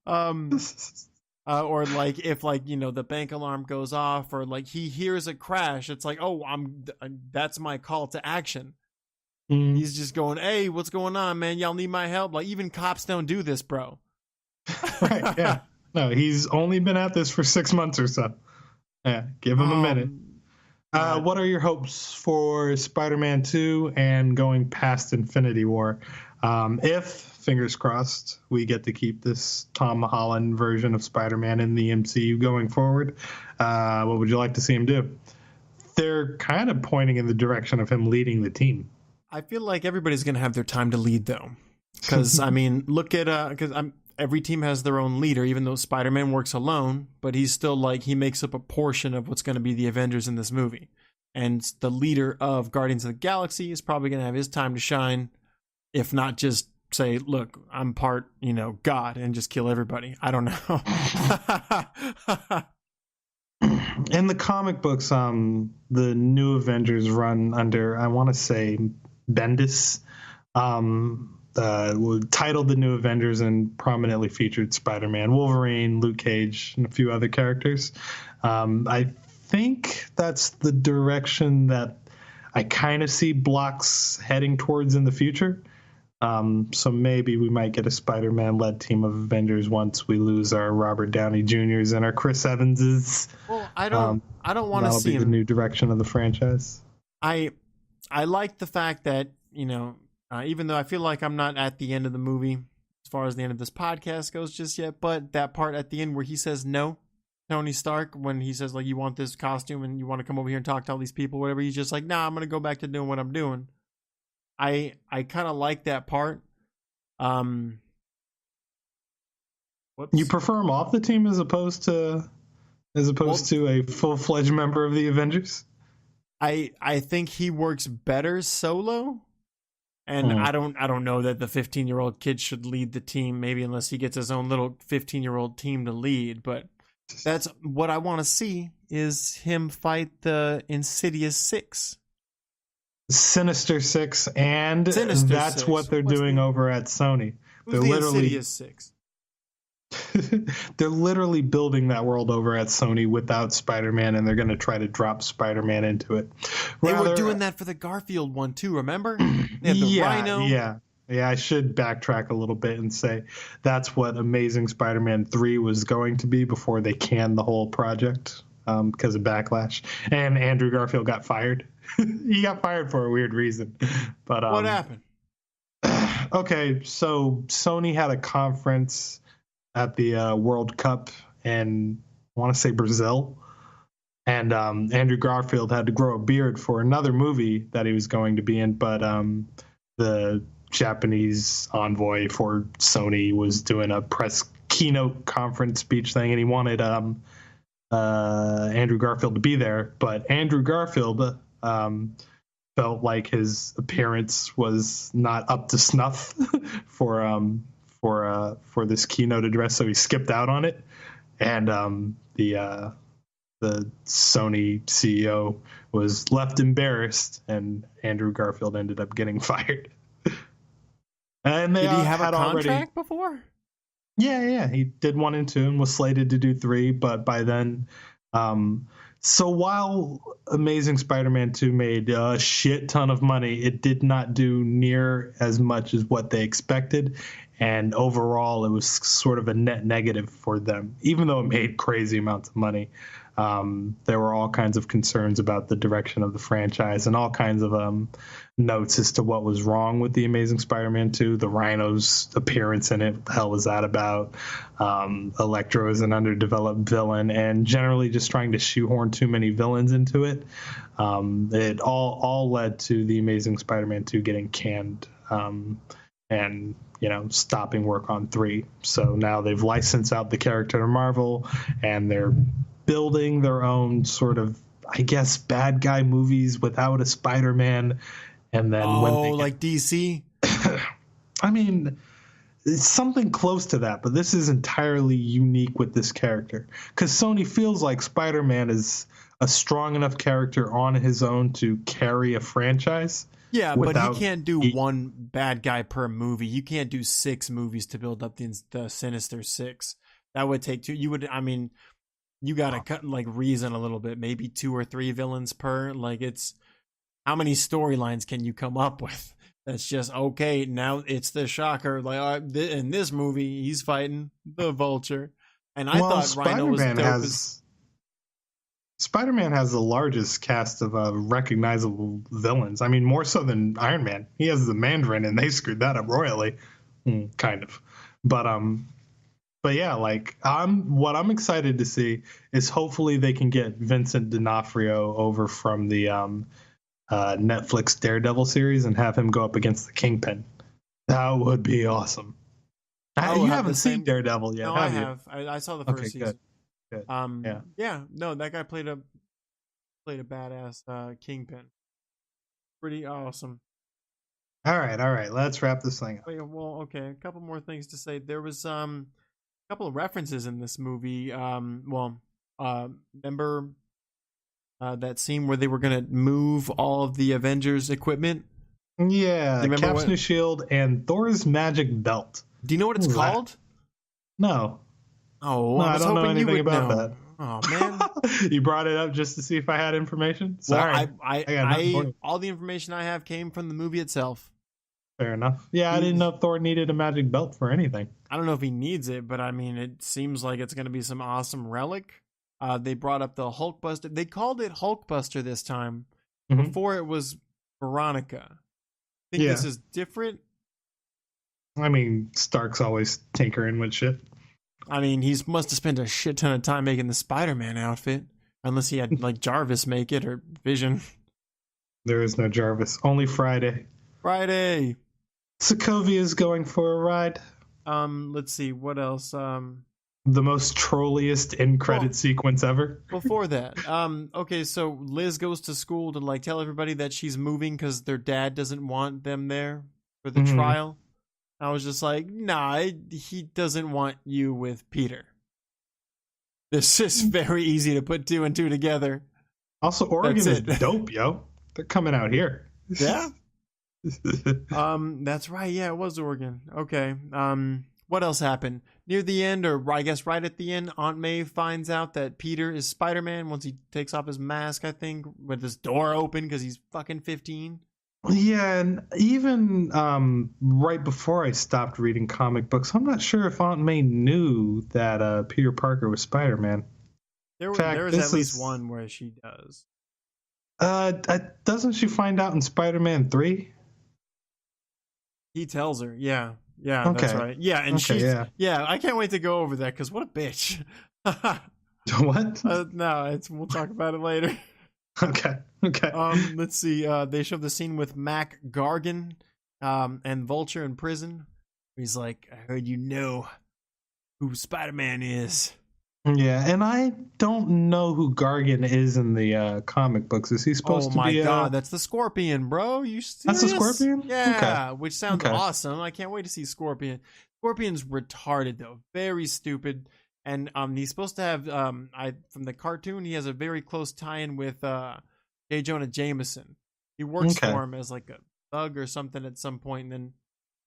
or like if like the bank alarm goes off or like he hears a crash. It's like, oh, that's my call to action. Mm. He's just going, "Hey, what's going on, man? Y'all need my help." Like even cops don't do this, bro. Right? Yeah. No, he's only been at this for 6 months or so. Yeah, give him a minute. What are your hopes for Spider-Man 2 and going past Infinity War? If, fingers crossed, we get to keep this Tom Holland version of Spider-Man in the MCU going forward, what would you like to see him do? They're kind of pointing in the direction of him leading the team. I feel like everybody's going to have their time to lead, though. Because, I mean, look at... every team has their own leader, even though Spider-Man works alone, but he's still like, he makes up a portion of what's going to be the Avengers in this movie. And the leader of Guardians of the Galaxy is probably going to have his time to shine, if not just say, "Look, I'm part, God," and just kill everybody. I don't know. In the comic books, the new Avengers run under, I want to say, Bendis. titled The New Avengers and prominently featured Spider-Man, Wolverine, Luke Cage, and a few other characters. I think that's the direction that I kind of see blocks heading towards in the future. So maybe we might get a Spider-Man-led team of Avengers once we lose our Robert Downey Jr.'s and our Chris Evanses. Well, I don't want to see that'll be the new direction of the franchise. I like the fact that, you know, even though I feel like I'm not at the end of the movie as far as the end of this podcast goes just yet, but that part at the end where he says no, Tony Stark, when he says, like, you want this costume and you want to come over here and talk to all these people, whatever, he's just like, nah, I'm going to go back to doing what I'm doing. I kind of like that part. You prefer him off the team as opposed to a full-fledged member of the Avengers? I think he works better solo. And I don't know that the 15-year-old kid should lead the team, maybe unless he gets his own little 15-year-old team to lead. But that's what I want to see, is him fight the Insidious Six. Sinister Six, and Sinister that's Six. What they're doing over at Sony. Who's the Insidious Six? They're literally building that world over at Sony without Spider-Man, and they're going to try to drop Spider-Man into it. They were doing that for the Garfield one too, remember? They had the Rhino. Yeah, I should backtrack a little bit and say that's what Amazing Spider-Man 3 was going to be before they canned the whole project because of backlash. And Andrew Garfield got fired. He got fired for a weird reason. But what happened? Okay, so Sony had a conference at the World Cup in, I want to say, Brazil. And Andrew Garfield had to grow a beard for another movie that he was going to be in, but the Japanese envoy for Sony was doing a press keynote conference speech thing, and he wanted Andrew Garfield to be there, but Andrew Garfield felt like his appearance was not up to snuff for this keynote address, so he skipped out on it, and the Sony CEO was left embarrassed, and Andrew Garfield ended up getting fired. And they did he have had a contract already before? Yeah, he did 1 and 2 and was slated to do 3, but by then, so while Amazing Spider-Man 2 made a shit ton of money, it did not do near as much as what they expected, and overall, it was sort of a net negative for them, even though it made crazy amounts of money. There were all kinds of concerns about the direction of the franchise and all kinds of notes as to what was wrong with the Amazing Spider-Man 2. The Rhino's appearance in it, what the hell was that about? Electro is an underdeveloped villain, and generally just trying to shoehorn too many villains into it. It all led to the Amazing Spider-Man 2 getting canned and stopping work on 3. So now they've licensed out the character to Marvel, and they're building their own sort of, I guess, bad guy movies without a Spider-Man. And then like DC? I mean, it's something close to that, but this is entirely unique with this character. Because Sony feels like Spider-Man is a strong enough character on his own to carry a franchise. Yeah, but he can't do one bad guy per movie. You can't do 6 movies to build up the Sinister Six. That would take 2. You gotta cut, reason a little bit. Maybe 2 or 3 villains per. It's how many storylines can you come up with? That's just okay. Now it's the Shocker. In this movie, he's fighting the Vulture, and I thought Rhino was dope. Spider-Man has the largest cast of recognizable villains. I mean, more so than Iron Man. He has the Mandarin, and they screwed that up royally, kind of. But yeah, what I'm excited to see is hopefully they can get Vincent D'Onofrio over from the Netflix Daredevil series and have him go up against the Kingpin. That would be awesome. You haven't seen Daredevil yet, no, have you? I have. I saw the first season. Good. Yeah. No, that guy played a badass Kingpin. Pretty awesome. All right. Let's wrap this thing up. Well, okay. A couple more things to say. There was a couple of references in this movie. Remember that scene where they were gonna move all of the Avengers equipment Yeah, remember Cap's what- new shield and Thor's magic belt. Do you know what it's What was that? called? No. Oh, No, I I was don't know hoping you anything would about know. that. Oh man. You brought it up just to see if I had information? Well, Sorry. got nothing for you. all the information I have came from the movie itself. Fair enough. Yeah, I didn't know Thor needed a magic belt for anything. I don't know if he needs it, but I mean, it seems like it's going to be some awesome relic. They brought up the Hulkbuster. They called it Hulkbuster this time. Mhm. Before it was Veronica. I think this is different. I mean, Stark's always tinkering with shit. I mean, he must have spent a shit ton of time making the Spider-Man outfit. Unless he had, like, Jarvis make it or Vision. There is no Jarvis. Only Friday. Friday! Sokovia's going for a ride. Let's see, what else? The most trolliest end credit sequence ever. Before that, okay, so Liz goes to school to, like, tell everybody that she's moving because their dad doesn't want them there for the trial. I was just like, nah, he doesn't want you with Peter. This is very easy to put 2 and 2 together. Also, Oregon That's is it. dope, yo. They're coming out here. Yeah. That's right. Yeah, it was Oregon. Okay. What else happened? Near the end, or I guess right at the end, Aunt May finds out that Peter is Spider-Man once he takes off his mask, I think, with his door open because he's fucking 15. Yeah, and even right before I stopped reading comic books, I'm not sure if Aunt May knew that Peter Parker was Spider-Man. There was this at least is- one where she does. Doesn't she find out in Spider-Man 3? He tells her, yeah, that's Okay. right. Yeah, and Okay, she's, yeah. I can't wait to go over that because what a bitch. What? No, we'll talk about it later. Okay. Let's see. They show the scene with Mac Gargan, and Vulture in prison. He's like, I heard you know who Spider-Man is. Yeah, and I don't know who Gargan is in the comic books. Is he supposed Oh to my be? god, that's the Scorpion, bro. You serious? That's the Scorpion? Yeah, which sounds Okay. awesome. I can't wait to see Scorpion. Scorpion's retarded though, very stupid. And he's supposed to have from the cartoon, he has a very close tie-in with J. Jonah Jameson. He works Okay. for him as like a thug or something at some point, and then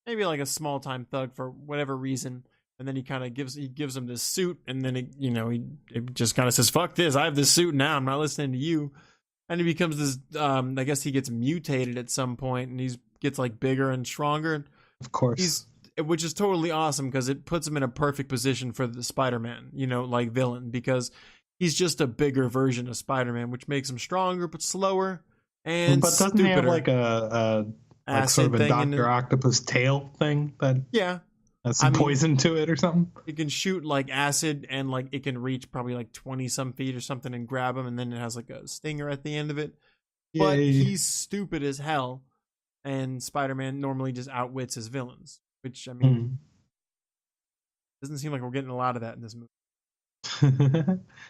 maybe like a small time thug for whatever reason. And then he kind of gives him this suit, and then it just kind of says, "Fuck this! I have this suit now. I'm not listening to you." And he becomes this. I guess he gets mutated at some point, and he gets like bigger and stronger. Of course. Which is totally awesome because it puts him in a perfect position for the Spider-Man, like villain, because he's just a bigger version of Spider-Man, which makes him stronger but slower and But doesn't stupider. he have like a like sort of a thing in Dr. Octopus tail thing that Yeah, has some poison to it or something? it can shoot like acid, and like it can reach probably like 20 some feet or something and grab him, and then it has like a stinger at the end of it. But Yay. he's stupid as hell, and Spider-Man normally just outwits his villains, which I mean doesn't seem like we're getting a lot of that in this movie.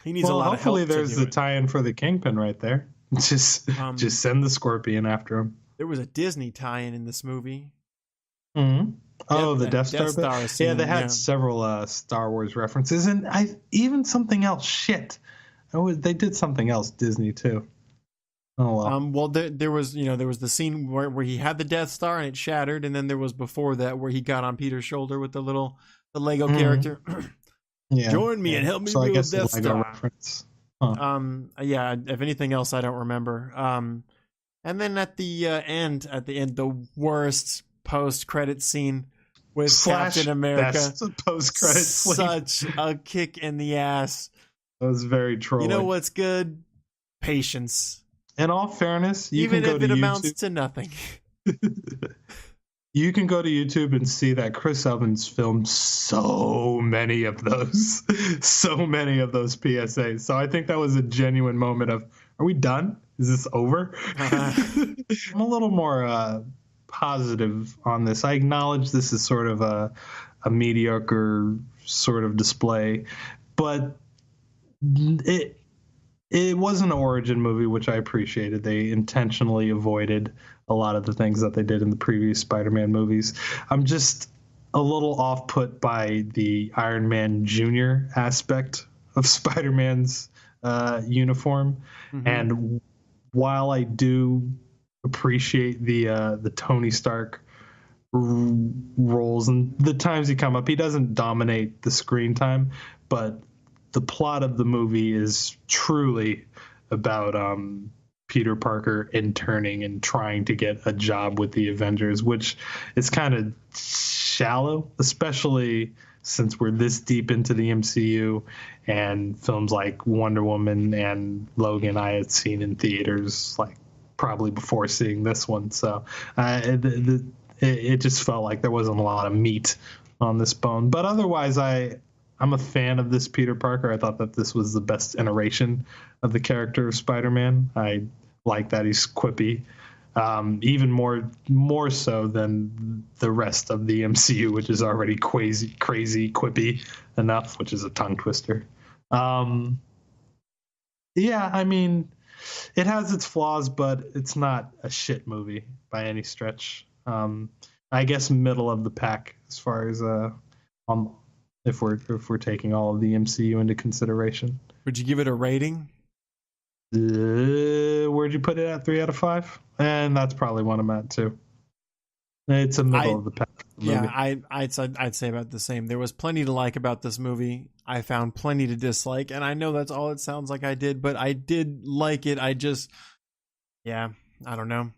He needs a lot of help. Hopefully there's to the do it. tie-in for the Kingpin right there. Just send the Scorpion after him. There was a Disney tie-in in this movie. Mm-hmm. Oh, the that Death Star bit? Star scene, Yeah, they had yeah. several Star Wars references, and even something else. Shit, they did something else. Disney too. Oh well. Well, there was the scene where he had the Death Star and it shattered, and then there was before that where he got on Peter's shoulder with the Lego character. Yeah. Join me and help me So I build guess the Death Lego Star. reference. Yeah. If anything else, I don't remember. And then at the end, the worst post-credit scene with Captain America. Best post-credit scene. Such a kick in the ass. That was very trolling. You know what's good? Patience. In all fairness, you Even can go if to it YouTube. amounts to nothing. You can go to YouTube and see that Chris Evans filmed so many of those PSAs. So I think that was a genuine moment of, are we done? Is this over? I'm a little more positive on this. I acknowledge this is sort of a mediocre sort of display, but it was an origin movie, which I appreciated. They intentionally avoided a lot of the things that they did in the previous Spider-Man movies. I'm just a little off-put by the Iron Man Jr. aspect of Spider-Man's uniform. Mhm. And while I do appreciate the Tony Stark roles and the times he come up. He doesn't dominate the screen time, but the plot of the movie is truly about Peter Parker interning and trying to get a job with the Avengers, which is kind of shallow, especially since we're this deep into the MCU, and films like Wonder Woman and Logan I had seen in theaters like probably before seeing this one. So it just felt like there wasn't a lot of meat on this bone. But otherwise, I'm a fan of this Peter Parker. I thought that this was the best iteration of the character of Spider-Man. I like that he's quippy, even more so than the rest of the MCU, which is already crazy quippy enough, which is a tongue twister. Yeah, I mean, it has its flaws, but it's not a shit movie by any stretch. I guess middle of the pack as far as if we're taking all of the MCU into consideration. Would you give it a rating? Where'd you put it at? 3 out of 5? And that's probably one I'm at too. It's a middle of the pack movie. Yeah, I'd say about the same. There was plenty to like about this movie. I found plenty to dislike, and I know that's all it sounds like I did, but I did like it. I don't know.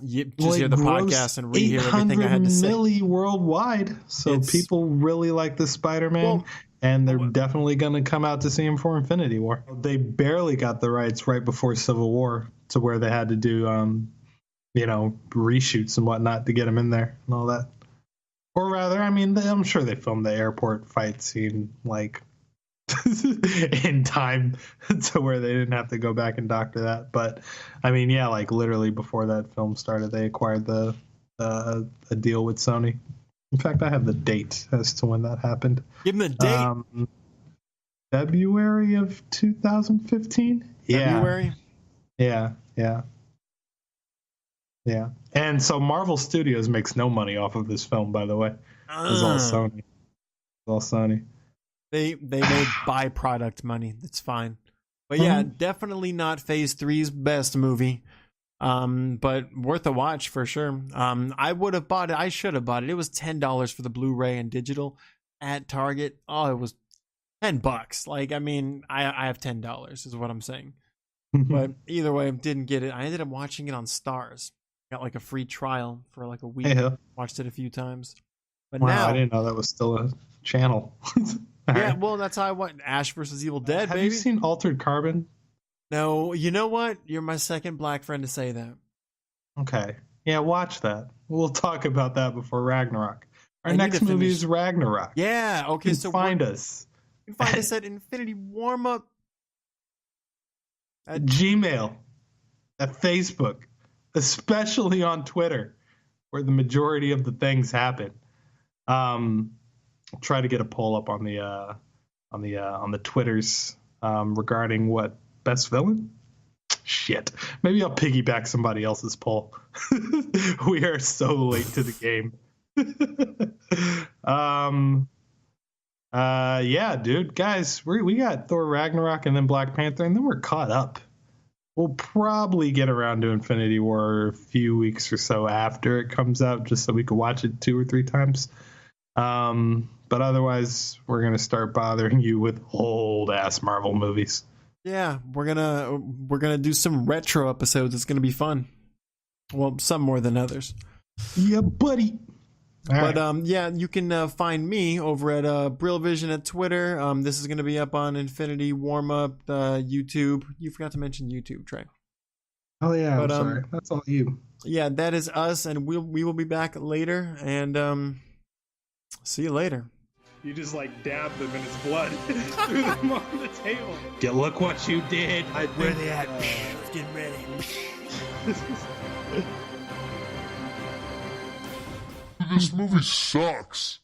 Just hear the podcast and rehear everything I had to say. 800 million worldwide, so people really like the Spider-Man, and they're definitely going to come out to see him for Infinity War. They barely got the rights right before Civil War to where they had to do, reshoots and whatnot to get him in there and all that. Or rather, I mean, I'm sure they filmed the airport fight scene like in time to where they didn't have to go back and doctor that. But I mean, yeah, like literally before that film started, they acquired a deal with Sony. In fact, I have the date as to when that happened. Give them the date. February of 2015. February. Yeah. And so Marvel Studios makes no money off of this film, by the way. It's all Sony. They made byproduct money. That's fine. But yeah, definitely not Phase 3's best movie. But worth a watch for sure. I would have bought it. I should have bought it. It was $10 for the Blu-ray and digital at Target. Oh, it was $10. Like, I mean, I have $10 is what I'm saying. But either way, didn't get it. I ended up watching it on Stars. Got like a free trial for like a week. Yeah. Watched it a few times. But now I didn't know that was still a channel. Yeah, well, that's how I went. Ash versus Evil Dead, Have baby. you seen Altered Carbon? No, you know what? You're my second black friend to say that. Okay. Yeah, watch that. We'll talk about that before Ragnarok. Our next movie is Ragnarok. Yeah, okay. You can find us. You can find us at InfinityWarmup. At Gmail. At Facebook. Especially on Twitter, where the majority of the things happen. Try to get a poll up on the Twitters regarding what best villain. Shit, maybe I'll piggyback somebody else's poll. We are so late to the game. Yeah, dude, guys, we got Thor Ragnarok and then Black Panther, and then we're caught up. We'll probably get around to Infinity War a few weeks or so after it comes out, just so we can watch it 2 or 3 times. But otherwise, we're going to start bothering you with old-ass Marvel movies. Yeah, we're gonna do some retro episodes. It's going to be fun. Well, some more than others. Yeah, buddy. But yeah, you can find me over at Brill Vision at Twitter. This is going to be up on Infinity Warmup, YouTube. You forgot to mention YouTube, Trey. Oh yeah, I'm sorry. That's all you. Yeah, that is us, and we will be back later. And see you later. You just like dabbed them in his blood, threw them on the table. Look what you did. Where are they at? Getting ready. This movie sucks.